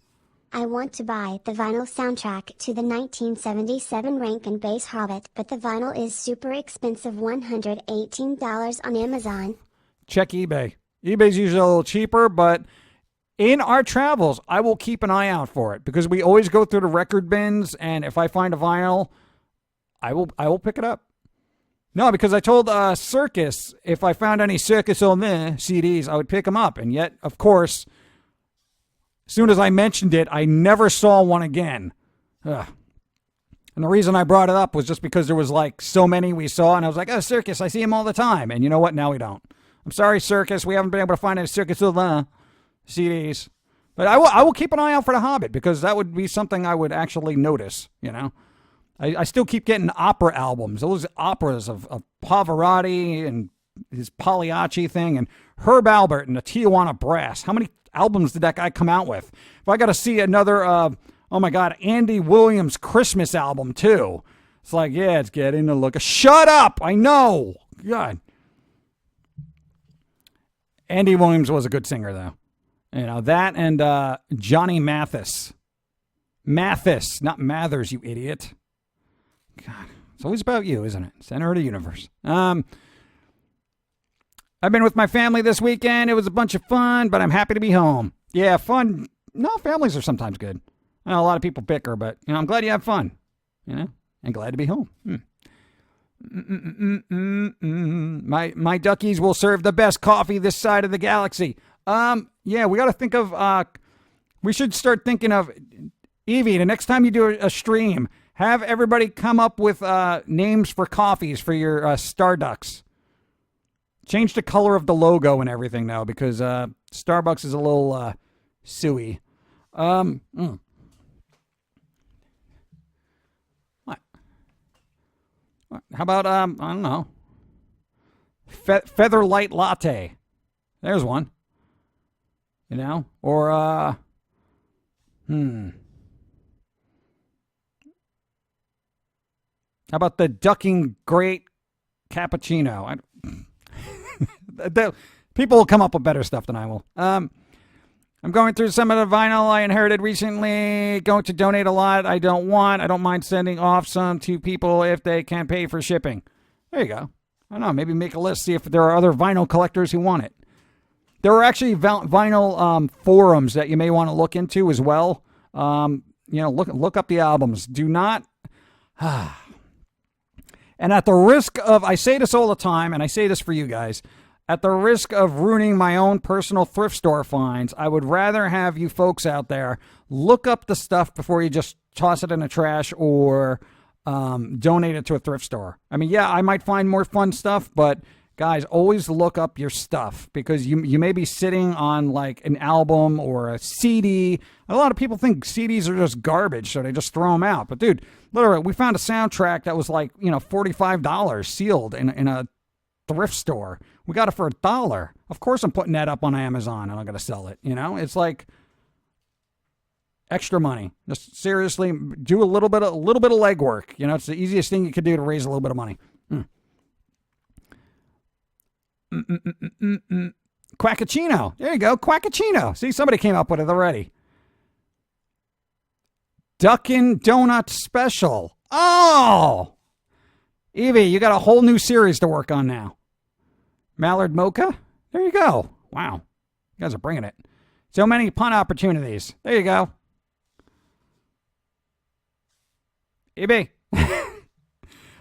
B: I want to buy the vinyl soundtrack to the 1977 Rankin Bass Hobbit, but the vinyl is super expensive, $118 on Amazon.
A: Check eBay. eBay's usually a little cheaper, but in our travels, I will keep an eye out for it because we always go through the record bins, and if I find a vinyl, I will pick it up. No, because I told Circus if I found any Circus on there CDs, I would pick them up, and yet, of course, as soon as I mentioned it, I never saw one again. Ugh. And the reason I brought it up was just because there was like so many we saw, and I was like, oh, Circus, I see him all the time. And you know what? Now we don't. I'm sorry, Circus. We haven't been able to find any Circus CDs. But I will keep an eye out for The Hobbit because that would be something I would actually notice, you know. I still keep getting opera albums. Those operas of Pavarotti and his Pagliacci thing and Herb Albert and the Tijuana Brass. How many albums did that guy come out with? If I got to see another, oh my God, Andy Williams Christmas album too. It's like, yeah, it's getting a look. Shut up! I know! God. Andy Williams was a good singer though. You know, that and Johnny Mathis. Mathis, not Mathers, you idiot. God, it's always about you, isn't it? Center of the universe. I've been with my family this weekend. It was a bunch of fun, but I'm happy to be home. Yeah, fun. No, families are sometimes good. I know a lot of people bicker, but you know, I'm glad you have fun. You know, and glad to be home. My duckies will serve the best coffee this side of the galaxy. Yeah, we got to think of. We should start thinking of Evie. The next time you do a stream, have everybody come up with names for coffees for your Starducks. Change the color of the logo and everything now because Starbucks is a little suey. What? How about I don't know. Feather Light Latte. There's one. You know, or How about the Ducking Great Cappuccino? People will come up with better stuff than I will. I'm going through some of the vinyl I inherited recently. Going to donate a lot I don't want. I don't mind sending off some to people if they can't pay for shipping. There you go. I don't know. Maybe make a list, see if there are other vinyl collectors who want it. There are actually vinyl forums that you may want to look into as well. You know, look up the albums. Do not... And at the risk of, I say this all the time, and I say this for you guys, at the risk of ruining my own personal thrift store finds, I would rather have you folks out there look up the stuff before you just toss it in the trash or donate it to a thrift store. I mean, yeah, I might find more fun stuff, but guys, always look up your stuff because you may be sitting on like an album or a CD. A lot of people think CDs are just garbage, so they just throw them out. But dude, literally, we found a soundtrack that was like, you know, $45 sealed in a thrift store. We got it for $1. Of course I'm putting that up on Amazon and I'm going to sell it. You know, it's like extra money. Just seriously do a little bit of legwork. You know, it's the easiest thing you could do to raise a little bit of money. Quackachino. There you go. Quackachino. See, somebody came up with it already. Duckin' Donut Special. Oh! Evie, you got a whole new series to work on now. Mallard Mocha? There you go. Wow. You guys are bringing it. So many pun opportunities. There you go. Evie.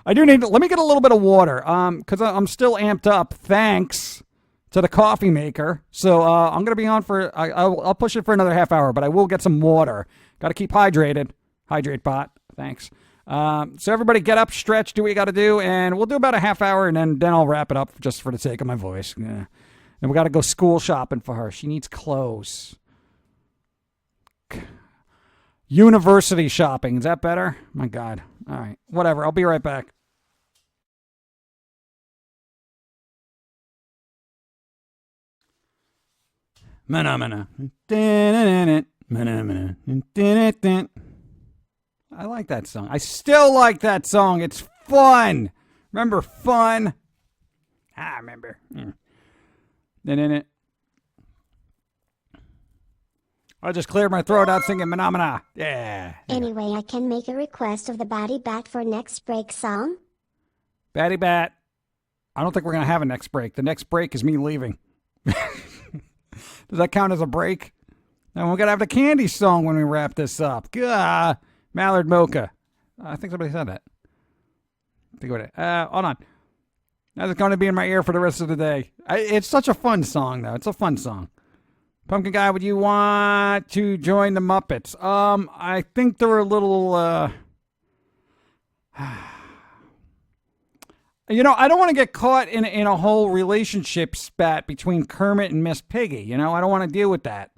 A: I do need. Let me get a little bit of water. Because I'm still amped up. Thanks to the coffee maker. So I'm gonna be on for. I'll push it for another half hour, but I will get some water. Got to keep hydrated. Hydrate bot. Thanks. So everybody get up, stretch, do what you got to do, and we'll do about a half hour, and then I'll wrap it up just for the sake of my voice. Yeah. And we got to go school shopping for her. She needs clothes. University shopping. Is that better? My God. All right. Whatever. I'll be right back. Mana. I like that song. I still like that song. It's fun. Remember fun? I remember. I just cleared my throat out singing Manamana. Yeah.
B: Anyway, I can make a request of the Batty Bat for next break song.
A: Batty Bat. I don't think we're going to have a next break. The next break is me leaving. Does that count as a break? And we're going to have the candy song when we wrap this up. Gah. Mallard Mocha. I think somebody said that. Think about it. Hold on. That's going to be in my ear for the rest of the day. It's such a fun song, though. It's a fun song. Pumpkin Guy, would you want to join the Muppets? I think they're a little, You know, I don't want to get caught in a whole relationship spat between Kermit and Miss Piggy. You know, I don't want to deal with that.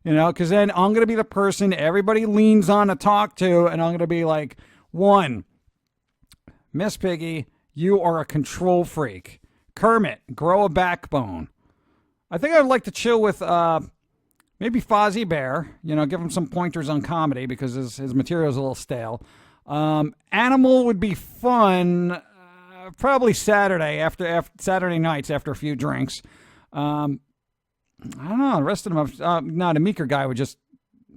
A: You know, because then I'm going to be the person everybody leans on to talk to, and I'm going to be like, one, Miss Piggy, you are a control freak. Kermit, grow a backbone. I think I'd like to chill with maybe Fozzie Bear, you know, give him some pointers on comedy because his material's a little stale. Animal would be fun, probably Saturday after Saturday nights after a few drinks. I don't know. The rest of them, no, the meeker guy would just,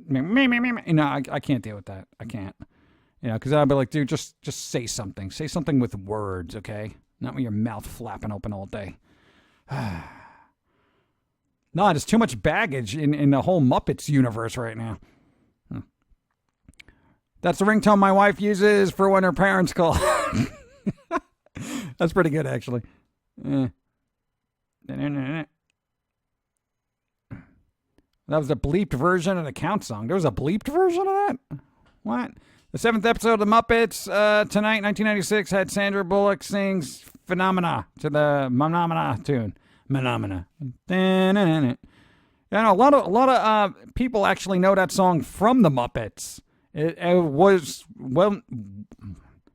A: me. You know, I can't deal with that. I can't. You know, because I'd be like, dude, just say something. Say something with words, okay? Not with your mouth flapping open all day. No, there's too much baggage in the whole Muppets universe right now. That's the ringtone my wife uses for when her parents call. That's pretty good, actually. That was the bleeped version of the Count song. There was a bleeped version of that? What? The 7th episode of the Muppets tonight, 1996, had Sandra Bullock sings Phenomena to the Phenomena tune. Phenomena. You know, a lot of people actually know that song from the Muppets. It was, well,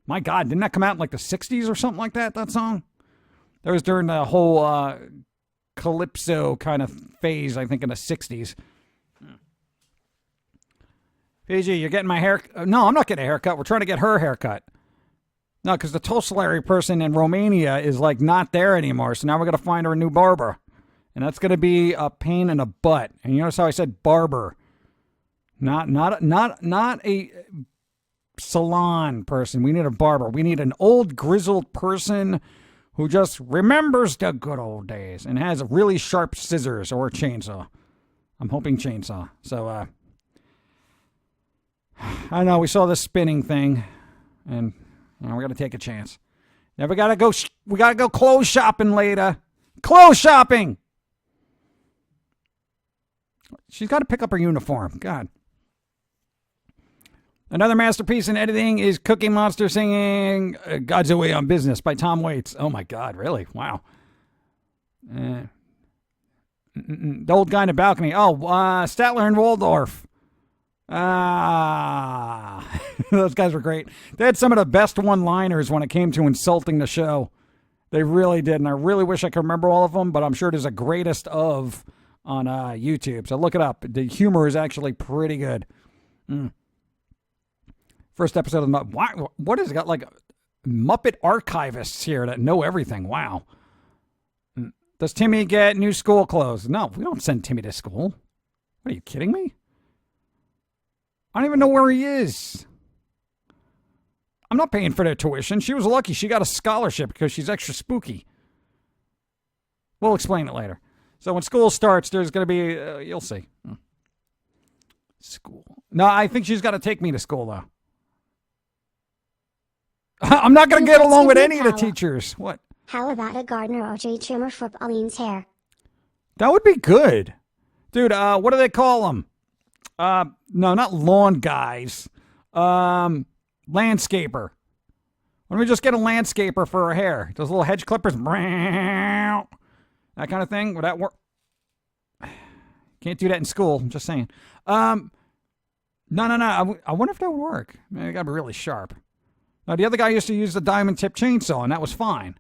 A: my God, didn't that come out in like the 60s or something like that song? That was during the whole Calypso kind of phase, I think, in the 60s. PG, you're getting my hair... No, I'm not getting a haircut. We're trying to get her haircut. No, because the Toslary person in Romania is, like, not there anymore, so now we're going to find her a new barber. And that's going to be a pain in the butt. And you notice how I said barber. Not a salon person. We need a barber. We need an old, grizzled person who just remembers the good old days and has really sharp scissors or a chainsaw. I'm hoping chainsaw. So, I know we saw this spinning thing, and you know, we're gonna take a chance. Now we gotta go clothes shopping later. Clothes shopping. She's got to pick up her uniform. God. Another masterpiece in editing is Cookie Monster singing God's Away on Business by Tom Waits. Oh, my God. Really? Wow. The old guy in the balcony. Oh, Statler and Waldorf. Those guys were great. They had some of the best one-liners when it came to insulting the show. They really did, and I really wish I could remember all of them, but I'm sure there's a greatest of on YouTube. So look it up. The humor is actually pretty good. First episode of the Muppet. What has it got, like Muppet archivists here that know everything? Wow. Does Timmy get new school clothes? No, we don't send Timmy to school. What, are you kidding me? I don't even know where he is. I'm not paying for their tuition. She was lucky she got a scholarship because she's extra spooky. We'll explain it later. So when school starts, there's going to be, you'll see. School. No, I think she's got to take me to school, though. I'm not going to get along with
B: Excuse
A: any
B: me,
A: of the
B: Paula.
A: teachers. What?
B: How about a gardener or tree trimmer for Pauline's hair?
A: That would be good. Dude, what do they call them? No, not lawn guys. Landscaper. Why don't we just get a landscaper for her hair? Those little hedge clippers. That kind of thing. Would that work? Can't do that in school. I'm just saying. No. I wonder if that would work. Man, it got to be really sharp. Now, the other guy used to use the diamond tip chainsaw, and that was fine.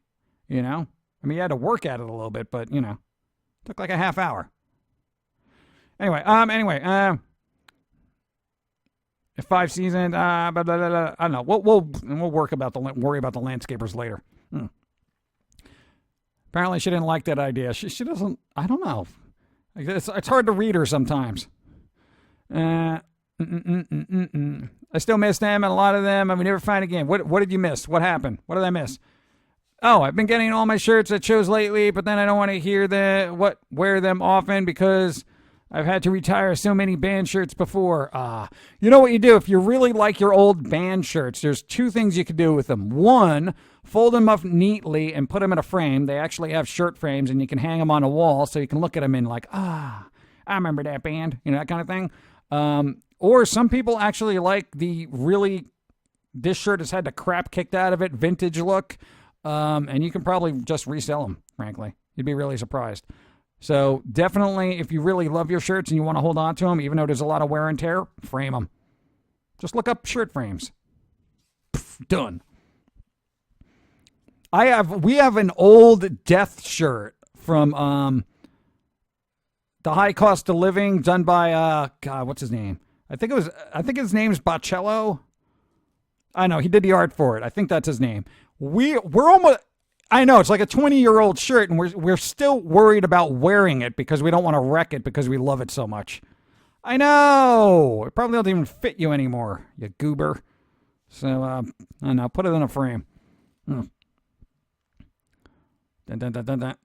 A: You know? I mean, you had to work at it a little bit, but, took like a half hour. Anyway, if 5 seasons, blah, blah, blah, blah, I don't know. We'll worry about the landscapers later. Apparently, she didn't like that idea. She doesn't. I don't know. It's hard to read her sometimes. I still miss them, and a lot of them I would never find again. What did you miss? What happened? What did I miss? Oh, I've been getting all my shirts at shows lately, but then I don't want to wear them often because I've had to retire so many band shirts before. You know what you do if you really like your old band shirts? There's 2 things you could do with them. 1, fold them up neatly and put them in a frame. They actually have shirt frames, and you can hang them on a wall so you can look at them and like, I remember that band, that kind of thing. Or some people actually like this shirt has had the crap kicked out of it, vintage look. And you can probably just resell them, frankly. You'd be really surprised. So definitely, if you really love your shirts and you want to hold on to them, even though there's a lot of wear and tear, frame them. Just look up shirt frames. Done. We have an old Death shirt from the High Cost of Living, done by God, what's his name? I think his name's Bocello. I know he did the art for it. I think that's his name. We're almost. I know it's like a 20-year-old shirt, and we're still worried about wearing it because we don't want to wreck it because we love it so much. I know it probably doesn't even fit you anymore, you goober. So I don't know. Put it in a frame. Dun, dun, dun, dun, dun.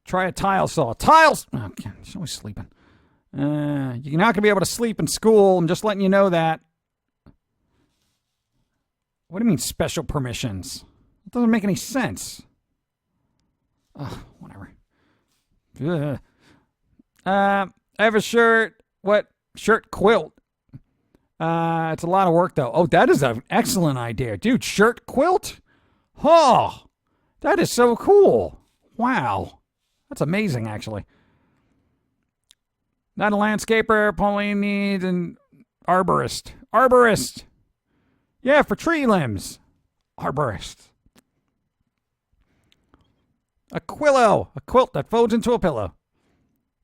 A: Try a tile saw. Tiles. Oh, God, she's always sleeping. You're not going to be able to sleep in school. I'm just letting you know that. What do you mean special permissions? It doesn't make any sense. Whatever. I have a shirt. What? Shirt quilt. It's a lot of work, though. Oh, that is an excellent idea. Dude, shirt quilt? Oh, that is so cool. Wow. That's amazing, actually. Not a landscaper. Pauline needs an arborist. Arborist. Yeah, for tree limbs. Arborist. A quillo. A quilt that folds into a pillow.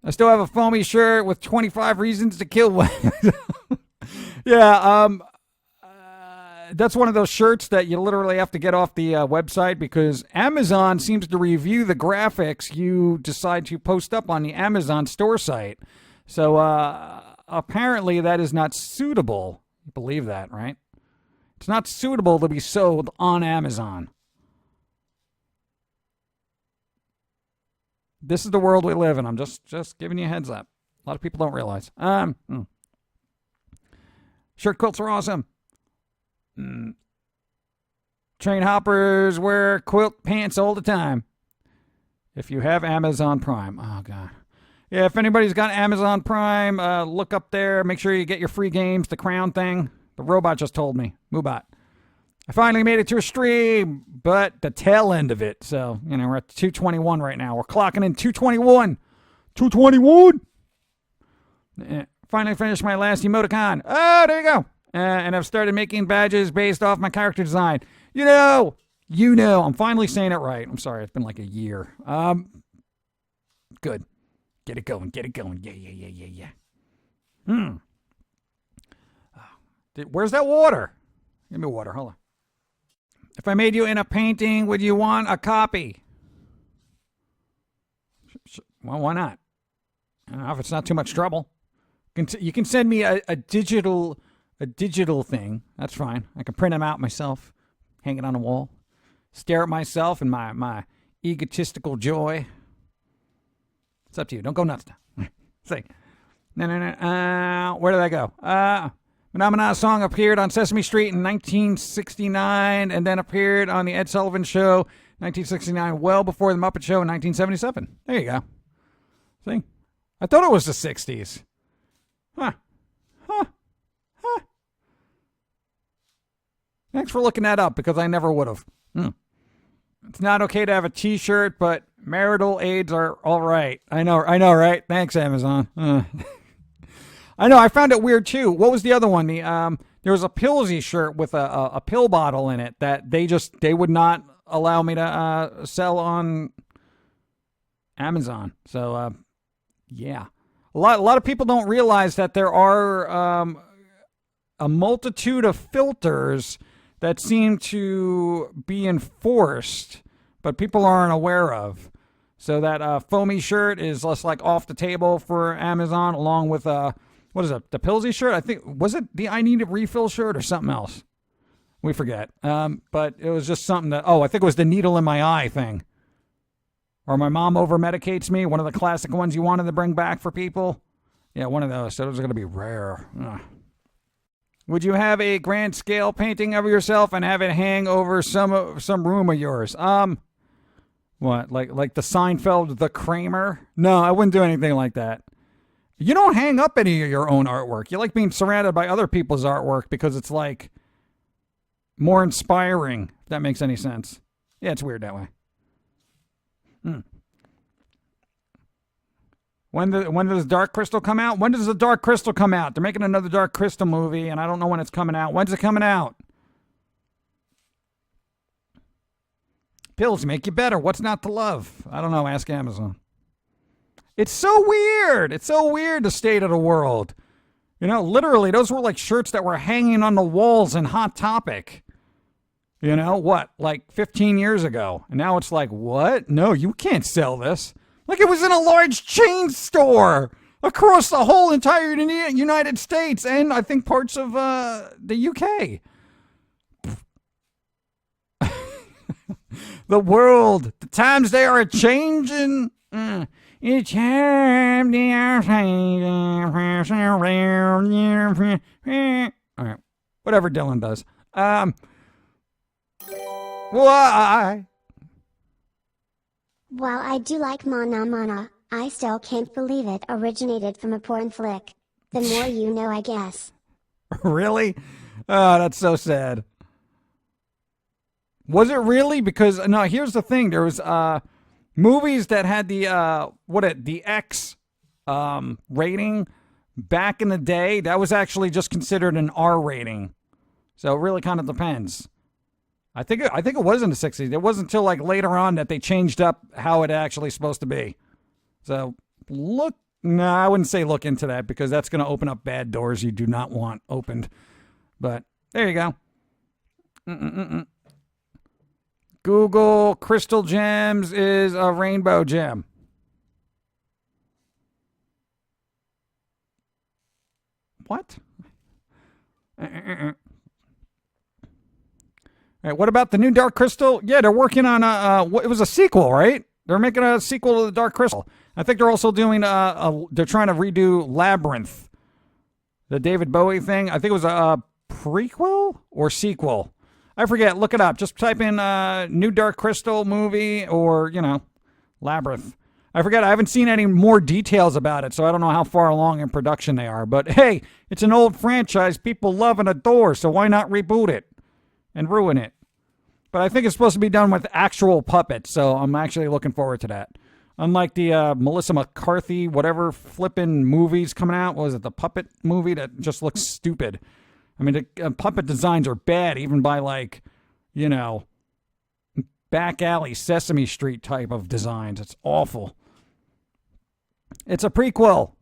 A: I still have a foamy shirt with 25 reasons to kill one. Yeah, that's one of those shirts that you literally have to get off the website because Amazon seems to review the graphics you decide to post up on the Amazon store site. So apparently that is not suitable. You believe that, right? It's not suitable to be sold on Amazon. This is the world we live in. I'm just giving you a heads up. A lot of people don't realize. Shirt quilts are awesome. Train hoppers wear quilt pants all the time. If you have Amazon Prime. Oh, God. Yeah, if anybody's got Amazon Prime, look up there. Make sure you get your free games. The Crown thing. The robot just told me. Moobot. I finally made it to a stream, but the tail end of it. So, we're at 221 right now. We're clocking in 221. 221! Finally finished my last emoticon. Oh, there you go. And I've started making badges based off my character design. You know, I'm finally saying it right. I'm sorry, it's been like a year. Good. Get it going. Yeah. Where's that water? Give me water. Hold on. If I made you in a painting, would you want a copy? Well, why not? I don't know if it's not too much trouble. You can send me a digital thing. That's fine. I can print them out myself, hang it on the wall, stare at myself and my egotistical joy. It's up to you. Don't go nuts. Say, no. Where did I go? Phenomena song appeared on Sesame Street in 1969 and then appeared on The Ed Sullivan Show 1969, well before The Muppet Show in 1977. There you go. See? I thought it was the 60s. Huh. Thanks for looking that up because I never would have. It's not okay to have a t-shirt, but marital aids are all right. I know, right? Thanks, Amazon. I know, I found it weird too. What was the other one? There was a Pillsy shirt with a pill bottle in it that they would not allow me to sell on Amazon. So, yeah. A lot of people don't realize that there are a multitude of filters that seem to be enforced, but people aren't aware of. So that foamy shirt is less like off the table for Amazon, along with what is it? The Pillsy shirt? I think was it the I Need a Refill shirt or something else? We forget. But it was just something that I think it was the needle in my eye thing. Or my mom over medicates me. One of the classic ones you wanted to bring back for people. Yeah, one of those. So those are going to be rare. Ugh. Would you have a grand scale painting of yourself and have it hang over some room of yours? What, like the Seinfeld, the Kramer? No, I wouldn't do anything like that. You don't hang up any of your own artwork. You like being surrounded by other people's artwork because it's like more inspiring, if that makes any sense. Yeah, it's weird that way. When does Dark Crystal come out? When does the Dark Crystal come out? They're making another Dark Crystal movie, and I don't know when it's coming out. When's it coming out? Pills make you better. What's not to love? I don't know. Ask Amazon. It's so weird. It's so weird, the state of the world. You know, literally, those were like shirts that were hanging on the walls in Hot Topic. You know, what? Like 15 years ago. And now it's like, what? No, you can't sell this. Like it was in a large chain store across the whole entire United States and I think parts of the UK. The world, the times they are changing. Each time they are changing. All right, whatever Dylan does. Why?
B: While I do like Mana Mana, I still can't believe it originated from a porn flick. The more you know, I guess.
A: Really? Oh, that's so sad. Was it really? Because, no, here's the thing. There was movies that had the X rating back in the day. That was actually just considered an R rating. So it really kind of depends. I think it was in the 60s. It wasn't until like later on that they changed up how it actually supposed to be. So I wouldn't say look into that because that's going to open up bad doors you do not want opened. But there you go. Google Crystal Gems is a rainbow gem. What? All right, what about the new Dark Crystal? Yeah, they're working on it was a sequel, right? They're making a sequel to the Dark Crystal. I think they're also doing they're trying to redo Labyrinth, the David Bowie thing. I think it was a prequel or sequel. I forget. Look it up. Just type in new Dark Crystal movie or Labyrinth. I forget. I haven't seen any more details about it, so I don't know how far along in production they are. But hey, it's an old franchise people love and adore, so why not reboot it? And ruin it. But I think it's supposed to be done with actual puppets, so I'm actually looking forward to that. Unlike the Melissa McCarthy, whatever flippin' movies coming out, what was it the puppet movie that just looks stupid? I mean, the puppet designs are bad, even by back alley Sesame Street type of designs. It's awful. It's a prequel.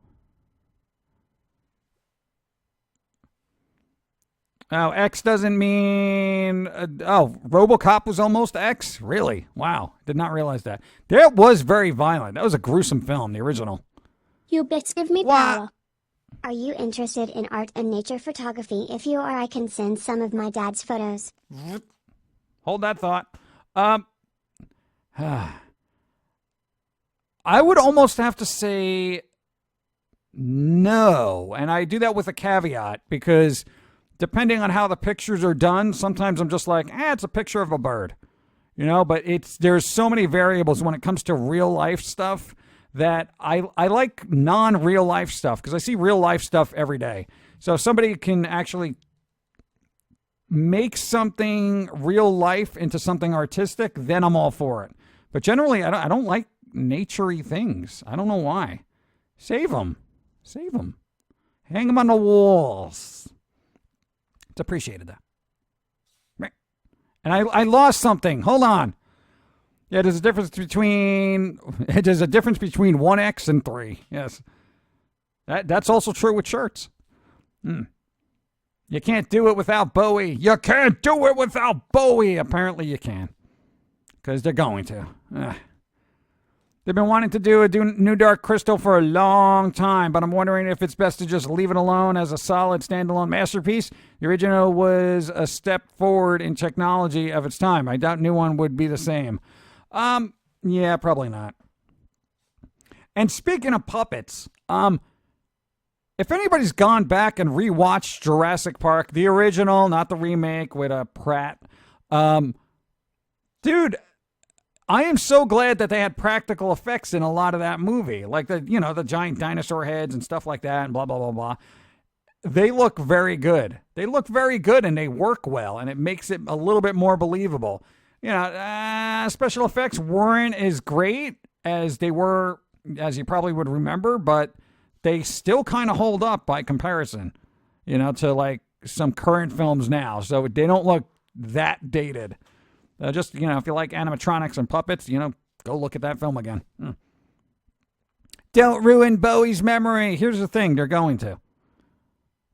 A: Oh, X doesn't mean... RoboCop was almost X? Really? Wow. Did not realize that. That was very violent. That was a gruesome film, the original.
C: You bits give me power.
B: Are you interested in art and nature photography? If you are, I can send some of my dad's photos.
A: Hold that thought. I would almost have to say no. And I do that with a caveat because... depending on how the pictures are done, sometimes I'm just like, it's a picture of a bird. You know, but there's so many variables when it comes to real life stuff that I like non-real life stuff because I see real life stuff every day. So if somebody can actually make something real life into something artistic, then I'm all for it. But generally, I don't like nature-y things. I don't know why. Save them. Save them. Hang them on the walls. It's appreciated, though. Right. And I lost something. Hold on. Yeah, there's a difference between 1X and 3. Yes. That's also true with shirts. You can't do it without Bowie. You can't do it without Bowie. Apparently you can. Because they're going to. They've been wanting to do a new Dark Crystal for a long time, but I'm wondering if it's best to just leave it alone as a solid standalone masterpiece. The original was a step forward in technology of its time. I doubt new one would be the same. Yeah, probably not. And speaking of puppets, if anybody's gone back and rewatched Jurassic Park, the original, not the remake with Pratt, dude, I am so glad that they had practical effects in a lot of that movie, like the giant dinosaur heads and stuff like that, and blah blah blah blah. They look very good. They look very good, and they work well, and it makes it a little bit more believable. Special effects weren't as great as they were, as you probably would remember, but they still kind of hold up by comparison, to like some current films now. So they don't look that dated. Just, if you like animatronics and puppets, go look at that film again. Don't ruin Bowie's memory. Here's the thing, they're going to.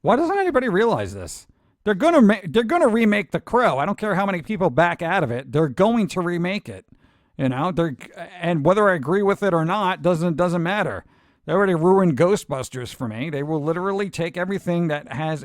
A: Why doesn't anybody realize this? They're gonna remake The Crow. I don't care how many people back out of it. They're going to remake it. And whether I agree with it or not doesn't matter. They already ruined Ghostbusters for me. They will literally take everything that has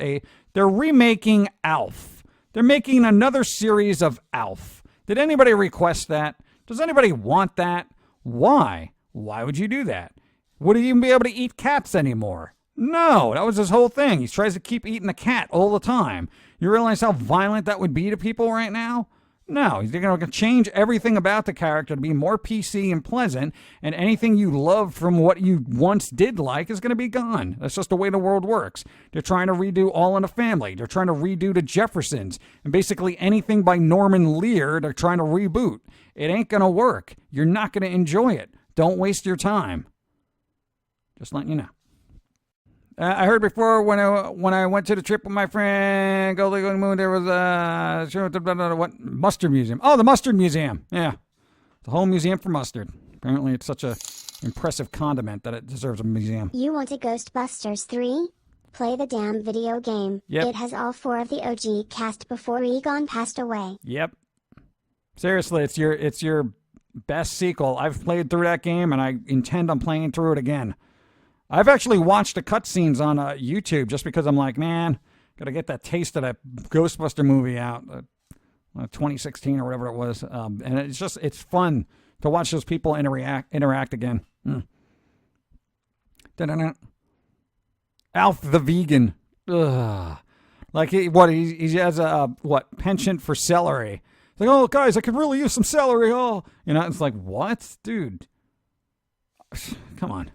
A: they're remaking Alf. They're making another series of Alf. Did anybody request that? Does anybody want that? Why? Why would you do that? Would he even be able to eat cats anymore? No, that was his whole thing. He tries to keep eating a cat all the time. You realize how violent that would be to people right now? No, he's going to change everything about the character to be more PC and pleasant, and anything you love from what you once did like is going to be gone. That's just the way the world works. They're trying to redo All in the Family. They're trying to redo The Jeffersons. And basically anything by Norman Lear, they're trying to reboot. It ain't going to work. You're not going to enjoy it. Don't waste your time. Just letting you know. I heard before when I went to the trip with my friend Goldie Moon, there was what mustard museum. Oh, the mustard museum. Yeah, the whole museum for mustard. Apparently, it's such a impressive condiment that it deserves a museum.
B: You want a Ghostbusters 3? Play the damn video game.
A: Yep.
B: It has all 4 of the OG cast before Egon passed away.
A: Yep. Seriously, it's your best sequel. I've played through that game, and I intend on playing through it again. I've actually watched the cutscenes on YouTube just because I'm like, man, got to get that taste of that Ghostbuster movie out, 2016 or whatever it was. And it's fun to watch those people interact again. Alf the vegan. Ugh. Like he has a penchant for celery. It's like, oh guys, I could really use some celery. Oh, it's like, what, dude? Come on.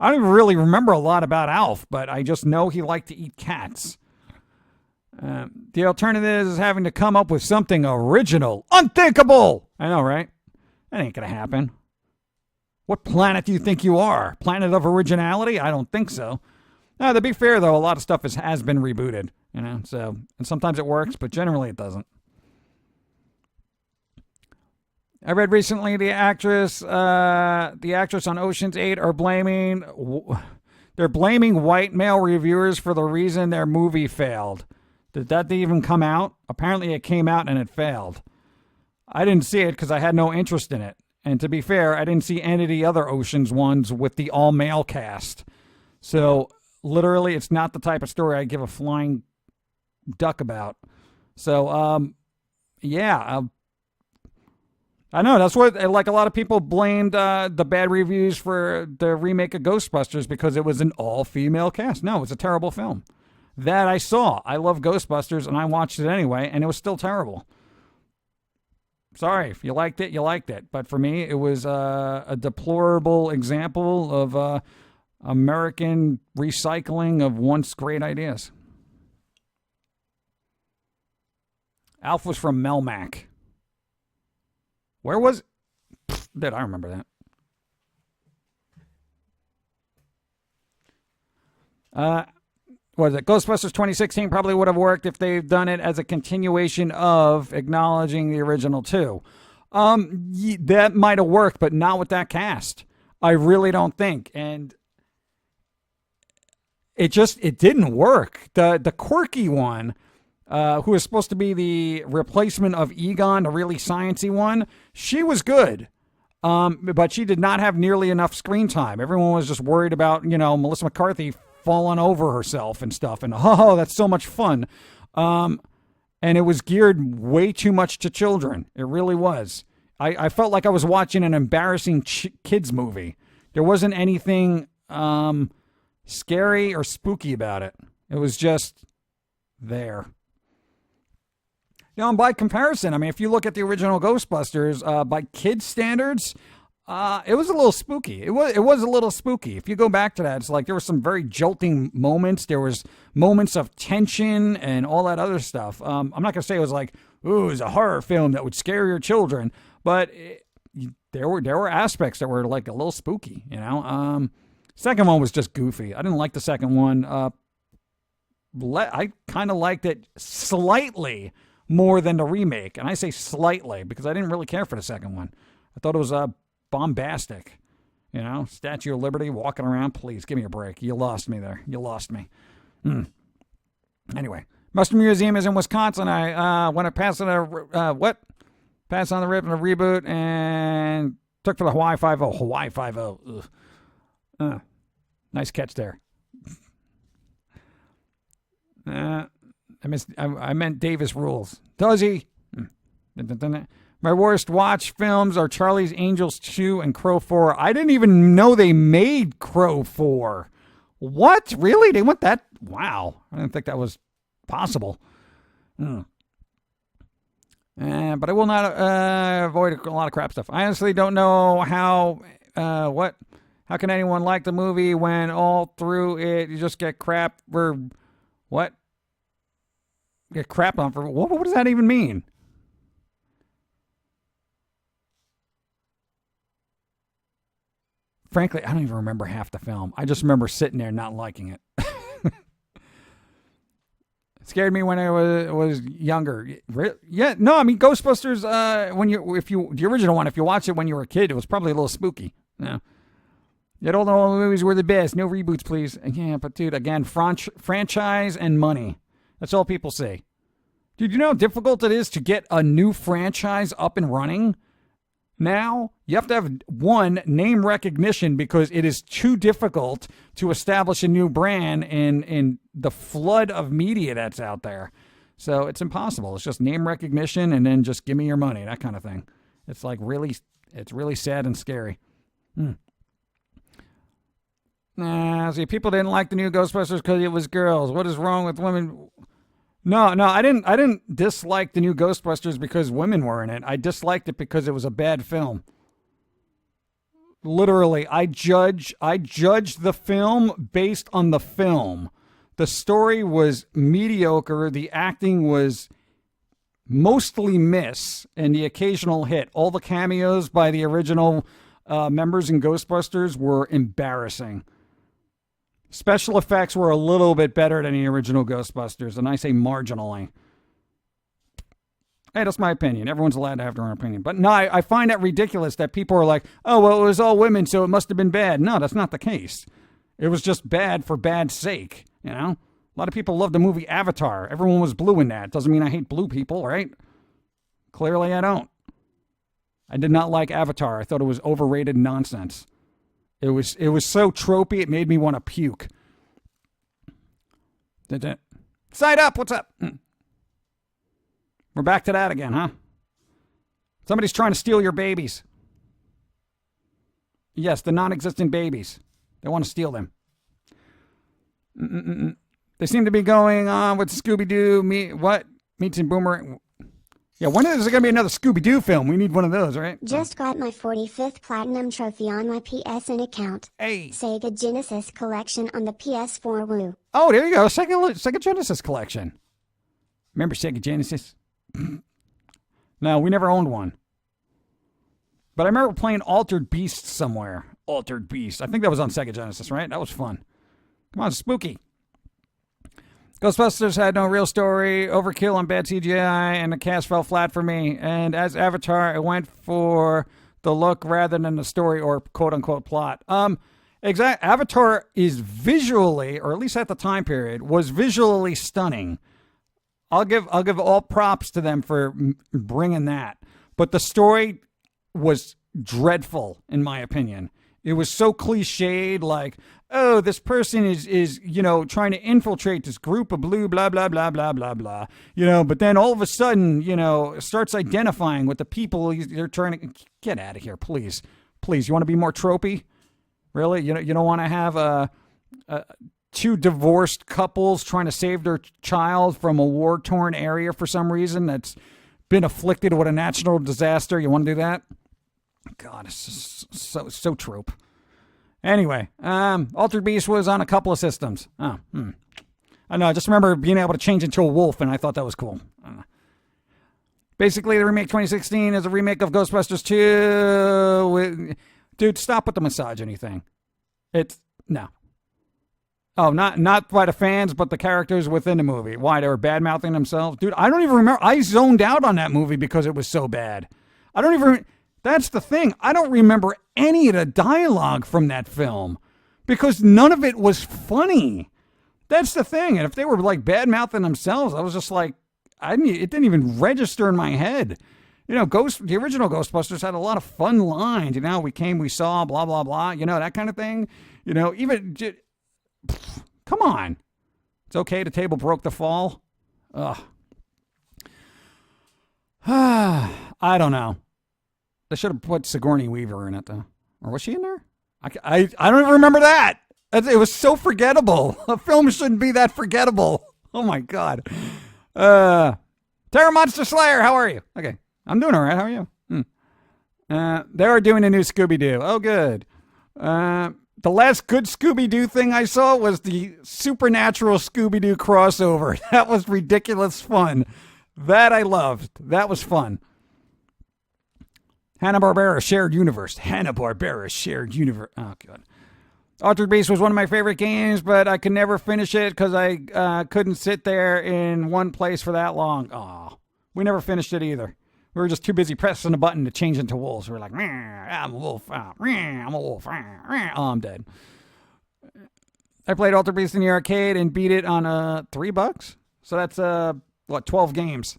A: I don't even really remember a lot about Alf, but I just know he liked to eat cats. The alternative is having to come up with something original. Unthinkable! I know, right? That ain't going to happen. What planet do you think you are? Planet of originality? I don't think so. Now, to be fair, though, a lot of stuff has been rebooted. And sometimes it works, but generally it doesn't. I read recently the actress on Ocean's 8 they're blaming white male reviewers for the reason their movie failed. Did that even come out? Apparently it came out and it failed. I didn't see it because I had no interest in it. And to be fair, I didn't see any of the other Ocean's ones with the all-male cast. So literally it's not the type of story I give a flying duck about. So, yeah, I know, that's what, like, a lot of people blamed the bad reviews for the remake of Ghostbusters because it was an all-female cast. No, it's a terrible film. that I saw. I love Ghostbusters, and I watched it anyway, and it was still terrible. Sorry, if you liked it, you liked it. But for me, it was a deplorable example of American recycling of once great ideas. Alf was from Melmac. Where was it? Did I remember that? Was it Ghostbusters 2016 probably would have worked if they've done it as a continuation of acknowledging the original two. That might have worked, but not with that cast. I really don't think. And it didn't work. The quirky one, who was supposed to be the replacement of Egon, the really sciencey one, she was good. But she did not have nearly enough screen time. Everyone was just worried about, Melissa McCarthy falling over herself and stuff. And, that's so much fun. And it was geared way too much to children. It really was. I felt like I was watching an embarrassing kids movie. There wasn't anything scary or spooky about it. It was just there. And by comparison, I mean, if you look at the original Ghostbusters, by kids' standards, it was a little spooky. It was a little spooky. If you go back to that, it's like there were some very jolting moments. There was moments of tension and all that other stuff. I'm not going to say it was like, ooh, it was a horror film that would scare your children, but there were aspects that were like a little spooky, Second one was just goofy. I didn't like the second one. I kind of liked it slightly more than the remake. And I say slightly because I didn't really care for the second one. I thought it was bombastic. Statue of Liberty walking around. Please, give me a break. You lost me there. You lost me. Anyway, Muster Museum is in Wisconsin. I want to pass on Pass on the rip and a reboot and took for the Hawaii 5-0. Hawaii 5-0. Nice catch there. I meant Davis Rules. Does he? My worst watch films are Charlie's Angels 2 and Crow 4. I didn't even know they made Crow 4. What? Really? They went that? Wow. I didn't think that was possible. But I will not avoid a lot of crap stuff. I honestly don't know how can anyone like the movie when all through it you just get crap for what? Get crap on for what does that even mean? Frankly, I don't even remember half the film. I just remember sitting there not liking it. It scared me when I was younger. Yeah, no, I mean Ghostbusters. The original one, if you watched it when you were a kid, it was probably a little spooky. Yeah, the old movies were the best. No reboots, please. Yeah, but dude, again, franchise and money. That's all people say. Dude, you know how difficult it is to get a new franchise up and running? Now, you have to have, one, name recognition because it is too difficult to establish a new brand in the flood of media that's out there. So it's impossible. It's just name recognition and then just give me your money, that kind of thing. It's like it's really sad and scary. See, people didn't like the new Ghostbusters because it was girls. What is wrong with women? No, I didn't dislike the new Ghostbusters because women were in it. I disliked it because it was a bad film. Literally, I judged the film based on the film. The story was mediocre. The acting was mostly miss and the occasional hit. All the cameos by the original members in Ghostbusters were embarrassing. Special effects were a little bit better than the original Ghostbusters, and I say marginally. Hey, that's my opinion. Everyone's allowed to have their own opinion. But no, I find that ridiculous that people are like, oh, well, it was all women, so it must have been bad. No, that's not the case. It was just bad for bad sake, A lot of people love the movie Avatar. Everyone was blue in that. Doesn't mean I hate blue people, right? Clearly I don't. I did not like Avatar. I thought it was overrated nonsense. It was so tropey, it made me want to puke. Side up, what's up? We're back to that again, huh? Somebody's trying to steal your babies. Yes, the non-existent babies. They want to steal them. They seem to be going on with Scooby-Doo. Meets and Boomerang. Yeah, when is there going to be another Scooby-Doo film? We need one of those, right?
B: Just got my 45th Platinum Trophy on my PSN account.
A: Hey.
B: Sega Genesis Collection on the PS4. Woo.
A: Oh, there you go. Sega Genesis collection. Remember Sega Genesis? No, we never owned one. But I remember playing Altered Beast somewhere. Altered Beast. I think that was on Sega Genesis, right? That was fun. Come on, spooky. Ghostbusters had no real story, overkill on bad CGI, and the cast fell flat for me. And as Avatar, I went for the look rather than the story or quote-unquote plot. Avatar is visually, or at least at the time period, was visually stunning. I'll give all props to them for bringing that. But the story was dreadful, in my opinion. It was so cliched, like, oh, this person is trying to infiltrate this group of blue, blah, blah, blah, blah, blah, blah. But then all of a sudden, starts identifying with the people they're trying to get out of here, please. Please, you want to be more tropey? Really? You don't want to have two divorced couples trying to save their child from a war-torn area for some reason that's been afflicted with a natural disaster? You want to do that? God, it's so trope. Anyway, Altered Beast was on a couple of systems. I know, I just remember being able to change into a wolf, and I thought that was cool. Basically, the remake 2016 is a remake of Ghostbusters 2. Dude, stop with the misogyny thing. No. Oh, not by the fans, but the characters within the movie. Why, they were bad-mouthing themselves? Dude, I don't even remember. I zoned out on that movie because it was so bad. That's the thing. I don't remember any of the dialogue from that film because none of it was funny. That's the thing. And if they were like bad-mouthing themselves, I was just like, it didn't even register in my head. The original Ghostbusters had a lot of fun lines. We came, we saw, blah, blah, blah. That kind of thing. Come on. It's okay. The table broke the fall. Ugh. I don't know. They should have put Sigourney Weaver in it, though. Or was she in there? I don't even remember that. It was so forgettable. A film shouldn't be that forgettable. Oh, my God. Terra Monster Slayer, how are you? Okay. I'm doing all right. How are you? They are doing a new Scooby-Doo. Oh, good. The last good Scooby-Doo thing I saw was the Supernatural Scooby-Doo crossover. That was ridiculous fun. That I loved. That was fun. Hanna-Barbera Shared Universe. Hanna-Barbera Shared Universe. Oh, God. Altered Beast was one of my favorite games, but I could never finish it because I couldn't sit there in one place for that long. Oh, we never finished it either. We were just too busy pressing the button to change into wolves. We were like, I'm a wolf. I'm a wolf. Oh, I'm dead. I played Altered Beast in the arcade and beat it on $3. So that's, 12 games.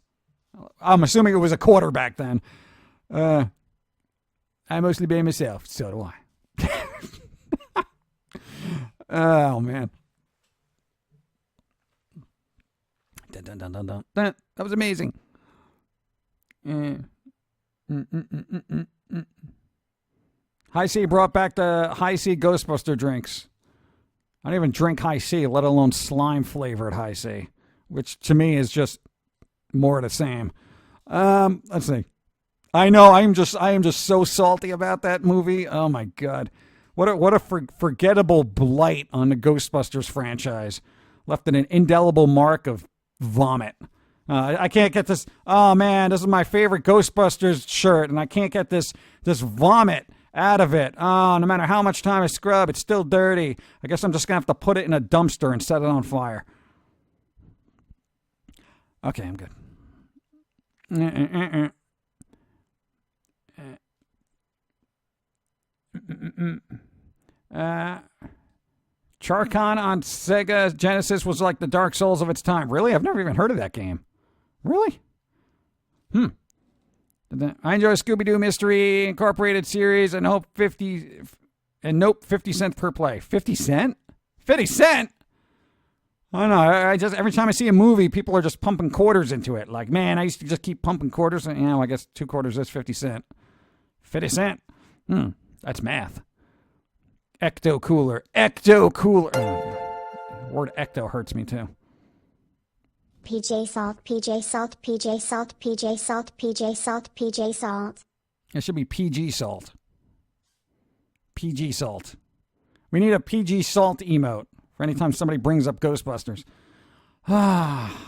A: I'm assuming it was a quarter back then. I mostly blame myself. So do I. Oh, man. Dun, dun, dun, dun, dun. That was amazing. High C brought back the High C Ghostbuster drinks. I don't even drink High C, let alone slime flavored High C, which to me is just more of the same. Let's see. I know I am just so salty about that movie. Oh my God. What a forgettable blight on the Ghostbusters franchise. Left an indelible mark of vomit. I can't get this. Oh man, this is my favorite Ghostbusters shirt, and I can't get this vomit out of it. Oh, no matter how much time I scrub, it's still dirty. I guess I'm just gonna have to put it in a dumpster and set it on fire. Okay, I'm good. Charcon on Sega Genesis was like the Dark Souls of its time. Really? I've never even heard of that game. Really? I enjoy Scooby-Doo Mystery Incorporated series and Nope 50 cents per play. 50 cent? 50 cent? I don't know. I just every time I see a movie, people are just pumping quarters into it. Like, man, I used to just keep pumping quarters. And, I guess 2 quarters is 50 cent. 50 cent. That's math. Ecto cooler. Word ecto hurts me too.
B: PJ Salt, PJ Salt, PJ Salt, PJ Salt, PJ Salt, PJ Salt.
A: It should be PG Salt. PG Salt. We need a PG Salt emote for anytime somebody brings up Ghostbusters. Ah,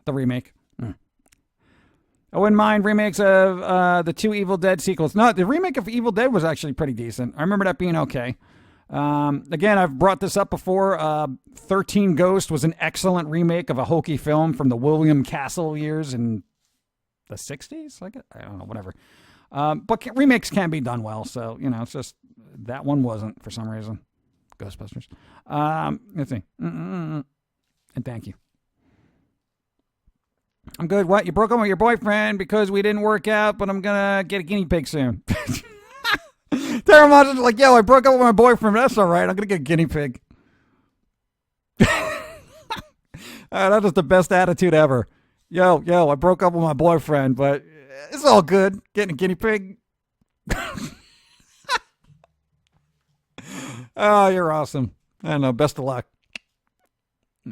A: the remake. I wouldn't mind remakes of the 2 Evil Dead sequels. No, the remake of Evil Dead was actually pretty decent. I remember that being okay. Again, I've brought this up before. 13 Ghost was an excellent remake of a hokey film from the William Castle years in the 60s? I don't know, whatever. But remakes can be done well, so, it's just that one wasn't for some reason. Ghostbusters. Let's see. And thank you. I'm good. What? You broke up with your boyfriend because we didn't work out, but I'm going to get a guinea pig soon. Tara Monster's like, yo, I broke up with my boyfriend. That's all right. I'm going to get a guinea pig. That is the best attitude ever. Yo, I broke up with my boyfriend, but it's all good. Getting a guinea pig. Oh, you're awesome. I don't know. Best of luck.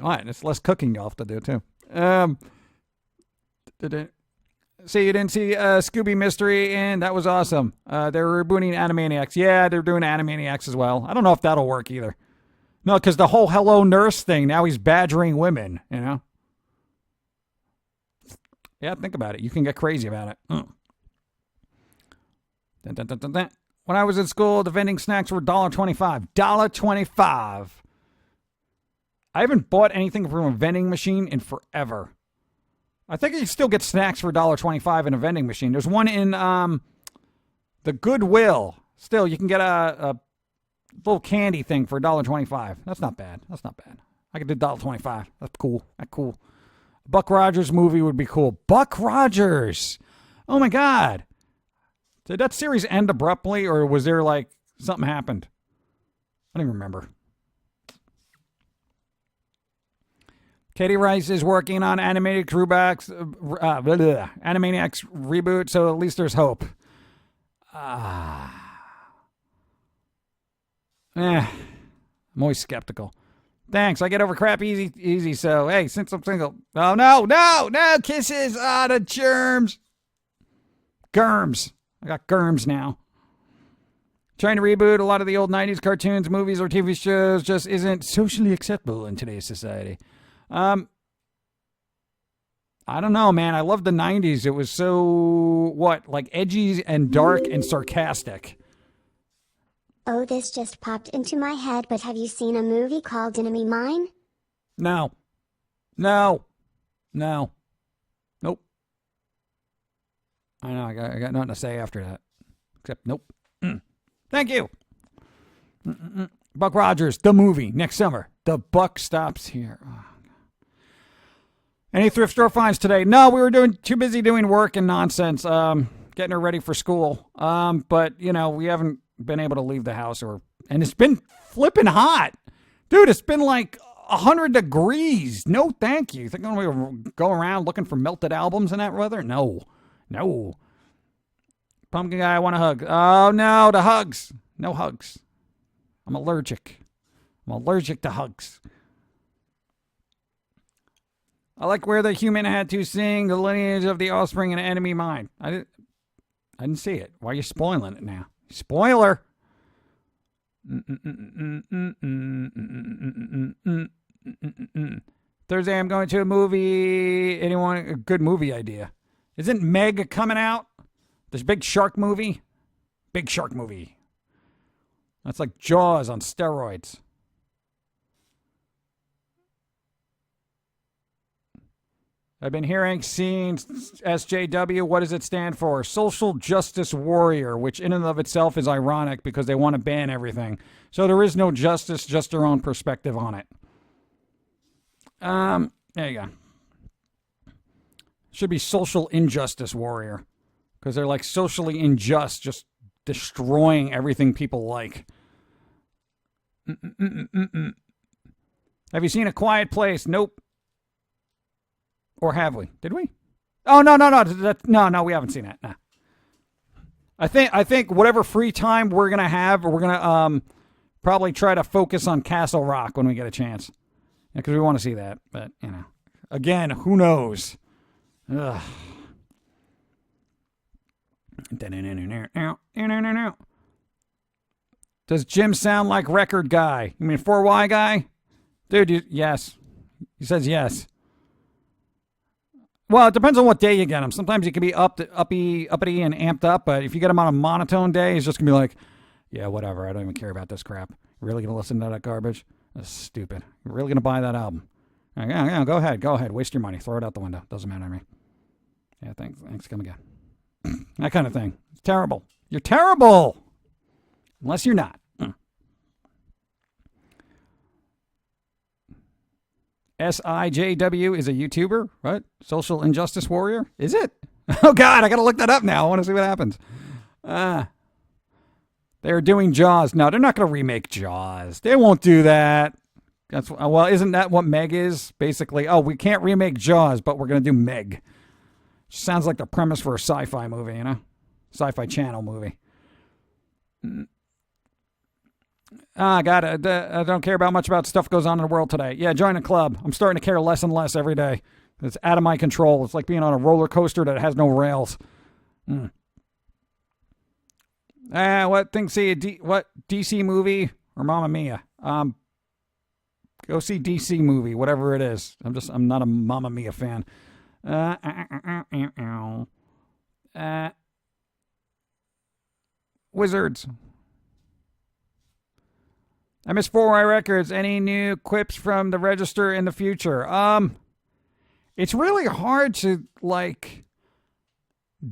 A: All right. It's less cooking you'll have to do, too. See, you didn't see Scooby Mystery, and that was awesome. They're rebooting Animaniacs. Yeah, they're doing Animaniacs as well. I don't know if that'll work either. No, because the whole Hello Nurse thing, now he's badgering women, Yeah, think about it. You can get crazy about it. Dun, dun, dun, dun, dun. When I was in school, the vending snacks were $1.25. $1.25. I haven't bought anything from a vending machine in forever. I think you can still get snacks for $1.25 in a vending machine. There's one in the Goodwill. Still, you can get a little candy thing for $1.25. That's not bad. I could do $1.25. That's cool. Buck Rogers movie would be cool. Buck Rogers. Oh, my God. Did that series end abruptly, or was there, something happened? I don't even remember. Katie Rice is working on Animaniacs reboot, so at least there's hope. I'm always skeptical. Thanks, I get over crap easy, so, hey, since I'm single. Oh, no, kisses. The germs. Germs. I got germs now. Trying to reboot a lot of the old 90s cartoons, movies, or TV shows just isn't socially acceptable in today's society. I don't know, man. I love the 90s. It was so, edgy and dark and sarcastic.
B: Oh, this just popped into my head, but have you seen a movie called Enemy Mine?
A: No. Nope. I know, I got nothing to say after that. Except, nope. Thank you. Buck Rogers, the movie, next summer. The buck stops here. Oh. Any thrift store finds today? No, we were too busy doing work and nonsense, getting her ready for school. But, we haven't been able to leave the house, and it's been flipping hot. Dude, it's been 100 degrees. No, thank you. Think I'm going to go around looking for melted albums in that weather? No. Pumpkin guy, I want a hug. Oh, no, the hugs. No hugs. I'm allergic to hugs. I like where the human had to sing the lineage of the offspring in Enemy Mine. I didn't see it. Why are you spoiling it now? Spoiler. Thursday I'm going to a movie. Anyone a good movie idea? Isn't Meg coming out? This big shark movie? That's like Jaws on steroids. I've been seeing SJW. What does it stand for? Social Justice Warrior, which in and of itself is ironic because they want to ban everything. So there is no justice, just their own perspective on it. There you go. Should be Social Injustice Warrior because they're socially unjust, just destroying everything people like. Have you seen A Quiet Place? Nope. Or have we? Did we? Oh, no. No, we haven't seen that. No. I think whatever free time we're going to have, we're going to probably try to focus on Castle Rock when we get a chance. Because we want to see that. But, you know, again, who knows? Ugh. Does Jim sound like record guy? You mean 4Y guy? Dude, yes. He says yes. Well, it depends on what day you get him. Sometimes he can be uppity and amped up, but if you get him on a monotone day, he's just going to be like, yeah, whatever. I don't even care about this crap. Really going to listen to that garbage? That's stupid. You're really going to buy that album? Yeah, go ahead. Waste your money. Throw it out the window. Doesn't matter to me. Yeah, thanks. Come again. That kind of thing. It's terrible. You're terrible. Unless you're not. SIJW is a YouTuber, right? Social injustice warrior? Is it? Oh, God, I got to look that up now. I want to see what happens. They're doing Jaws. No, they're not going to remake Jaws. They won't do that. Well, isn't that what Meg is? Basically, we can't remake Jaws, but we're going to do Meg. Sounds like the premise for a sci-fi movie, you know? Sci-fi channel movie. God, I don't care about much about stuff goes on in the world today. Yeah, join a club. I'm starting to care less and less every day. It's out of my control. It's like being on a roller coaster that has no rails. What DC movie or Mamma Mia? Go see DC movie, whatever it is. I'm not a Mamma Mia fan. Wizards. I miss 4Y Records. Any new quips from the register in the future? It's really hard to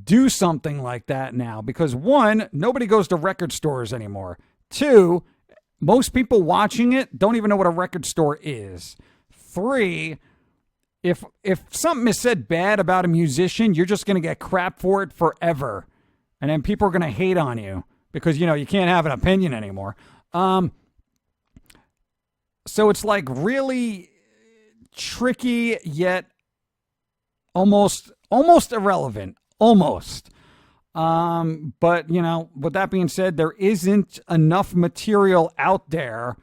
A: do something like that now because one, nobody goes to record stores anymore. Two, most people watching it don't even know what a record store is. Three, if something is said bad about a musician, you're just going to get crap for it forever. And then people are going to hate on you because, you can't have an opinion anymore. So it's with tricky yet almost irrelevant. Almost. But, with that being said, there isn't enough material out there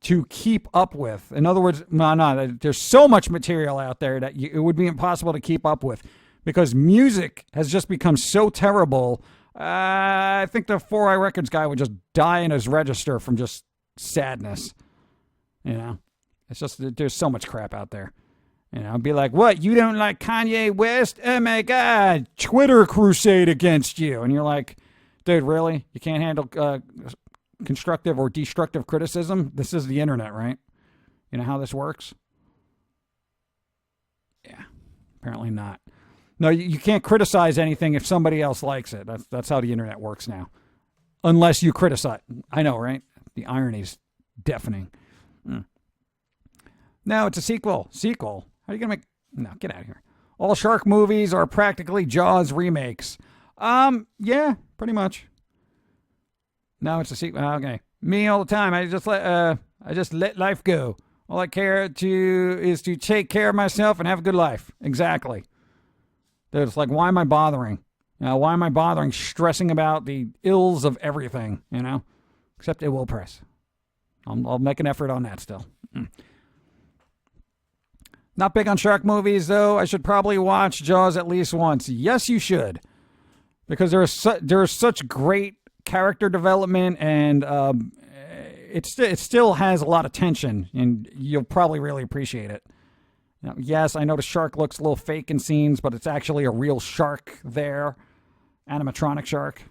A: to keep up with. In other words, there's so much material out there that it would be impossible to keep up with because music has just become so terrible. I think the 4i Records guy would just die in his register from just sadness. It's just, there's so much crap out there. I'd be like, what? You don't like Kanye West? Oh my God, Twitter crusade against you. And you're like, dude, really? You can't handle constructive or destructive criticism? This is the internet, right? You know how this works? Yeah, apparently not. No, you can't criticize anything if somebody else likes it. That's how the internet works now. Unless you criticize. I know, right? The irony's deafening. No, it's a sequel. Sequel? How are you going to make... No, get out of here. All shark movies are practically Jaws remakes. Yeah, pretty much. No, it's a sequel. Okay. Me all the time. I just let life go. All I care is to take care of myself and have a good life. Exactly. Dude, it's like, why am I bothering? Why am I bothering stressing about the ills of everything, Except it will press. I'll make an effort on that still. Not big on shark movies, though. I should probably watch Jaws at least once. Yes, you should. Because there is such great character development, and it still has a lot of tension, and you'll probably really appreciate it. Yes, I know the shark looks a little fake in scenes, but it's actually a real shark there. Animatronic shark.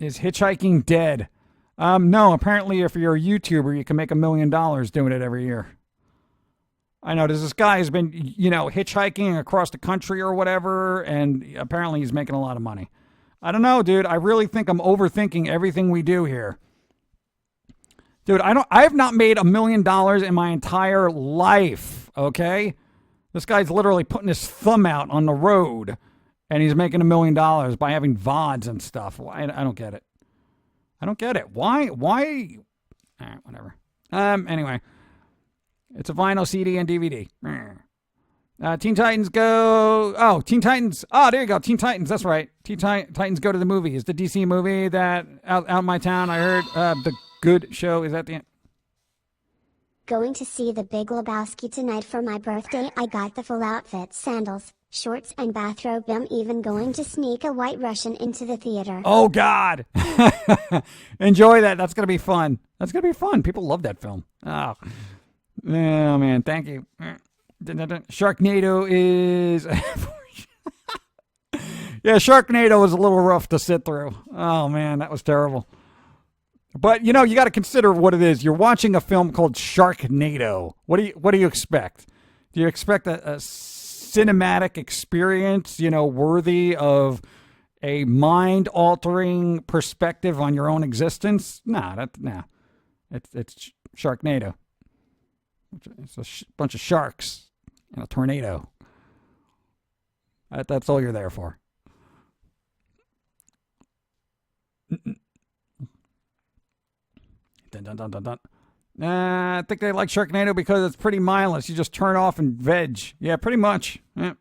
A: Is hitchhiking dead? No, apparently if you're a YouTuber, you can make $1 million doing it every year. I know, there's this guy who's been, hitchhiking across the country or whatever, and apparently he's making a lot of money. I don't know, dude. I really think I'm overthinking everything we do here. Dude, I have not made $1 million in my entire life, okay? This guy's literally putting his thumb out on the road, and he's making $1 million by having VODs and stuff. I don't get it. I don't get it. Why? All right, whatever. Anyway, it's a vinyl, CD, and DVD. Teen Titans go. Oh, Teen Titans. Oh, there you go. Teen Titans. That's right. Titans go to the movies. The DC movie that out in my town. I heard the good show is at the end.
B: Going to see The Big Lebowski tonight for my birthday. I got the full outfit, sandals, shorts, and bathrobe. I'm even going to sneak a White Russian into the theater.
A: Oh, God. Enjoy that. That's going to be fun. That's going to be fun. People love that film. Oh man. Thank you. Sharknado is... Yeah, Sharknado was a little rough to sit through. Oh, man, that was terrible. But, you got to consider what it is. You're watching a film called Sharknado. What do you expect? Do you expect a cinematic experience, worthy of a mind-altering perspective on your own existence? Nah. It's Sharknado. It's a bunch of sharks in a tornado. That's all you're there for. Dun, dun, dun, dun, dun. I think they like Sharknado because it's pretty mindless. You just turn off and veg. Yeah, pretty much. Yeah.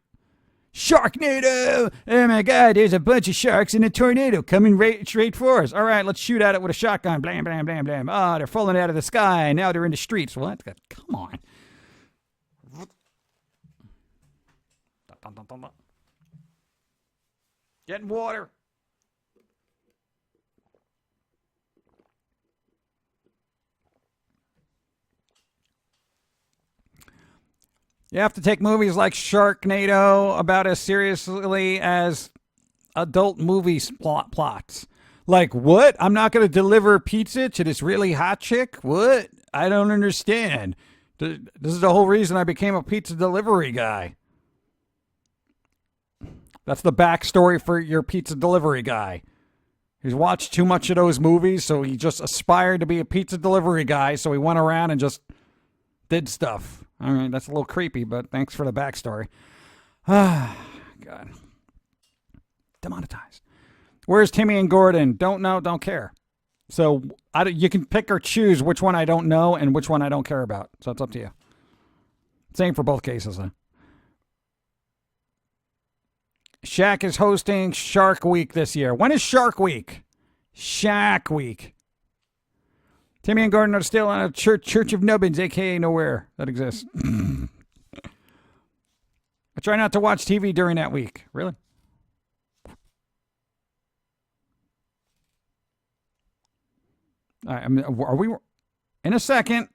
A: Sharknado! Oh my God, there's a bunch of sharks in a tornado coming straight for us. All right, let's shoot at it with a shotgun. Blam, blam, blam, blam. Oh, they're falling out of the sky. Now they're in the streets. What? Come on. Getting water. You have to take movies like Sharknado about as seriously as adult movie plots. Like, what? I'm not going to deliver pizza to this really hot chick? What? I don't understand. This is the whole reason I became a pizza delivery guy. That's the backstory for your pizza delivery guy. He's watched too much of those movies, so he just aspired to be a pizza delivery guy, so he went around and just did stuff. All right, that's a little creepy, but thanks for the backstory. Ah, God. Demonetized. Where's Timmy and Gordon? Don't know, don't care. So you can pick or choose which one I don't know and which one I don't care about. So it's up to you. Same for both cases, huh? Shaq is hosting Shark Week this year. When is Shark Week? Shaq Week. Timmy and Gordon are still on a Church of Nubbins, a.k.a. nowhere that exists. I try not to watch TV during that week. Really? All right, are we... In a second.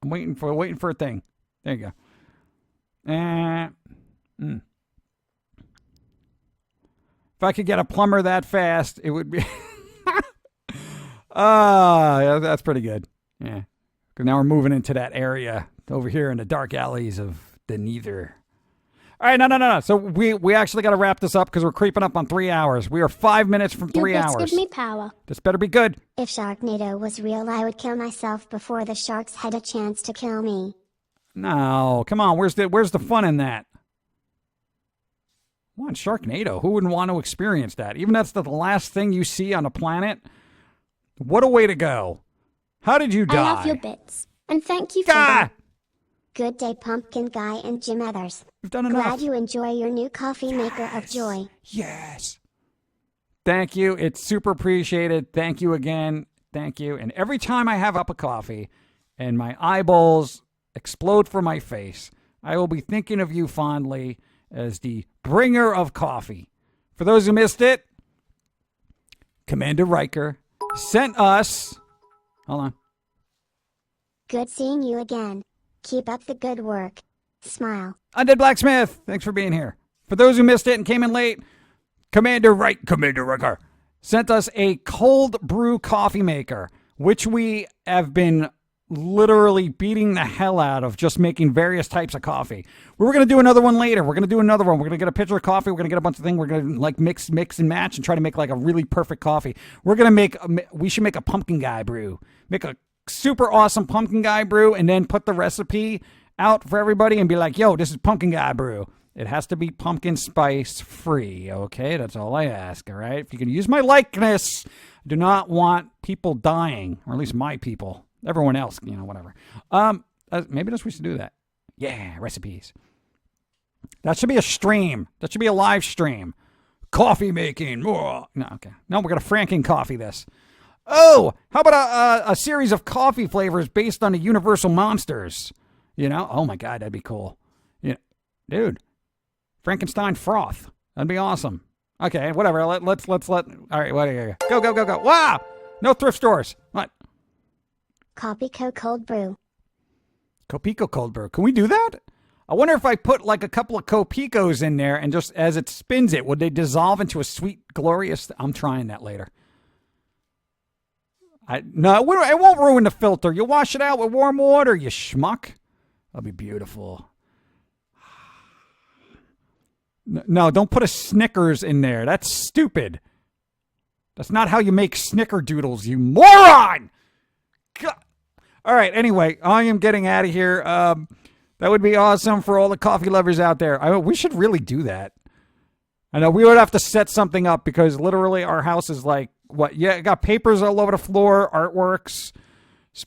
A: I'm waiting for a thing. There you go. If I could get a plumber that fast, it would be... Yeah, that's pretty good. Yeah. Because now we're moving into that area over here in the dark alleys of the Neither. All right, no. So we actually got to wrap this up because we're creeping up on 3 hours. We are 5 minutes from 3 hours.
C: Give me power.
A: This better be good.
B: If Sharknado was real, I would kill myself before the sharks had a chance to kill me.
A: No, come on. Where's the fun in that? What, Sharknado? Who wouldn't want to experience that? Even that's the last thing you see on the planet. What a way to go. How did you die?
C: I love your bits. And thank you for that.
B: Good day, Pumpkin Guy and Jim Others.
A: We've done enough.
B: Glad you enjoy your new coffee maker of joy.
A: Yes. Thank you. It's super appreciated. Thank you again. Thank you. And every time I have up a coffee and my eyeballs explode from my face, I will be thinking of you fondly as the bringer of coffee. For those who missed it, Commander Riker sent us... Hold on.
B: Good seeing you again. Keep up the good work. Smile.
A: Undead Blacksmith, thanks for being here. For those who missed it and came in late, Commander Riker sent us a cold brew coffee maker, which we have been literally beating the hell out of just making various types of coffee. We were going to do another one later. We're going to do another one. We're going to get a pitcher of coffee. We're going to get a bunch of things. We're going to like mix and match and try to make like a really perfect coffee. We should make a pumpkin guy brew. Make a super awesome pumpkin guy brew and then put the recipe out for everybody and be like, yo, this is pumpkin guy brew. It has to be pumpkin spice free, okay? That's all I ask, all right? If you can use my likeness, I do not want people dying, or at least my people. Everyone else, whatever. Maybe we should do that. Yeah, recipes. That should be a stream. That should be a live stream. Coffee making. No, okay. No, we're going to Franken coffee this. Oh, how about a series of coffee flavors based on the Universal monsters? You know? Oh, my God, that'd be cool. Yeah, dude. Frankenstein froth. That'd be awesome. Okay, whatever. Let's let. All right, whatever. Go. Wow! No thrift stores. What?
B: Copico cold brew.
A: Copico cold brew. Can we do that? I wonder if I put like a couple of Copicos in there and just as it spins it, would they dissolve into a sweet, glorious... I'm trying that later. No, it won't ruin the filter. You wash it out with warm water, you schmuck. That'll be beautiful. No, don't put a Snickers in there. That's stupid. That's not how you make snickerdoodles, you moron! God. All right, anyway, I am getting out of here. That would be awesome for all the coffee lovers out there. We should really do that. I know we would have to set something up because literally our house is like, what? Yeah, it got papers all over the floor, artworks.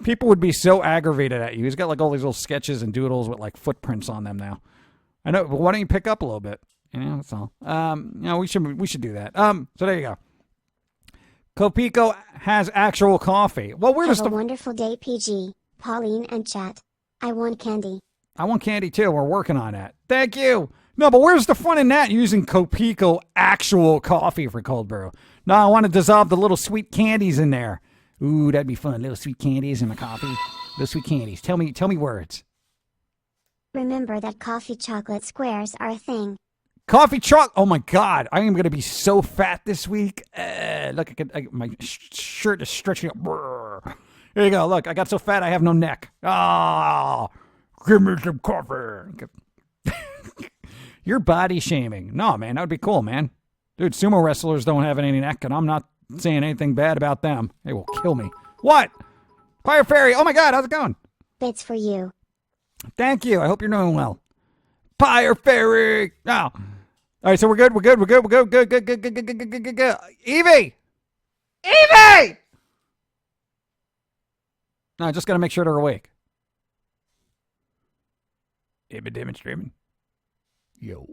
A: People would be so aggravated at you. He's got like all these little sketches and doodles with like footprints on them now. I know, but why don't you pick up a little bit? You know, that's all. We should do that. So there you go. Copico has actual coffee. Well, where's
B: Have a wonderful day, PG, Pauline, and chat. I want candy.
A: I want candy too. We're working on that. Thank you. No, but where's the fun in that using Copico actual coffee for cold brew? No, I want to dissolve the little sweet candies in there. Ooh, that'd be fun. Little sweet candies in my coffee. Little sweet candies. Tell me words.
B: Remember that coffee chocolate squares are a thing.
A: Coffee chocolate. Oh my God. I am going to be so fat this week. Look, my shirt is stretching up. Brr. Here you go. Look, I got so fat I have no neck. Ah. Give me some coffee. You're body shaming. No, man, that would be cool, man. Dude, sumo wrestlers don't have any neck, and I'm not saying anything bad about them. They will kill me. What? Fire Fairy. Oh, my God. How's it going?
B: Bits for you.
A: Thank you. I hope you're doing well. Fire Fairy. Oh. All right, so we're good. Good. Evie! Evie! No, I just got to make sure they're awake. Ibidimmin streaming. Yo.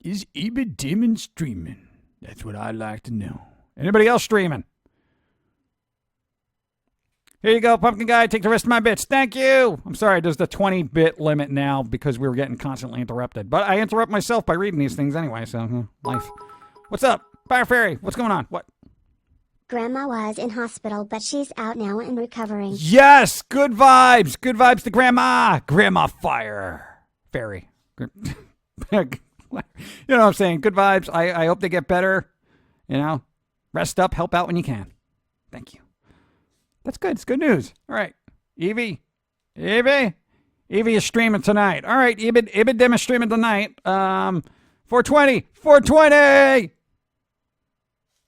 A: Is Ibidimmin streaming? That's what I'd like to know. Anybody else streaming? Here you go, Pumpkin Guy. Take the rest of my bits. Thank you. I'm sorry, there's the 20-bit limit now because we were getting constantly interrupted. But I interrupt myself by reading these things anyway, so life. What's up? Fire Fairy, what's going on? What?
B: Grandma was in hospital, but she's out now and recovering.
A: Yes! Good vibes! Good vibes to Grandma! Grandma Fire Fairy. You know what I'm saying? Good vibes. I hope they get better. You know? Rest up, help out when you can. Thank you. That's good. It's good news. All right. Evie is streaming tonight. All right. Ibid is streaming tonight. 420.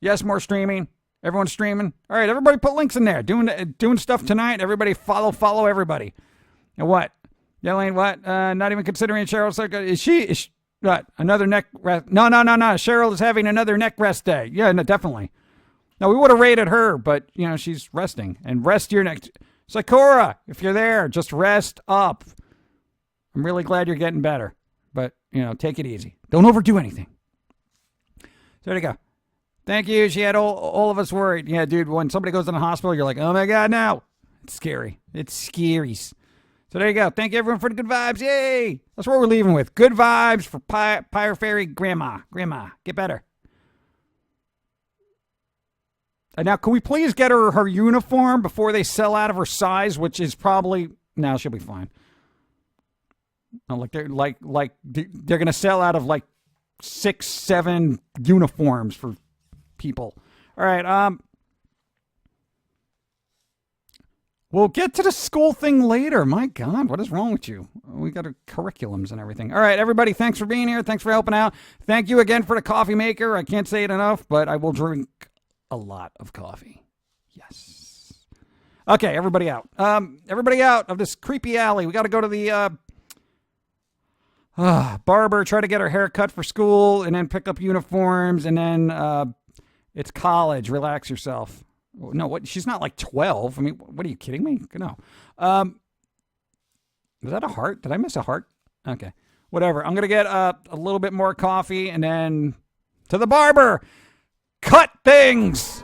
A: Yes, more streaming. Everyone's streaming. All right. Everybody put links in there. Doing stuff tonight. Everybody follow everybody. And what? Yelling what? Not even considering Cheryl Circa. Is she what? Another neck rest? No. Cheryl is having another neck rest day. Yeah, no, definitely. Now, we would have rated her, but, you know, she's resting. And rest your neck. Sakura, if you're there, just rest up. I'm really glad you're getting better. But, you know, take it easy. Don't overdo anything. So there you go. Thank you. She had all of us worried. Yeah, dude, when somebody goes in the hospital, you're like, oh, my God, no. It's scary. It's scary. So there you go. Thank you, everyone, for the good vibes. Yay. That's what we're leaving with. Good vibes for Fire Fairy Grandma. Grandma, get better. And now, can we please get her uniform before they sell out of her size, which is probably... No, she'll be fine. No, they're going to sell out of like 6, 7 uniforms for people. All right. We'll get to the school thing later. My God, what is wrong with you? We got our curriculums and everything. All right, everybody, thanks for being here. Thanks for helping out. Thank you again for the coffee maker. I can't say it enough, but I will drink a lot of coffee. Yes. Okay, everybody out. Everybody out of this creepy alley. We got to go to the barber, try to get her hair cut for school, and then pick up uniforms, and then it's college. Relax yourself. No, what? She's not like 12. I mean, what are you kidding me? No. Was that a heart? Did I miss a heart? Okay. whatever. I'm gonna get a little bit more coffee and then to the barber. Cut things.